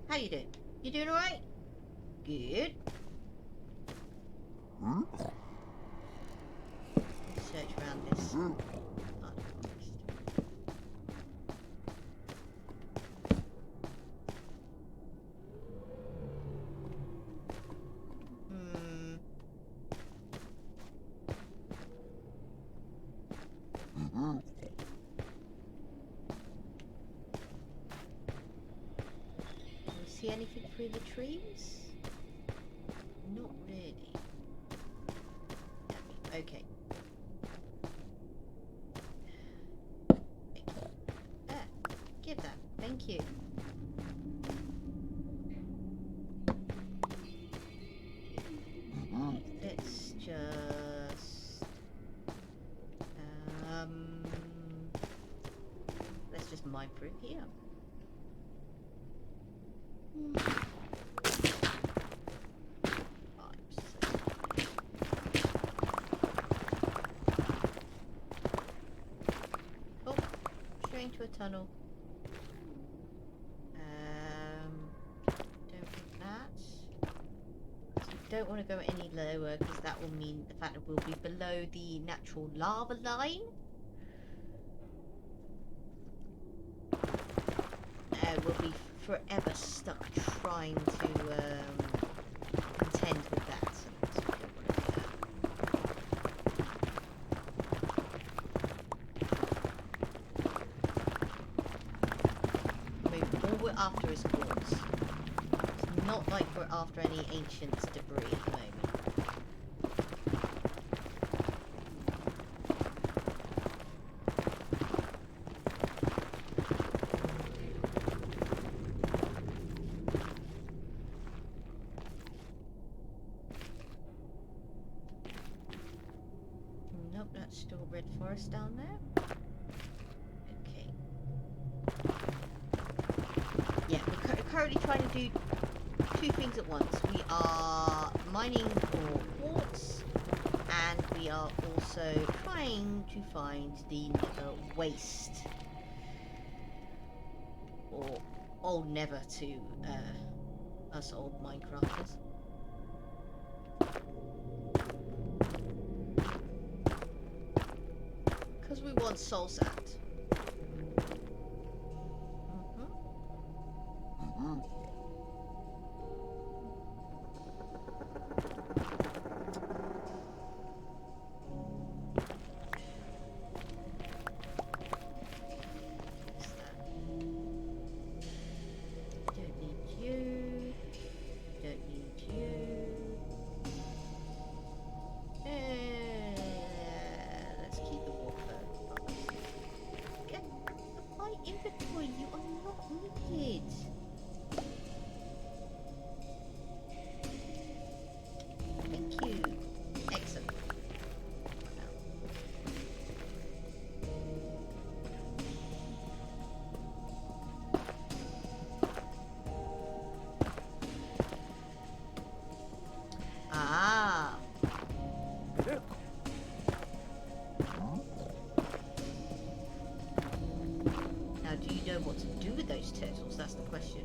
Speaker 1: How you doing? You doing alright? Good. Let's search around this. See anything through the trees? Not really. Okay. Give that. Thank you. Let's just... let's just mine through here. Oh, straight into a tunnel. Don't want that. Don't want to go any lower because that will mean the fact that we'll be below the natural lava line. We'll be forever stuck trying to contend with that. So we don't want to do that. I mean, all we're after is quartz. It's not like we're after any ancient debris at the moment. Nope, that's still red forest down there. Okay. Yeah, we're currently trying to do two things at once. We are mining for quartz, and we are also trying to find the nether waste. Or old nether to us old Minecrafters. Because we want soul sand. Don't need you. Don't need you. Let's keep the water. those turtles? That's the question.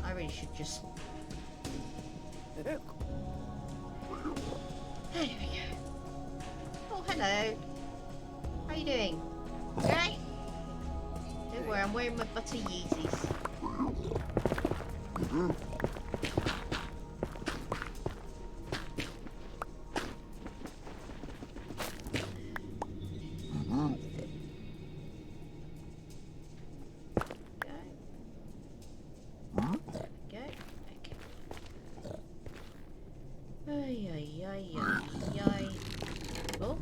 Speaker 1: I really should just... There we go. Oh, hello. How you doing? You alright? Don't worry, I'm wearing my butter Yeezys. Oh.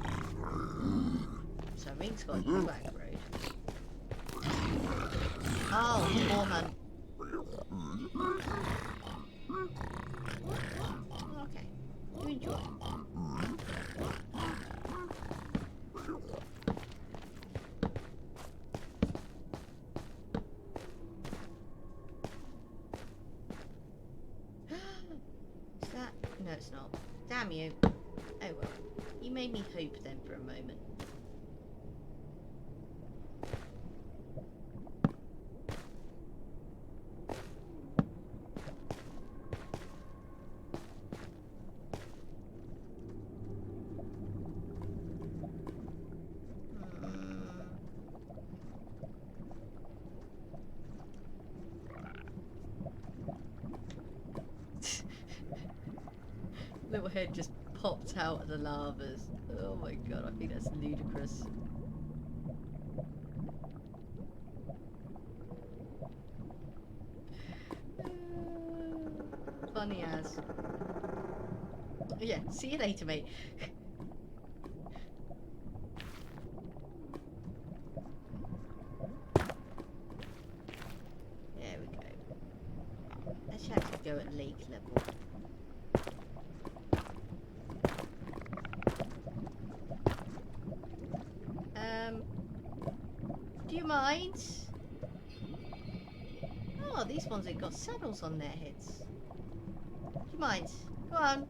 Speaker 1: So Ring's got a back road. Oh, more hunt. Okay. You enjoy. Is that? No, it's not. Damn you. Oh well. You made me hope then for a moment. Little head just popped out of the lavas. Oh my god, I think that's ludicrous. Funny as. Yeah, see you later, mate. There we go. Let's actually go at lake level. Do you mind? Oh, these ones have got saddles on their heads. Do you mind? Go on.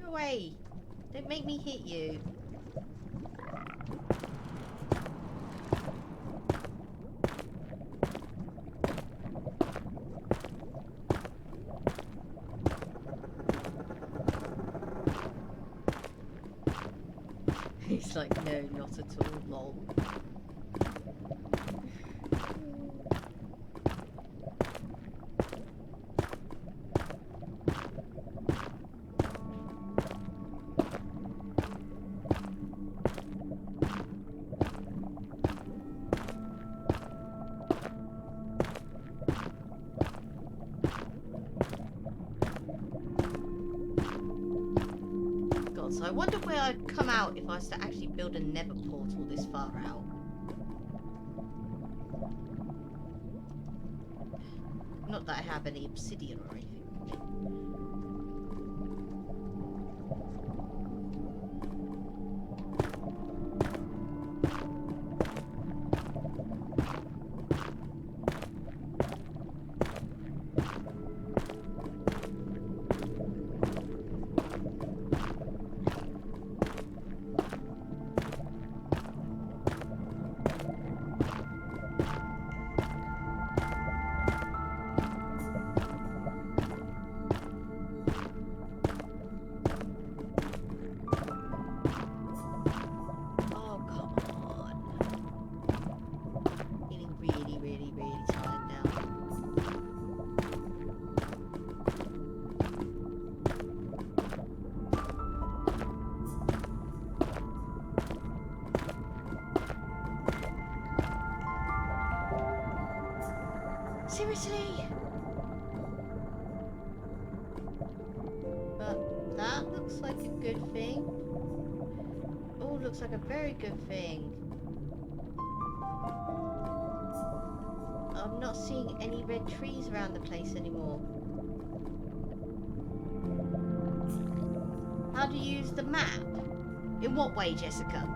Speaker 1: Go away. Don't make me hit you. He's like, no, not at all, lol. So I wonder where I'd come out if I was to actually build a nether portal this far out. Not that I have any obsidian or anything. Seriously? But that looks like a good thing. Oh, looks like a very good thing. I'm not seeing any red trees around the place anymore. How do you use the map? In what way, Jessica?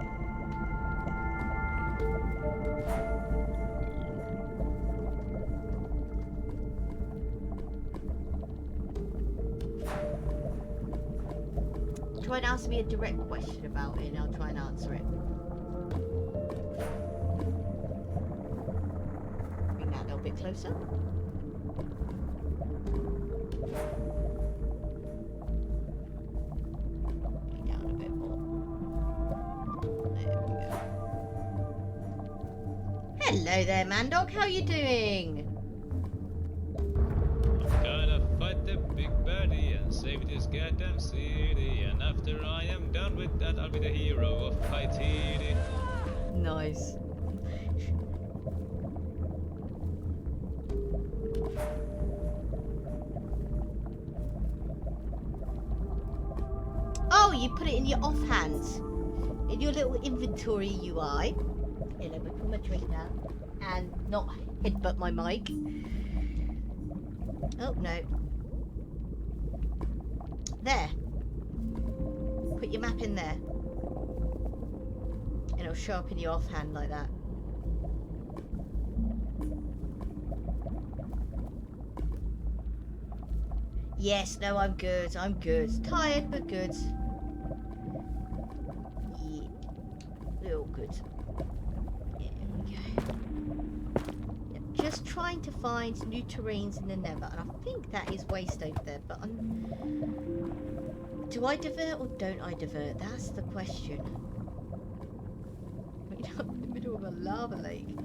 Speaker 1: Try and ask me a direct question about it and I'll try and answer it. Bring that a little bit closer. Bring down a bit more. There we go. Hello there, Mandog. How are you doing?
Speaker 5: Gotta fight the big baddie and save this goddamn city. And after I am done with that, I'll be the hero of Paititi.
Speaker 1: Nice. Oh, you put it in your offhands. In your little inventory UI. Here, let me put my drink down. And not headbutt my mic. Oh, no. There. Put your map in there. And it'll show up in your offhand like that. Yes, no, I'm good. I'm good. Tired, but good. Yeah. We're all good. There we go. Yep, just trying to find new terrains in the Nether. And I think that is waste over there. But do I divert or don't I divert? That's the question. We're in the middle of a lava lake.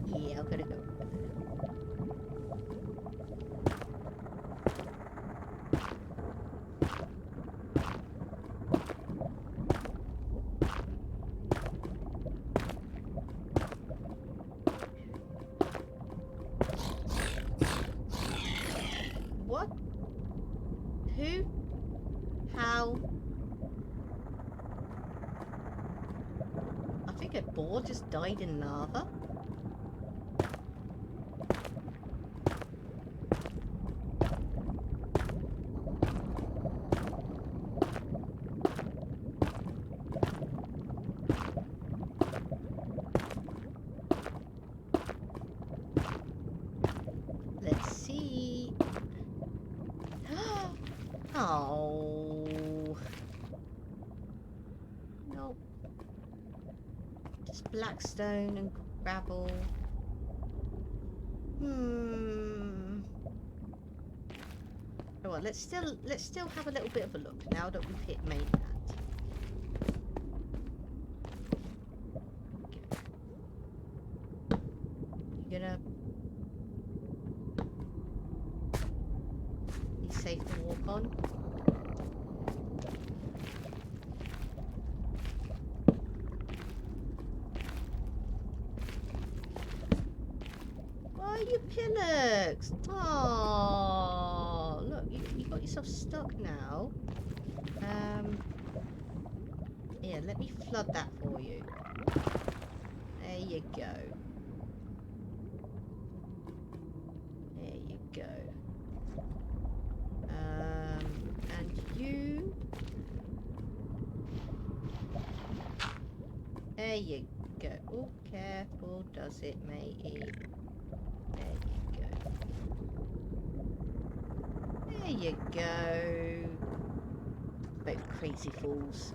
Speaker 1: Yeah, I'm gonna go over there. What? Who? How? I think a boar just died in lava. Let's see. Oh. Nope. Just black stone and gravel. Oh, well, let's still have a little bit of a look now that we've hit mainland. You're gonna be safe to walk on. Why are you pillocks? Oh, look, you got yourself stuck now. Yeah, let me flood that for you. There you go. There you go. And you. There you go. Oh, careful, does it, matey? There you go. There you go. Both crazy fools.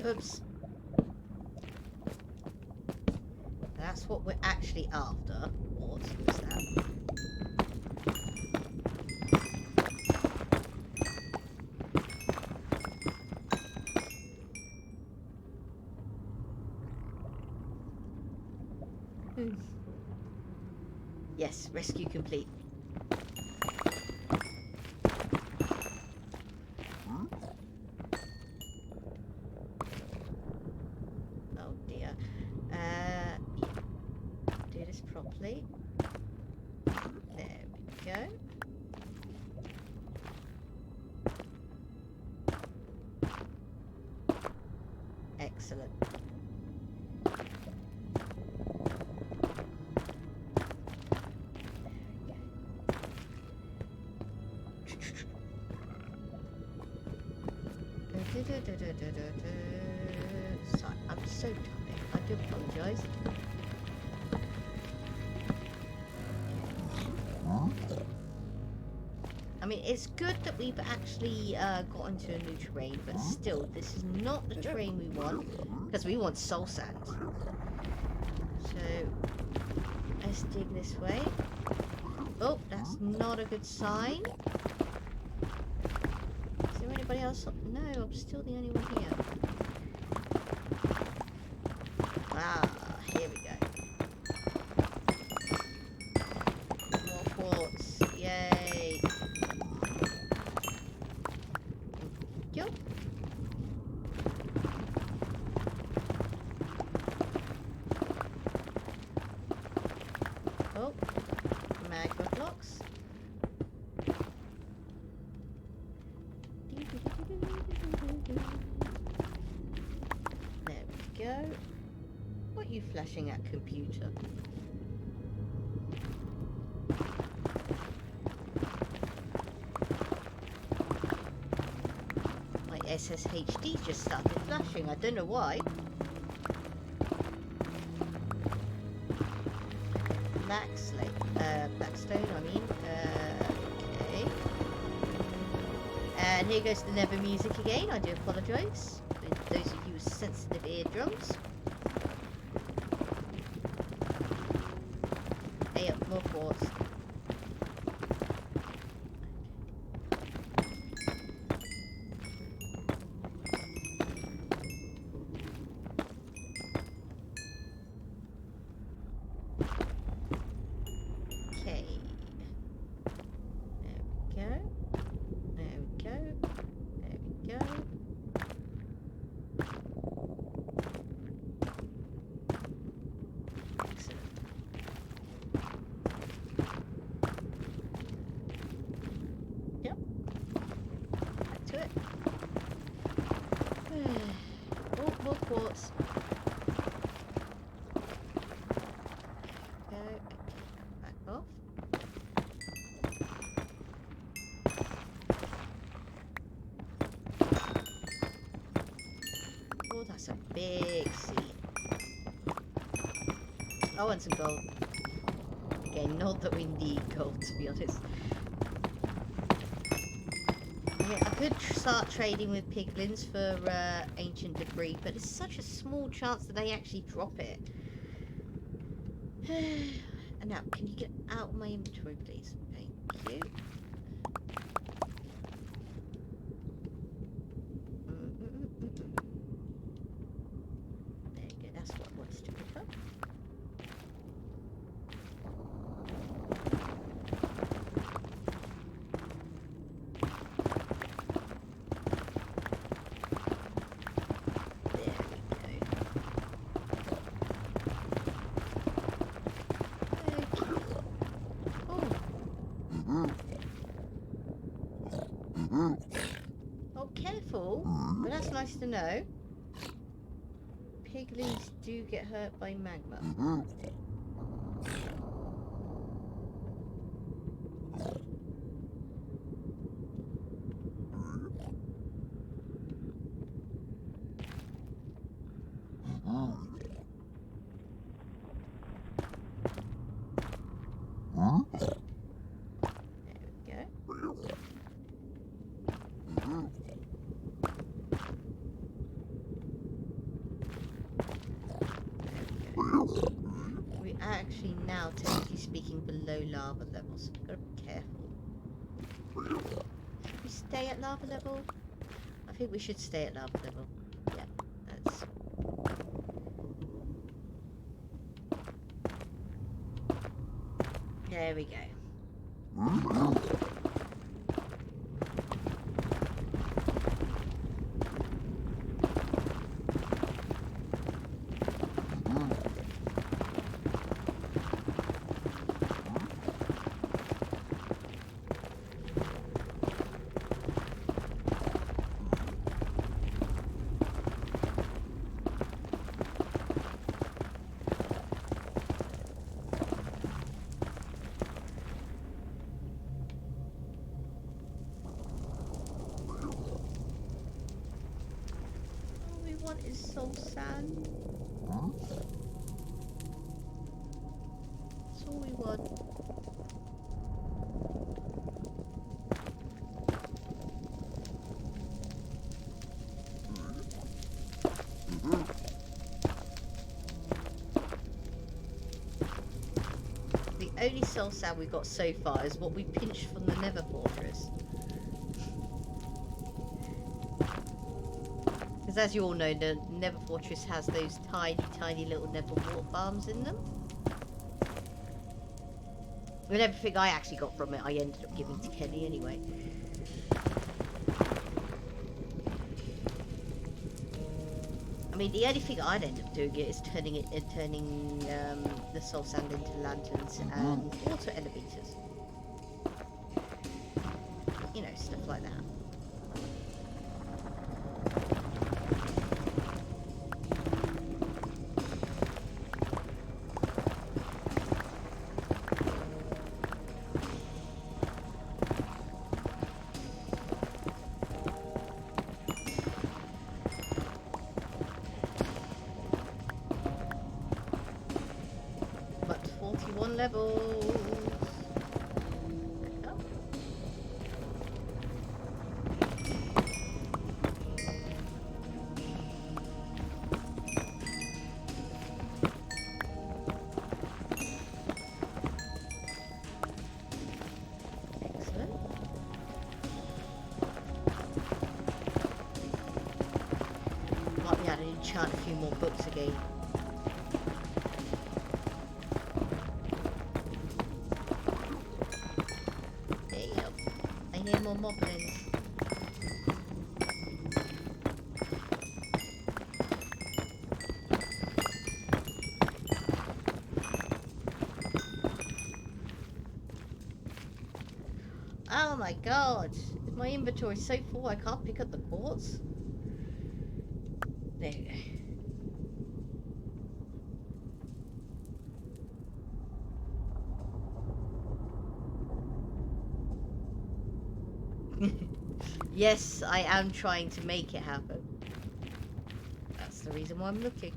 Speaker 1: Oops. That's what we're actually after. What was that? Yes, rescue complete. Oh dear. Yeah. Do this properly. There we go. Excellent. Sorry, I'm so tired. I do apologise. I mean, it's good that we've actually got into a new terrain, but still, this is not the terrain we want, because we want soul sand. So, let's dig this way. Oh, that's not a good sign. Is there anybody else? No, I'm still the only one here. Ah, here we go. More quartz. Yay. Yo. Oh, magma blocks. There we go. What are you flashing at, computer? My SSHD just started flashing. I don't know why. Blackstone, I mean. Okay. And here goes the Never music again. I do apologise. With those of you with sensitive eardrums. Hey up, more quartz. Okay. There we go. There we go. Excellent. Yep. Back to it. Oh, more quartz. Go. Back off. Oh, that's a big seed. I want some gold. Again, not that we need gold, to be honest. Okay, I could start trading with piglins for ancient debris, but it's such a small chance that they actually drop it. And now, can you get out of my inventory, please? Thank you. There you go, that's what I wanted to pick up. There we go. Oh, careful. But that's nice to know. Piglins do get hurt by magma. There we go. We are actually now, technically speaking, below lava levels. We've got to be careful. Should we stay at lava level? I think we should stay at lava level. Yeah, that's... There we go. soul sand. That's all we want. The only soul sand we got so far is what we pinched from the Nether Fortress. Because as you all know, the Nether Fortress has those tiny little Nether water farms in them. And everything I actually got from it, I ended up giving to Kenny anyway. I mean, the only thing I'd end up doing is turning the soul sand into lanterns and water elevators. You know, stuff like that. But 41 levels. Oh. Excellent. Might be able to enchant a few more books again. There you go. I hear more moblins. Oh my god! My inventory's so full I can't pick up the quartz. There you go. Yes, I am trying to make it happen. That's the reason why I'm looking.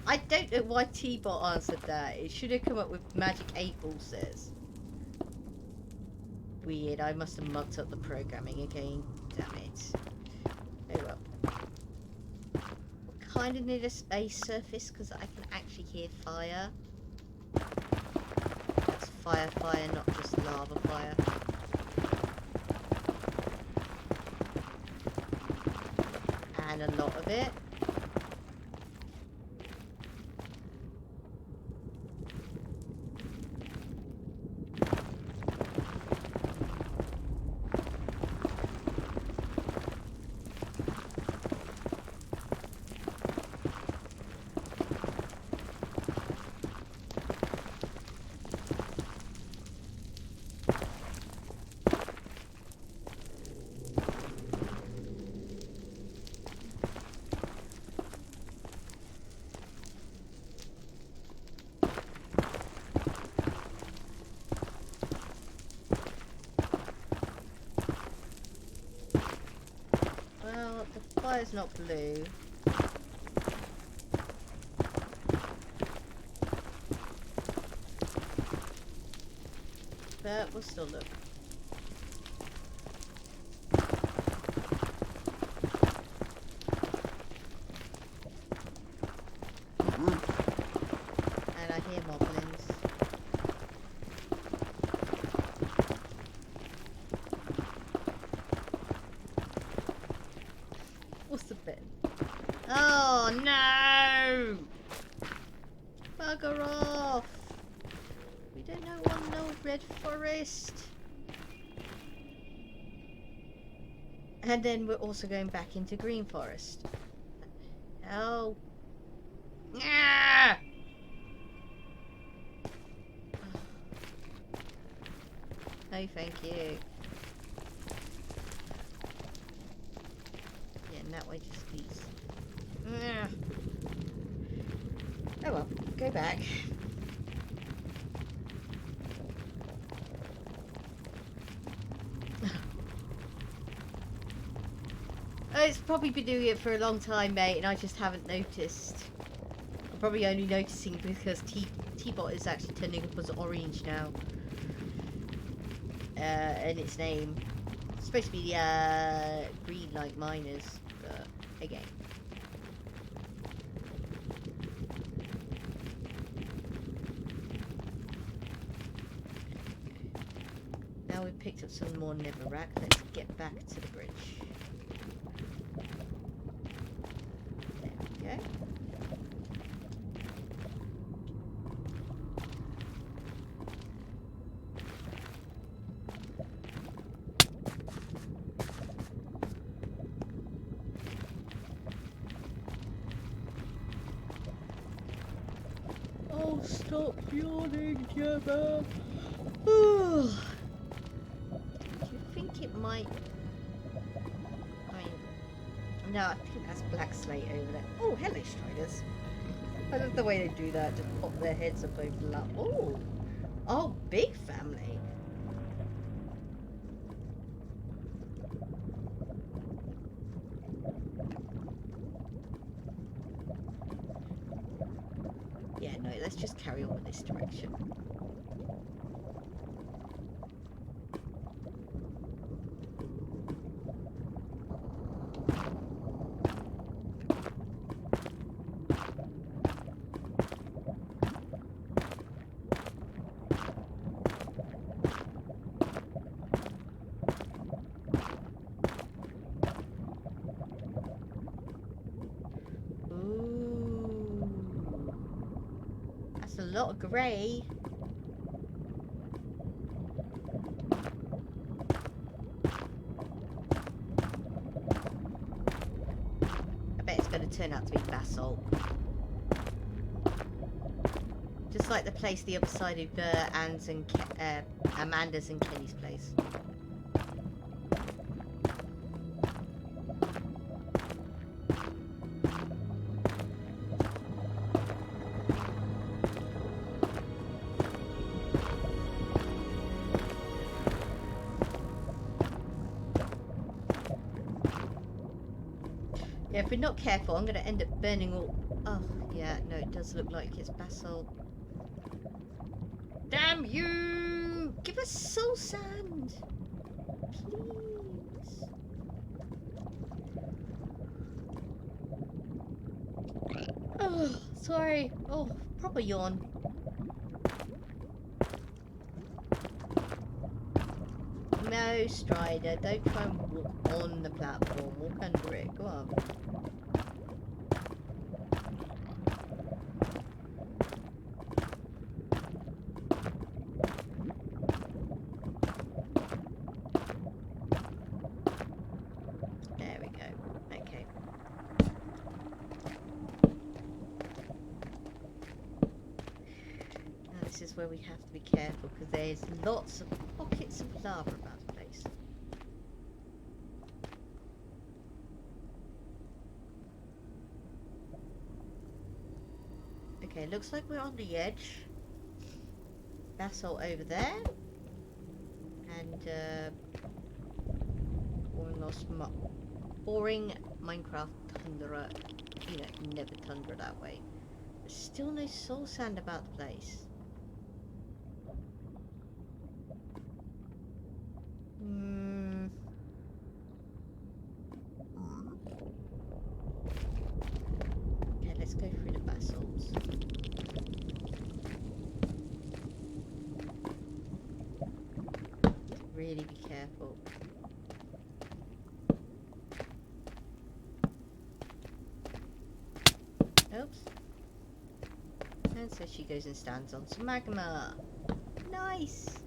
Speaker 1: I don't know why T-Bot answered that. It should have come up with Magic 8 Ball says. Weird, I must have mucked up the programming again. Damn it. Oh well. Kind of need a space surface because I can actually hear fire. That's fire, not just lava fire. And a lot of it. Well, the fire's not blue. But we'll still look. And I hear moblins. What's the bit? Oh no! Bugger off! We don't know one no red forest. And then we're also going back into green forest. Oh. Ah! No, thank you. Yeah, and that way just leads. Oh well, go back. It's probably been doing it for a long time, mate, and I just haven't noticed. I'm probably only noticing because T-Bot is actually turning up as orange now. In its name. It's supposed to be green like mine is, but again. Now we've picked up some more netherrack, let's get back to the bridge. There we go. Oh, stop yawning, Gemma! Do you think it might... I mean... No, I think that's Black Slate over there. Oh, hello, Striders. I love the way they do that, just pop their heads up over the lap. Oh! Oh, big family. Yeah, no, let's just carry on with this direction. A lot of grey. I bet it's going to turn out to be basalt. Just like the place the other side of Anne's and Amanda's and Kenny's place. Yeah, if we're not careful, I'm going to end up burning all... Oh, yeah, no, it does look like it's basalt. Damn you! Give us soul sand! Please. Oh, sorry. Oh, proper yawn. No, Strider, don't try and walk on the platform. Walk under it. Go on. There we go. Okay. Now this is where we have to be careful because there's lots of pockets of lava about the place. Okay, looks like we're on the edge. Basalt over there. And boring Minecraft tundra. You know, never tundra that way. There's still no soul sand about the place. Okay, let's go through the basalts. Really be careful. Oops. And so she goes and stands on some magma. Nice!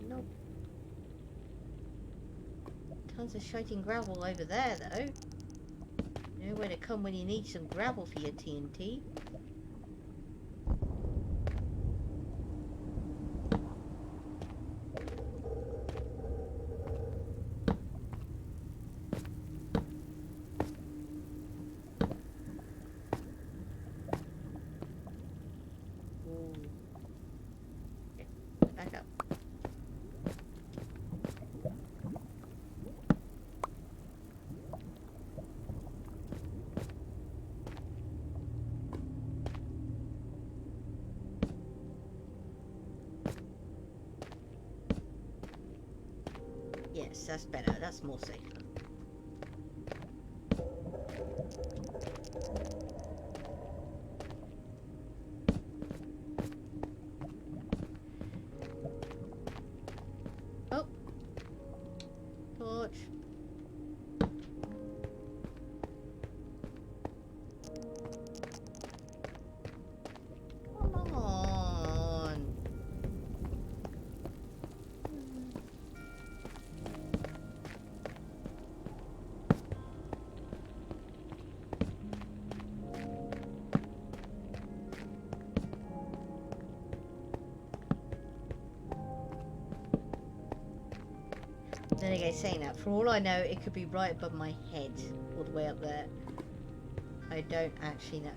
Speaker 1: Nope. Tons of shouting gravel over there, though. Nowhere to come when you need some gravel for your TNT. that's better. That's more safer. Oh. Torch. Come on. Then again, saying that, for all I know, it could be right above my head, all the way up there. I don't actually know.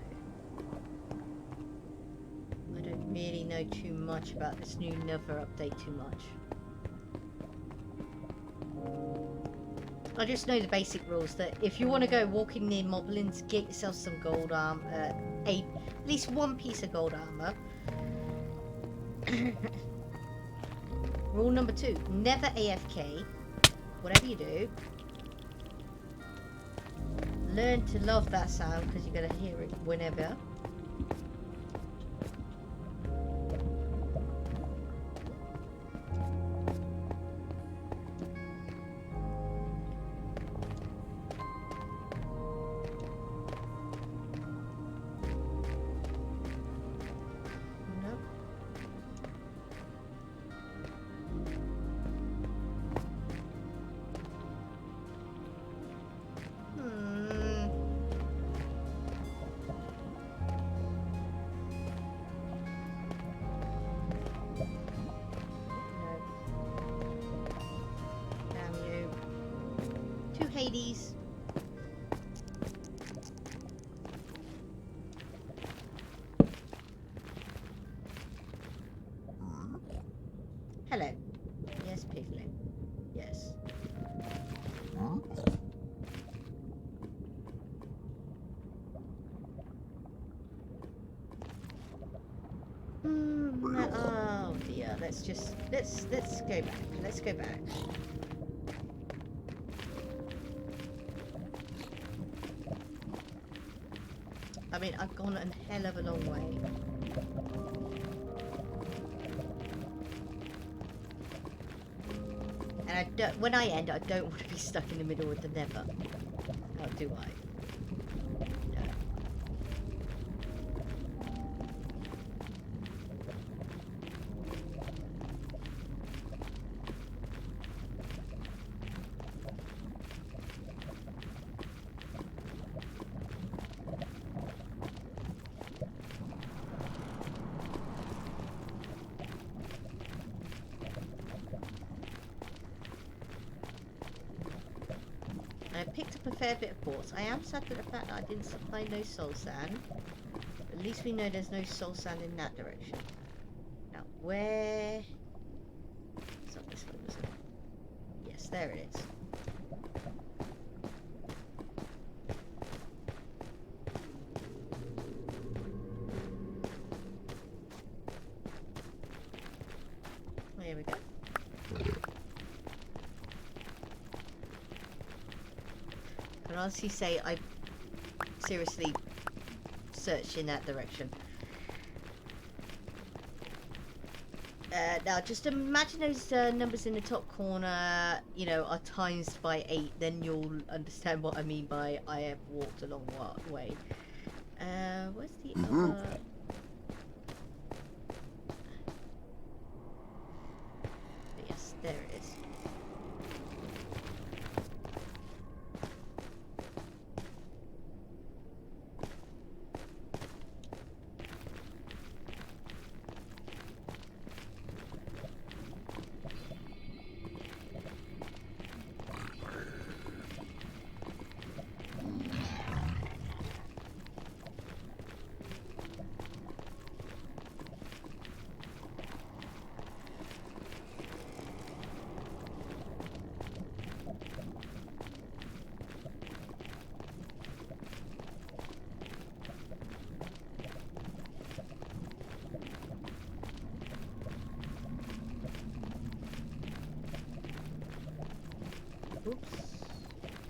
Speaker 1: I don't really know too much about this new Nether update too much. I just know the basic rules that if you want to go walking near moblins, get yourself some gold armor, at least one piece of gold armor. Rule number 2, never AFK. Whatever you do, learn to love that sound because you're going to hear it whenever. Hades. Hello. Yes, Piglet. Yes. Oh dear. Let's go back. Let's go back. I mean, I've gone a hell of a long way. And when I end, I don't want to be stuck in the middle of the Nether. How do I? No. I picked up a fair bit of quartz. I am sad at the fact that I didn't supply no soul sand. But at least we know there's no soul sand in that direction. Now, where... It's not this one, is it? Yes, there it is. Oh, here we go. I can honestly say I seriously searched in that direction. Now just imagine those numbers in the top corner, you know, are times by 8, then you'll understand what I mean by I have walked a long way. Where's the other... Yes, there it is.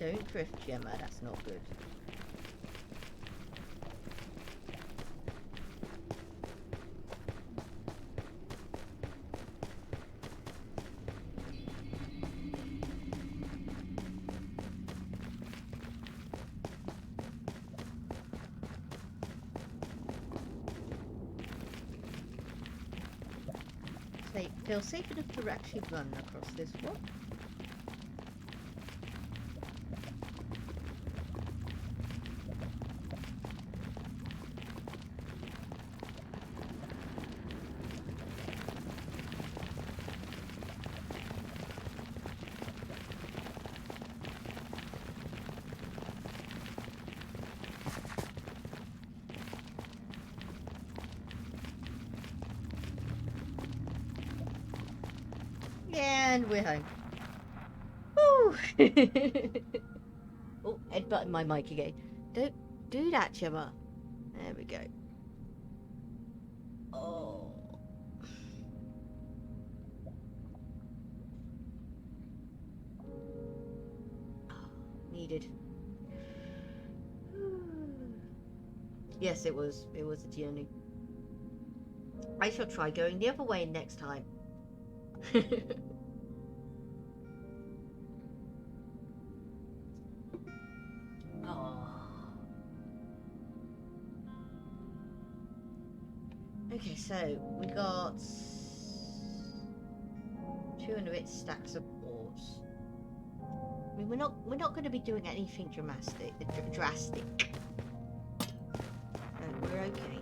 Speaker 1: Don't drift, Gemma. That's not good. Feel safe enough to actually run across this one. And we're home. Woo! Oh, headbutting my mic again. Don't do that, Gemma. There we go. Oh. Needed. Yes, it was. It was a journey. I shall try going the other way next time. Okay, so we got 2 and a bit stacks of ores. I mean, we're not going to be doing anything drastic. We're okay.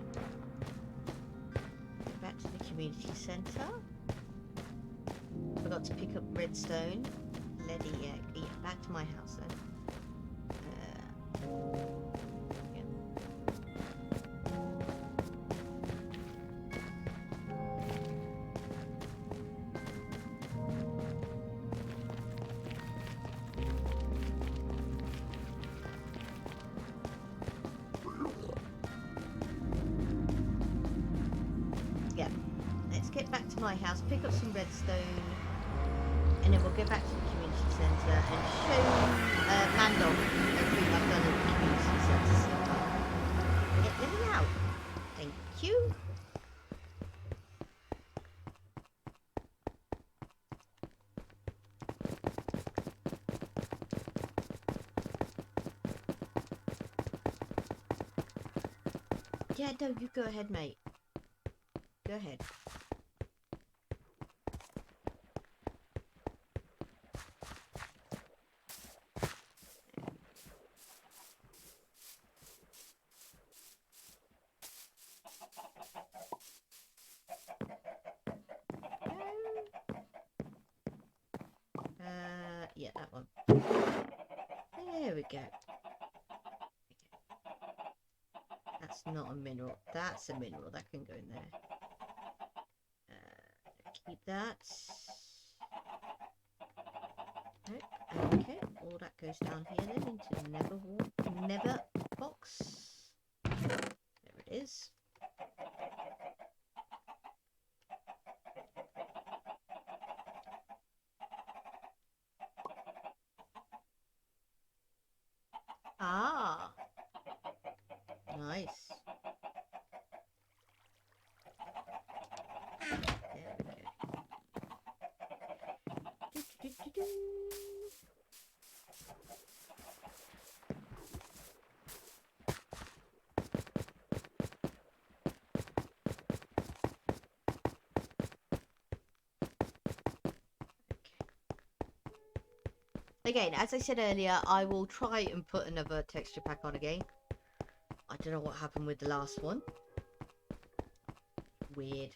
Speaker 1: Back to the community centre. Forgot to pick up redstone. Leady, yeah, back to my house then. Get back to my house, pick up some redstone, and then we'll go back to the community centre and show Mandon everything I've done at the community centre so far. Let me out. Thank you. Yeah, no, you go ahead, mate. Go ahead. Yeah, that one. There we go. That's not a mineral. That's a mineral. That can go in there. Keep that. Okay, all that goes down here then into the nether box. There it is. Ah, nice. There we go. Again, as I said earlier, I will try and put another texture pack on again. I don't know what happened with the last one. Weird.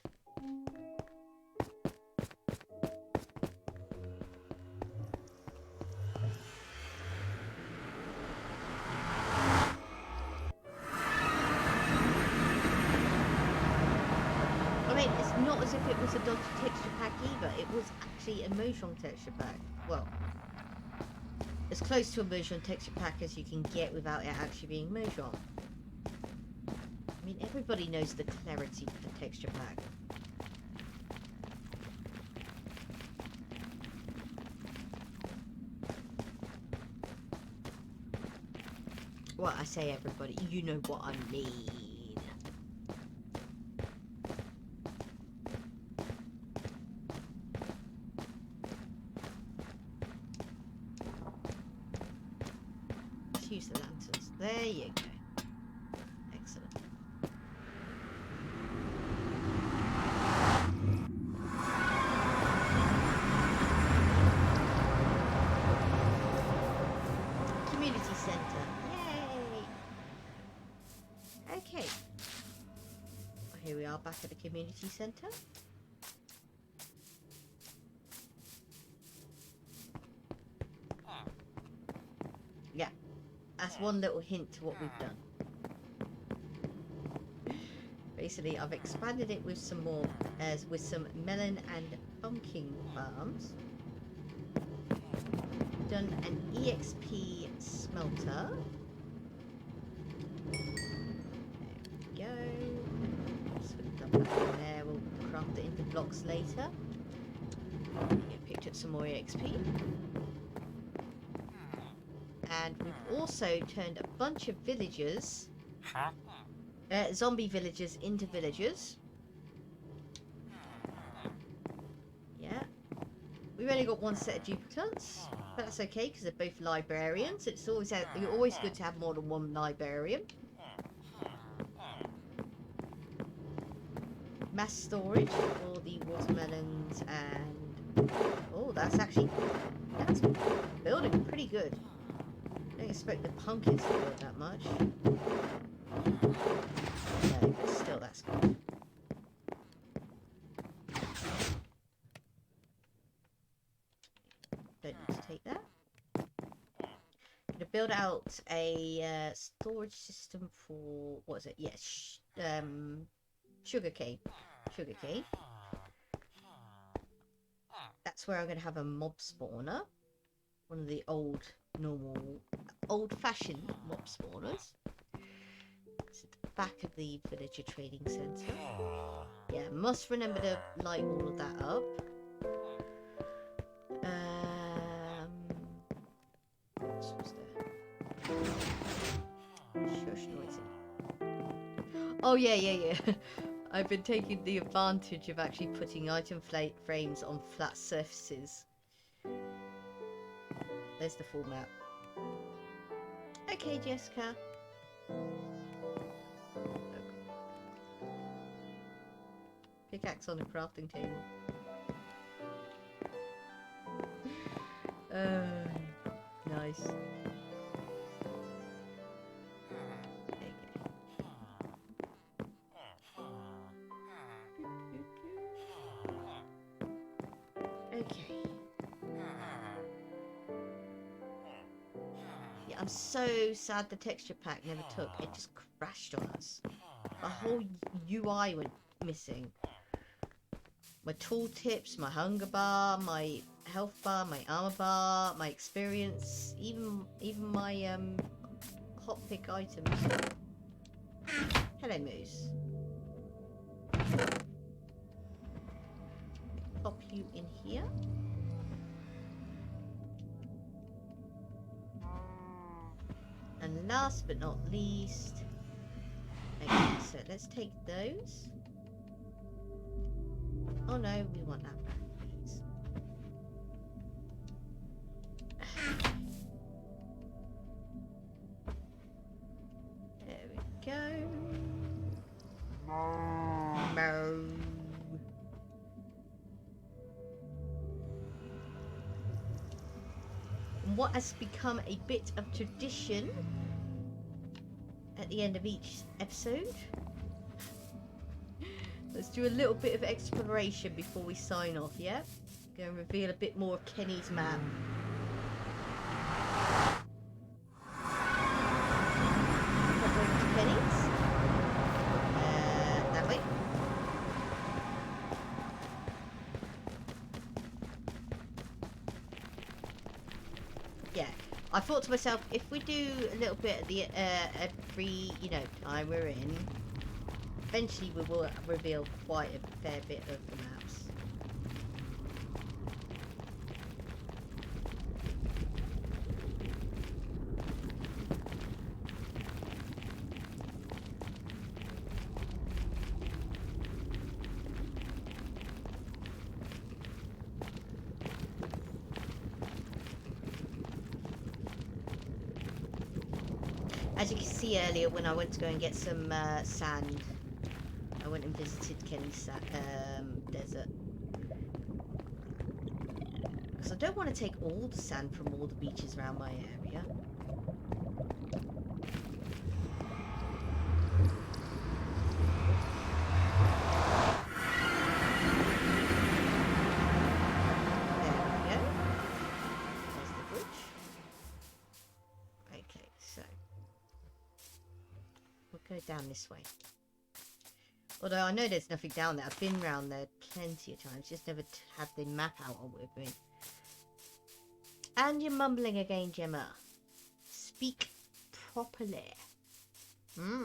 Speaker 1: I mean, it's not as if it was a dodgy texture pack either. It was actually a Mojang texture pack. Well, as close to a Mojang texture pack as you can get without it actually being Mojang. I mean, everybody knows the clarity of the texture pack. Well, I say everybody, you know what I mean. Let's use the lanterns. There you go. Excellent. Community centre. Yay! Okay. Here we are back at the community centre. Yeah, that's one little hint to what we've done. Basically, I've expanded it with some more, with some melon and pumpkin farms. Done an EXP smelter. There we go. Just put that back in there. We'll craft it into blocks later. Yeah, picked up some more EXP. And we've also turned a bunch of villagers, zombie villagers, into villagers. Yeah. We've only got one set of duplicates, but that's okay because they're both librarians. It's always good to have more than one librarian. Mass storage for the watermelons and that's building pretty good. I don't expect the pumpkins to build that much. No, but still that's good. Don't need to take that. I'm gonna build out a storage system for what is it? Yes, sugarcane. Sugarcane. That's where I'm gonna have a mob spawner. One of the old-fashioned mob spawners. It's at the back of the villager trading centre. Yeah, must remember to light all of that up. What was there? Shush noisy. Oh yeah. I've been taking the advantage of actually putting item frames on flat surfaces. There's the full map. Okay, Jessica. Pickaxe on the crafting table. Nice. Okay. Yeah, I'm so sad the texture pack never took. It just crashed on us. My whole UI went missing. My tooltips, my hunger bar, my health bar, my armor bar, my experience, even my hot pick items. Hello, Moose. Pop you in here. And last but not least, okay, so let's take those. Oh no, we want that back, please. There we go. Mo. And what has become a bit of tradition at the end of each episode. Let's do a little bit of exploration before we sign off, yeah? Go and reveal a bit more of Kenny's map. Over to Kenny's. That way. Yeah, I thought to myself, if we do a little bit at the every, time we're in, eventually we will reveal quite a fair bit of the maps. As you can see earlier, when I went to go and get some sand, I went and visited Kenny's desert. Because I don't want to take all the sand from all the beaches around my area. Go down this way. Although I know there's nothing down there. I've been round there plenty of times. Just never had the map out with me. And you're mumbling again, Gemma. Speak properly. There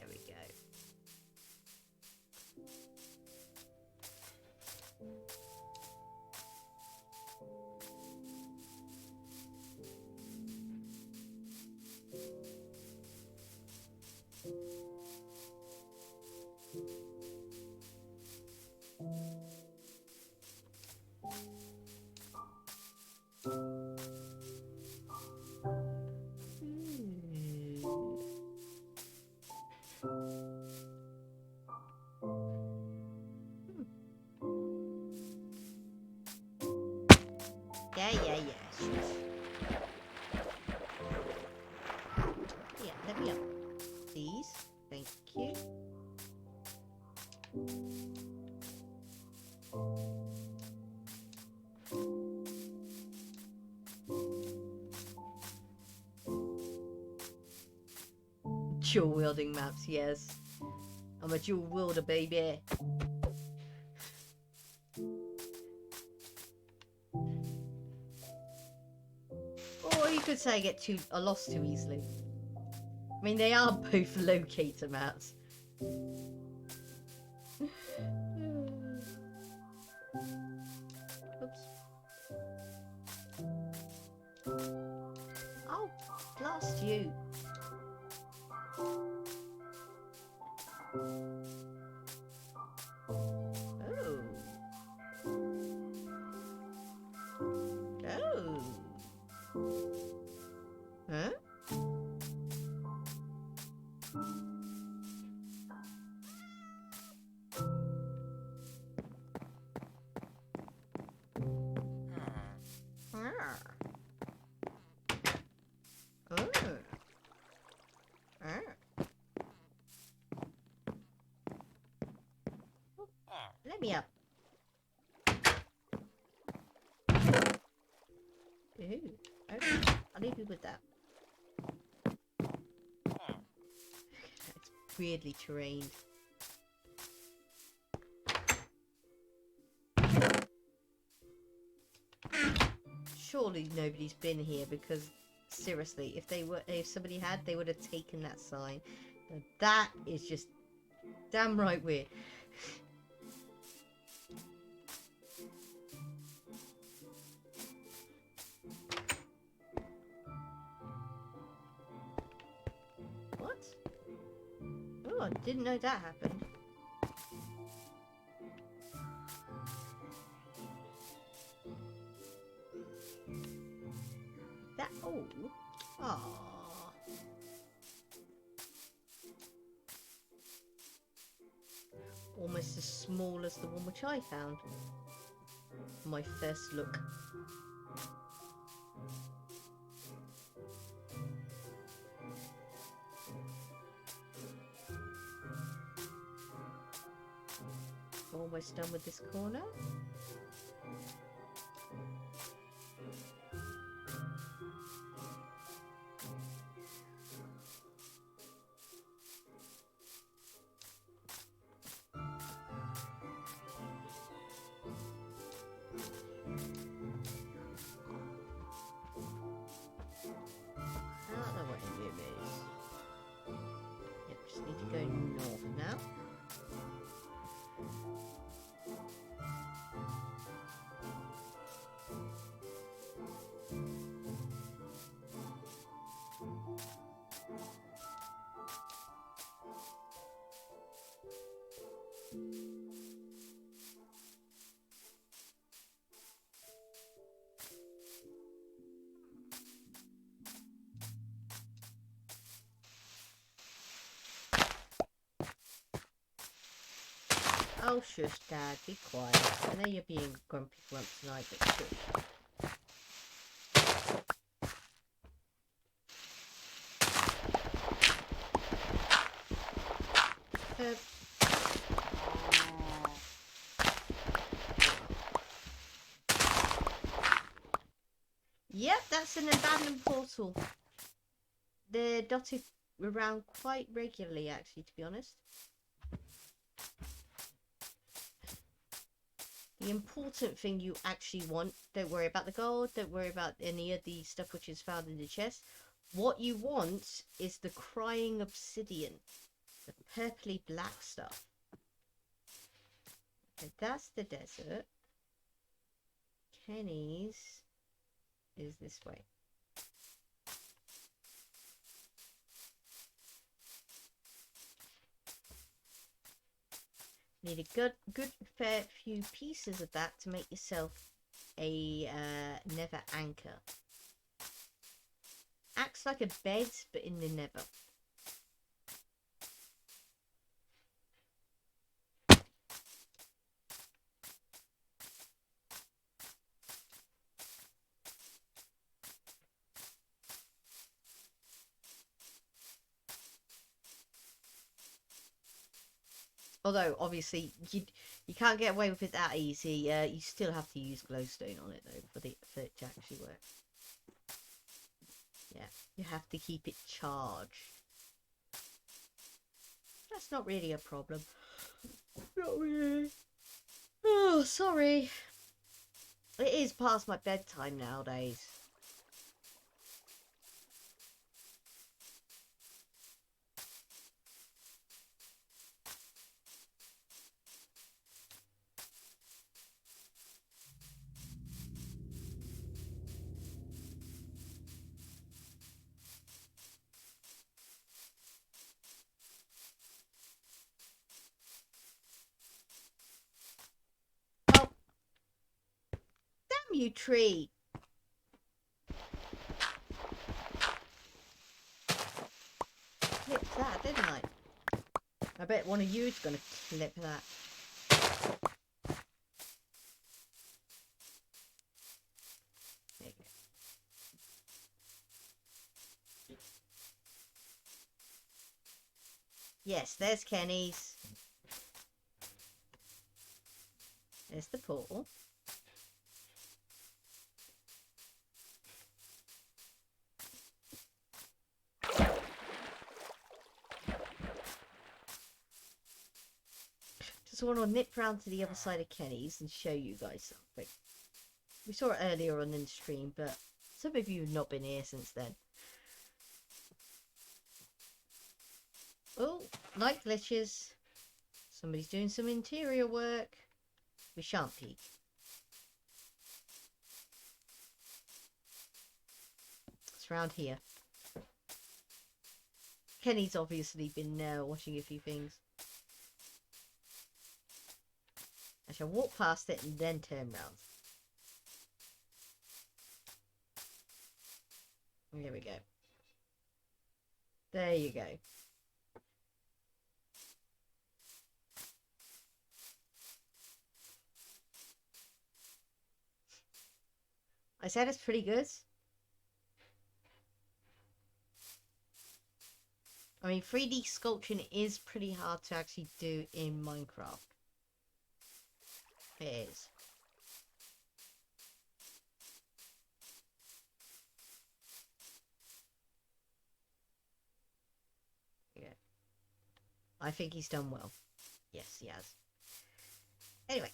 Speaker 1: we go. Yeah, sure. Yeah, let me up. Please. Thank you. Dual wielding maps, yes. I'm a dual wielder, baby. Or you could say I get lost too easily. I mean, they are both locator maps. Oops. Oh, blast you. Huh? Let me up. Ooh, okay. I'll leave you with that. It's weirdly terrained. Surely nobody's been here because seriously, if somebody had, they would have taken that sign. But that is just damn right weird. Oh, I didn't know that happened. That all? Aww. Almost as small as the one which I found. My first look. Almost done with this corner. Out of the way, boobies. Yep, just need to go north now. Oh, shush, Dad. Be quiet. I know you're being grumpy grump tonight, but shush. Yep, that's an abandoned portal. They're dotted around quite regularly, actually, to be honest. The important thing you actually want, don't worry about the gold, don't worry about any of the stuff which is found in the chest. What you want is the crying obsidian, the purpley black stuff. Okay, that's the desert. Kenny's is this way. Need a good fair few pieces of that to make yourself a nether anchor. Acts like a bed, but in the nether. Although, obviously, you can't get away with it that easy. You still have to use glowstone on it, though, for it to actually work. Yeah, you have to keep it charged. That's not really a problem. Not really. Oh, sorry. It is past my bedtime nowadays. You tree. Clipped that, didn't I? I bet one of you is going to clip that. There you go. Yes, there's Kenny's. There's the portal. Just want to nip round to the other side of Kenny's and show you guys something. We saw it earlier on in the stream, but some of you have not been here since then. Oh, light glitches. Somebody's doing some interior work. We shan't peek. It's around here. Kenny's obviously been watching a few things. I shall walk past it and then turn round. There we go. There you go. I said it's pretty good. I mean, 3D sculpting is pretty hard to actually do in Minecraft. It is. Yeah. I think he's done well. Yes, he has. Anyway.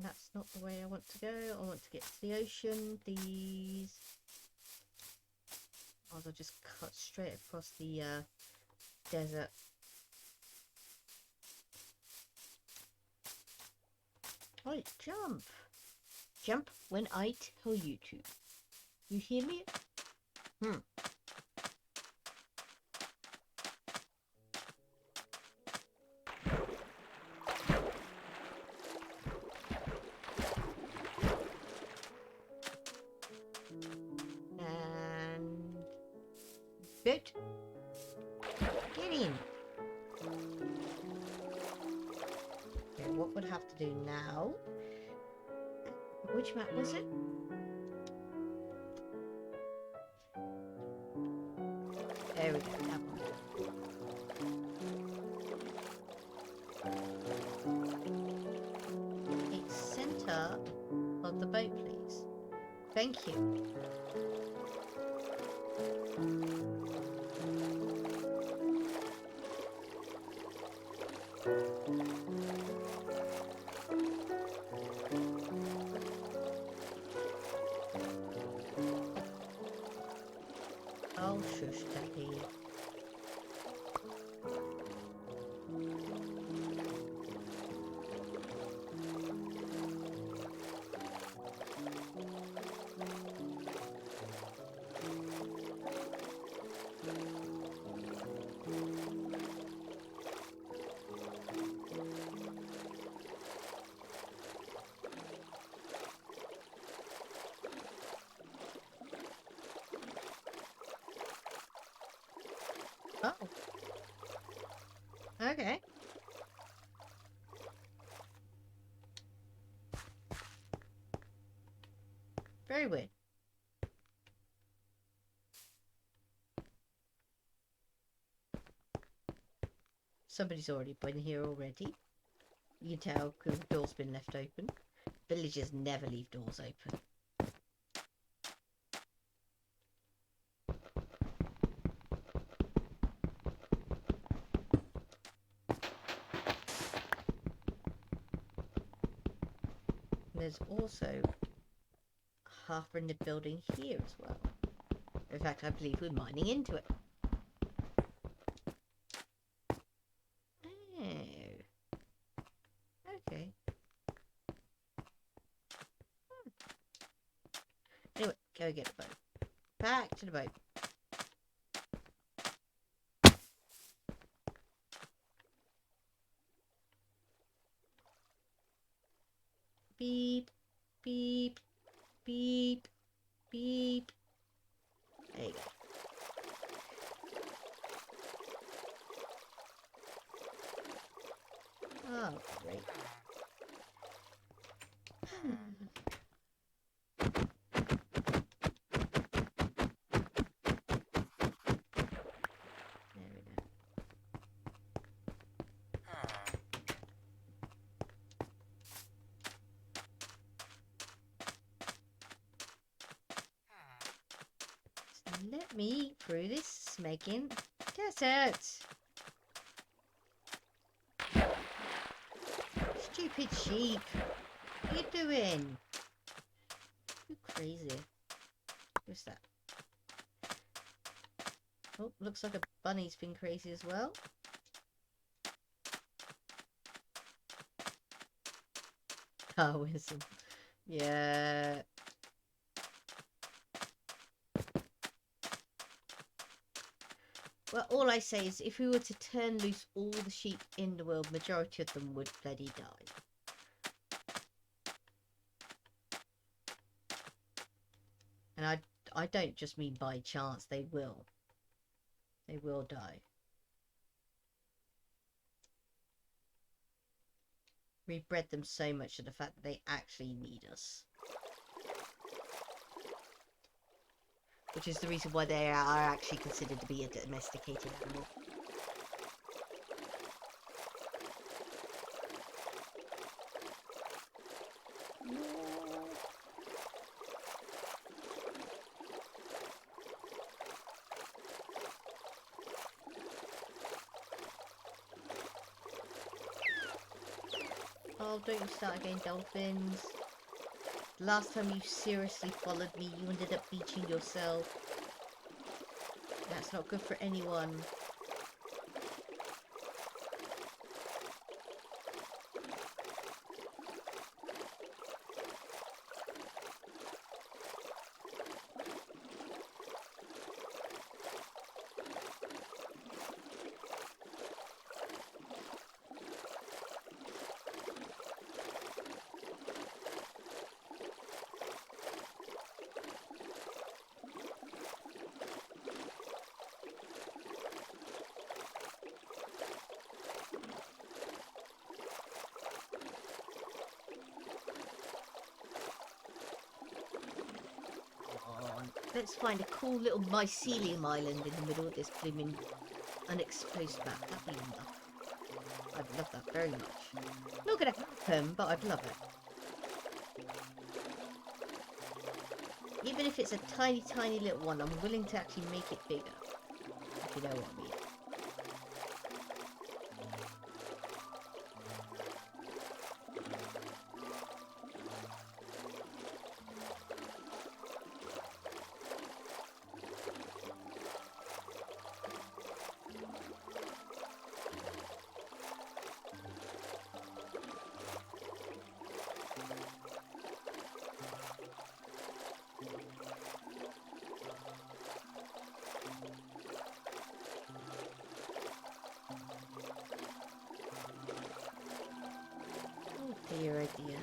Speaker 1: That's not the way I want to go. I want to get to the ocean, please. I'll just cut straight across the desert. Right, jump. Jump when I tell you to. You hear me? Lifeboat. Get in. Okay, what would have to do now? Which map was it? There we go, that one. It's center of the boat, please. Thank you. Oh, shush, Daddy. Oh. Okay. Very weird. Somebody's already been here already. You can tell because the door's been left open. Villagers never leave doors open. There's also half rendered building here as well. In fact, I believe we're mining into it. Oh. Okay. Anyway, go get the boat. Back to the boat. Beep, beep, beep, beep. There you go. Oh, great. There we go. Let me eat through this smeging desert. Stupid sheep. What are you doing? You crazy. Who's that? Oh, looks like a bunny's been crazy as well. Taoism. Yeah. Well, all I say is if we were to turn loose all the sheep in the world, majority of them would bloody die. And I don't just mean by chance, they will. They will die. We bred them so much to the fact that they actually need us. Which is the reason why they are actually considered to be a domesticated animal. Oh, don't you start again, dolphins. Last time you seriously followed me, you ended up beaching yourself. That's not good for anyone. Let's find a cool little mycelium island in the middle of this blooming unexposed map. That'd be enough. I'd love that very much. Not gonna happen, but I'd love it. Even if it's a tiny, tiny little one, I'm willing to actually make it bigger. If you know what I mean. Dear, oh dear.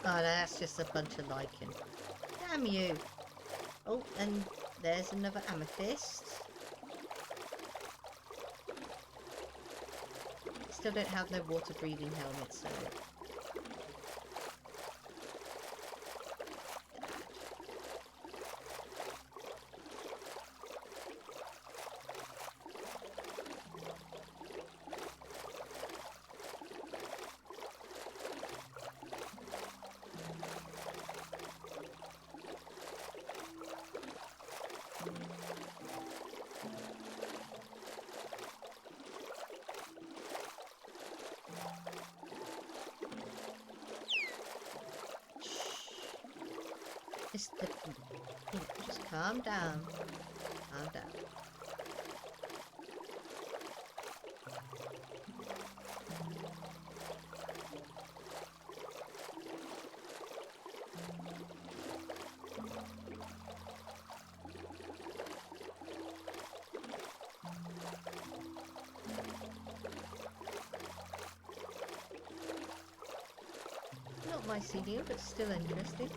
Speaker 1: Oh, that's just a bunch of lichen. Damn you! Oh, and there's another amethyst. Still don't have no water breathing helmet, so... Just calm down. Calm down. Not mycelium, but still interesting.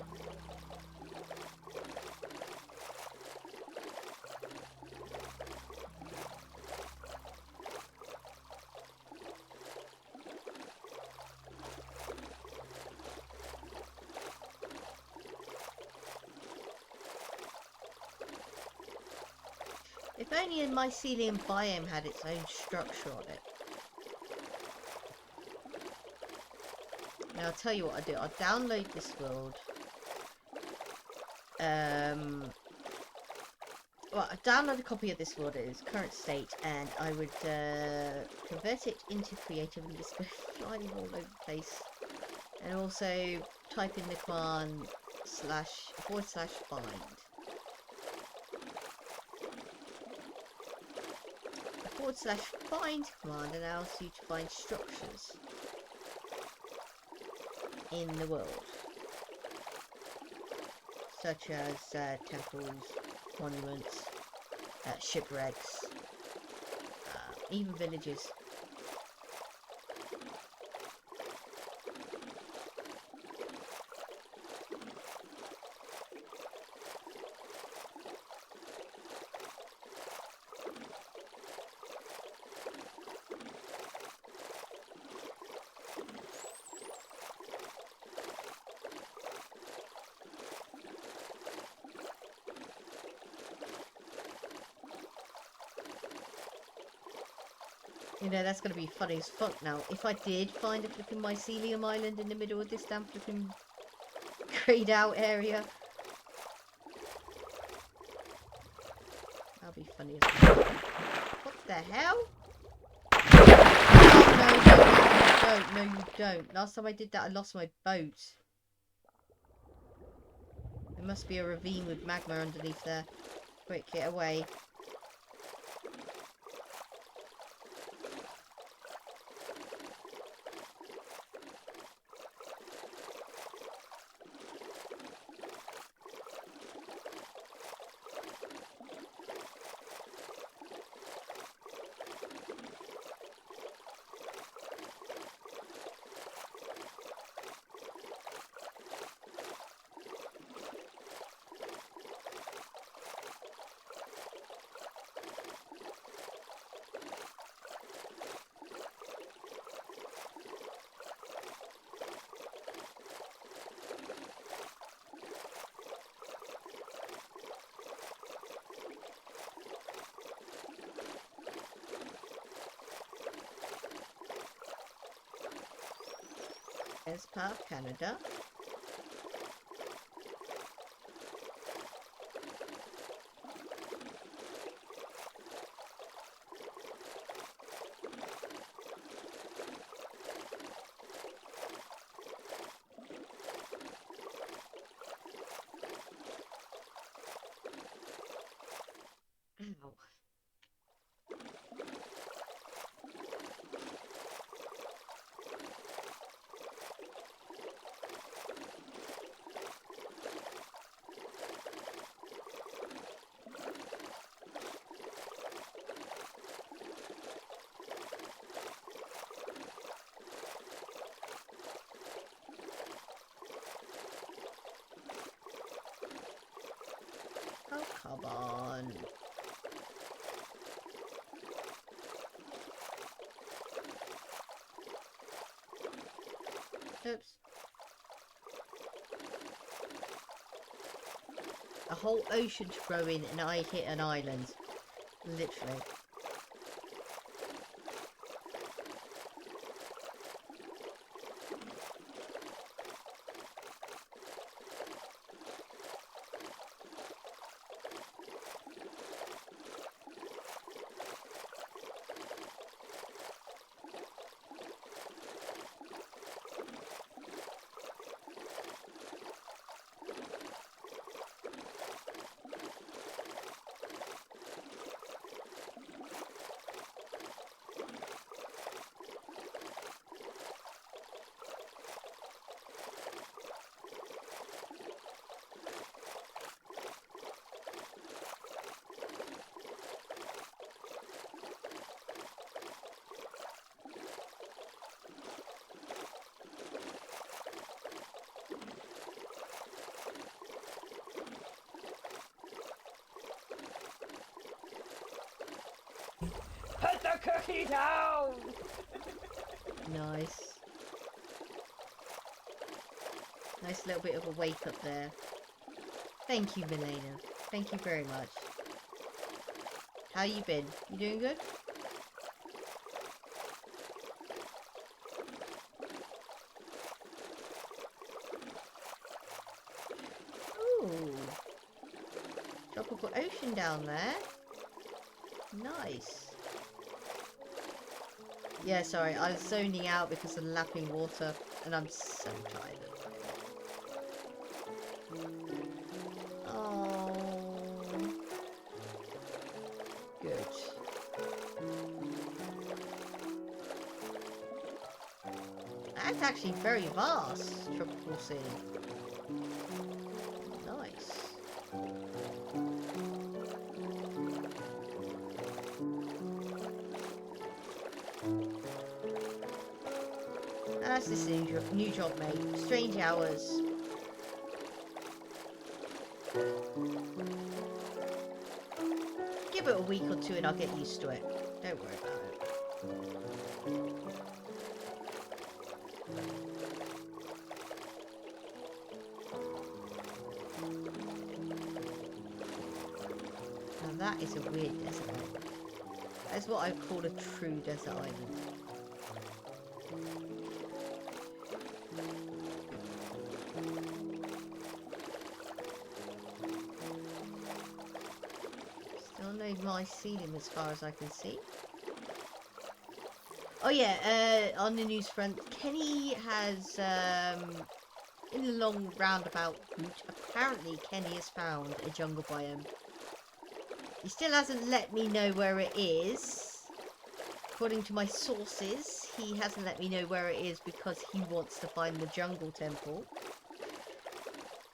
Speaker 1: If only a mycelium biome had its own structure on it. Now I'll tell you what I'll do. I'll download this world. Well, I download a copy of this world in its current state, and I would convert it into creative and just go flying all over the place. And also type in the command //find. /find command allows you to find structures in the world, such as temples, monuments, shipwrecks, even villages. You know, that's going to be funny as fuck now. If I did find a flipping mycelium island in the middle of this damn flipping grayed out area. That'll be funny as fuck. What the hell? Oh, no, you don't. Last time I did that, I lost my boat. There must be a ravine with magma underneath there. Quick, get away. It's part of Canada. Ow. Oh, come on. Oops. A whole ocean to grow in and I hit an island. Literally.
Speaker 2: Put the cookie down!
Speaker 1: Nice. Nice little bit of a wake up there. Thank you, Milena. Thank you very much. How you been? You doing good? Ooh. Tropical ocean down there. Nice. Yeah, sorry, I was zoning out because of the lapping water, and I'm so tired of it. Oh. Good. That's actually very vast, Tropical Sea. Nice. That's this new job, mate. Strange hours. Give it a week or two and I'll get used to it. Don't worry about it. Now that is a weird desert island. That's what I call a true desert island. Still no mycelium as far as I can see. Oh yeah, on the news front, Kenny has, in the long roundabout route, apparently Kenny has found a jungle biome. He still hasn't let me know where it is. According to my sources, he hasn't let me know where it is because he wants to find the jungle temple.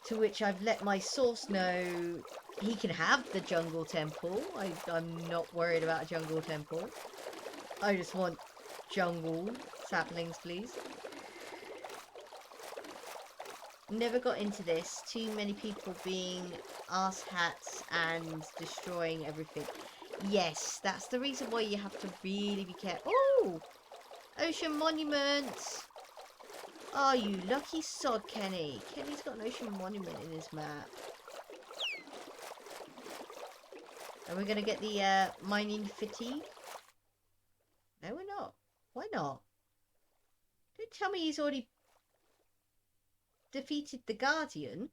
Speaker 1: To which I've let my source know he can have the jungle temple. I'm not worried about a jungle temple. I just want jungle saplings, please. Never got into this. Too many people being arse-hats and destroying everything. Yes, that's the reason why you have to really be careful. Oh! Ocean monument! Oh, you lucky sod, Kenny. Kenny's got an ocean monument in his map. Are we going to get the mining fatigue? No, we're not. Why not? Don't tell me he's already defeated the Guardian.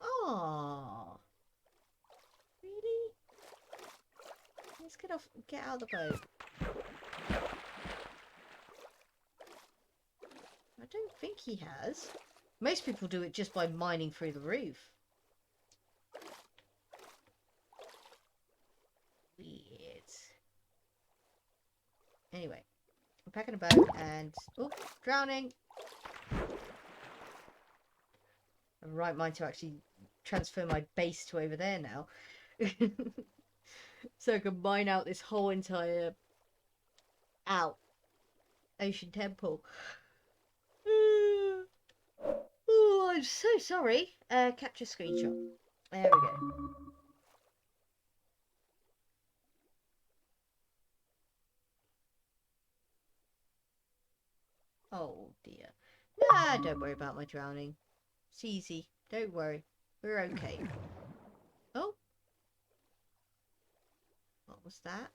Speaker 1: Oh, really? Let's get out of the boat. I don't think he has. Most people do it just by mining through the roof. Weird. Anyway, I'm packing a boat and... Oh, drowning! I'm right mind to actually transfer my base to over there now. So I can mine out this whole entire... Ocean Temple. Oh, I'm so sorry. Capture screenshot. There we go. Oh dear. Nah, don't worry about my drowning. It's easy. Don't worry. We're okay. Oh. What was that?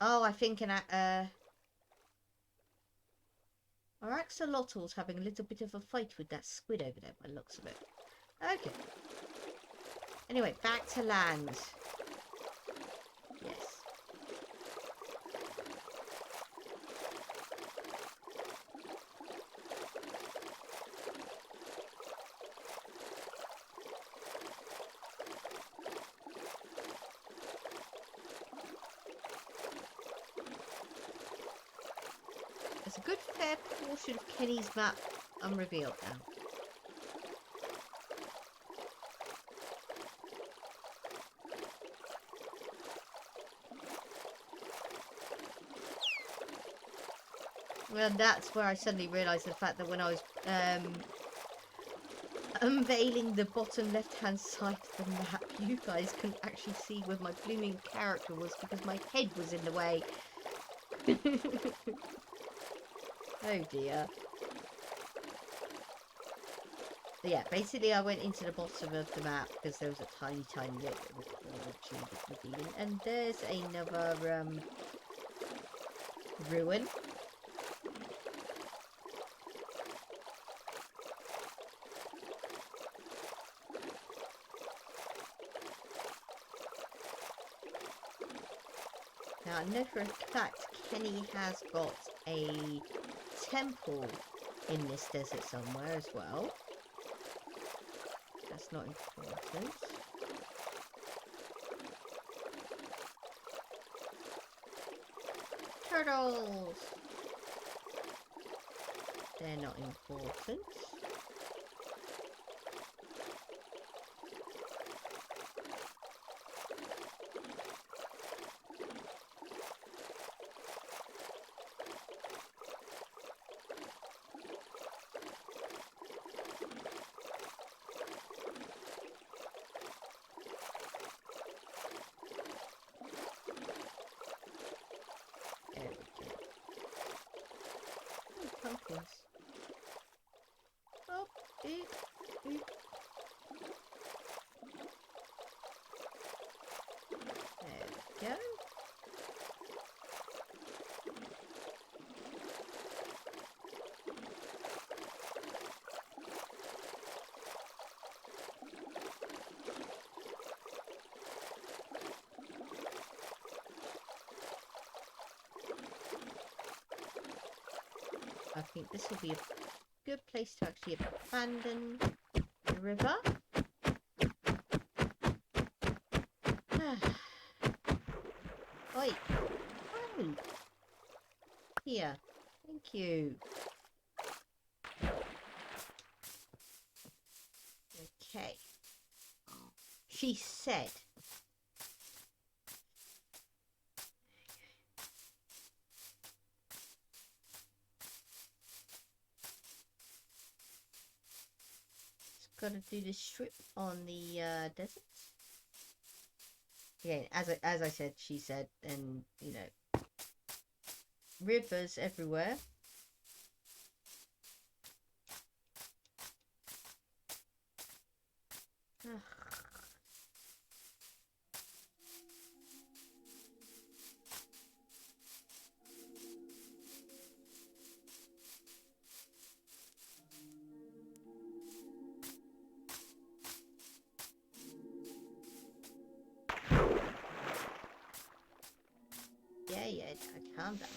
Speaker 1: Oh, I think our axolotl's having a little bit of a fight with that squid over there by the looks of it. Okay. Anyway, back to land. Yes. There's a good fair portion of Kenny's map unrevealed now. Well, that's where I suddenly realised the fact that when I was unveiling the bottom left-hand side of the map, you guys couldn't actually see where my blooming character was because my head was in the way. Oh dear. But yeah, basically I went into the bottom of the map because there was a tiny little bit of a revealing, and there's another ruin. Now, I know for a fact Kenny has got a temple in this desert somewhere as well. That's not important. Turtles! They're not important. Pumpkins. Oh, eek, eek. There we go. I think this will be a good place to actually abandon the river. Oi! Hi! Here. Thank you. Okay. She said. Got to do this strip on the desert. Yeah, as I said, she said, and you know, rivers everywhere. calm down.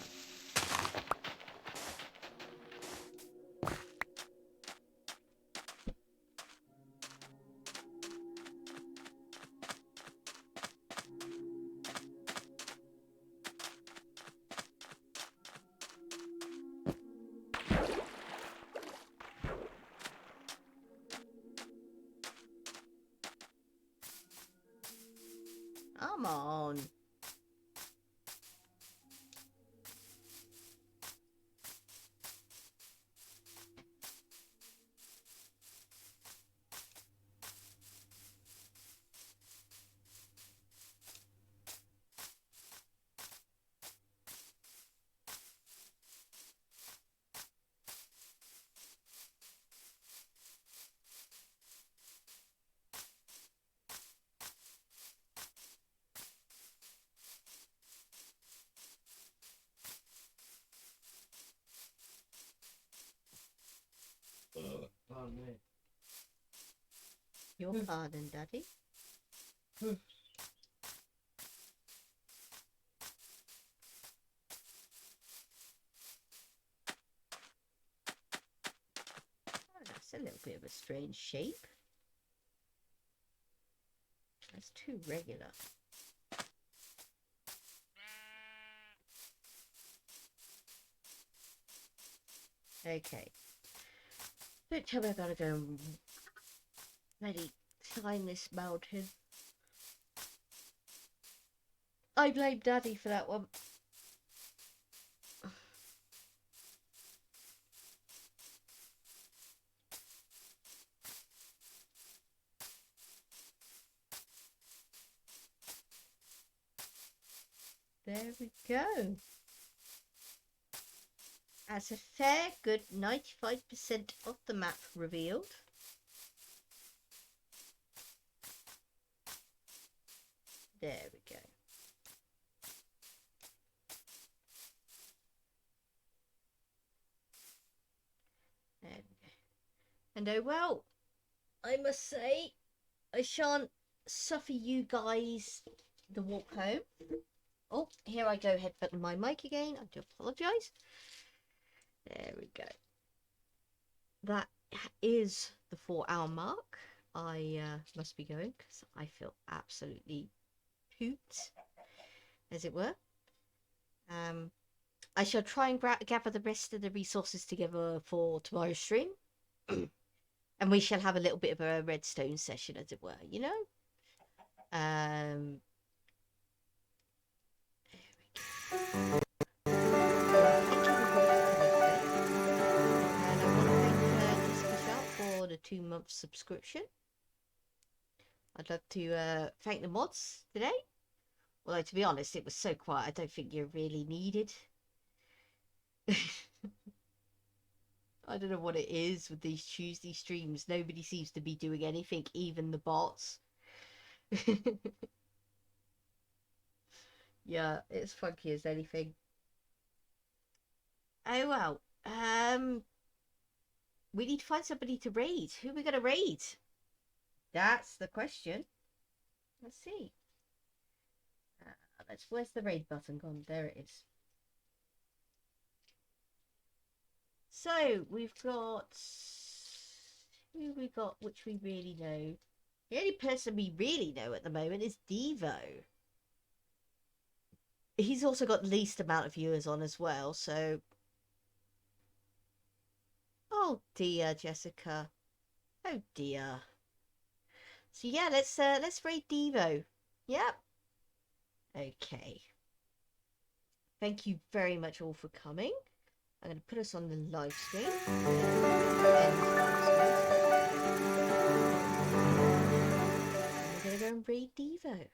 Speaker 1: Come on.
Speaker 6: Pardon me.
Speaker 1: Your pardon, Daddy. Oh, that's a little bit of a strange shape. That's too regular. Okay. Don't tell me I gotta go and bloody climb this mountain. I blame Daddy for that one. There we go. That's a fair good 95% of the map revealed. There we go. There we go. And oh well, I must say, I shan't suffer you guys the walk home. Oh, here I go, headbutting my mic again. I do apologise. There we go. That is the 4-hour mark. I must be going because I feel absolutely pooped, as it were. I shall try and gather the rest of the resources together for tomorrow's stream. And we shall have a little bit of a redstone session, as it were, you know? There we go. And I want to thank Jessica Sharp for the 2-month subscription. I'd love to thank the mods today. Although, to be honest, it was so quiet, I don't think you really needed. I don't know what it is with these Tuesday streams. Nobody seems to be doing anything, even the bots. Yeah, it's funky as anything. Oh well. We need to find somebody to raid. Who are we gonna raid? That's the question. Let's see. Where's the raid button gone? There it is. So we've got, who we got, which we really know. The only person we really know at the moment is Devo. He's also got the least amount of viewers on as well, so. Oh dear, Jessica. Oh dear. So yeah, let's raid Devo. Yep. Okay. Thank you very much all for coming. I'm going to put us on the live stream. And we're going to go and raid Devo.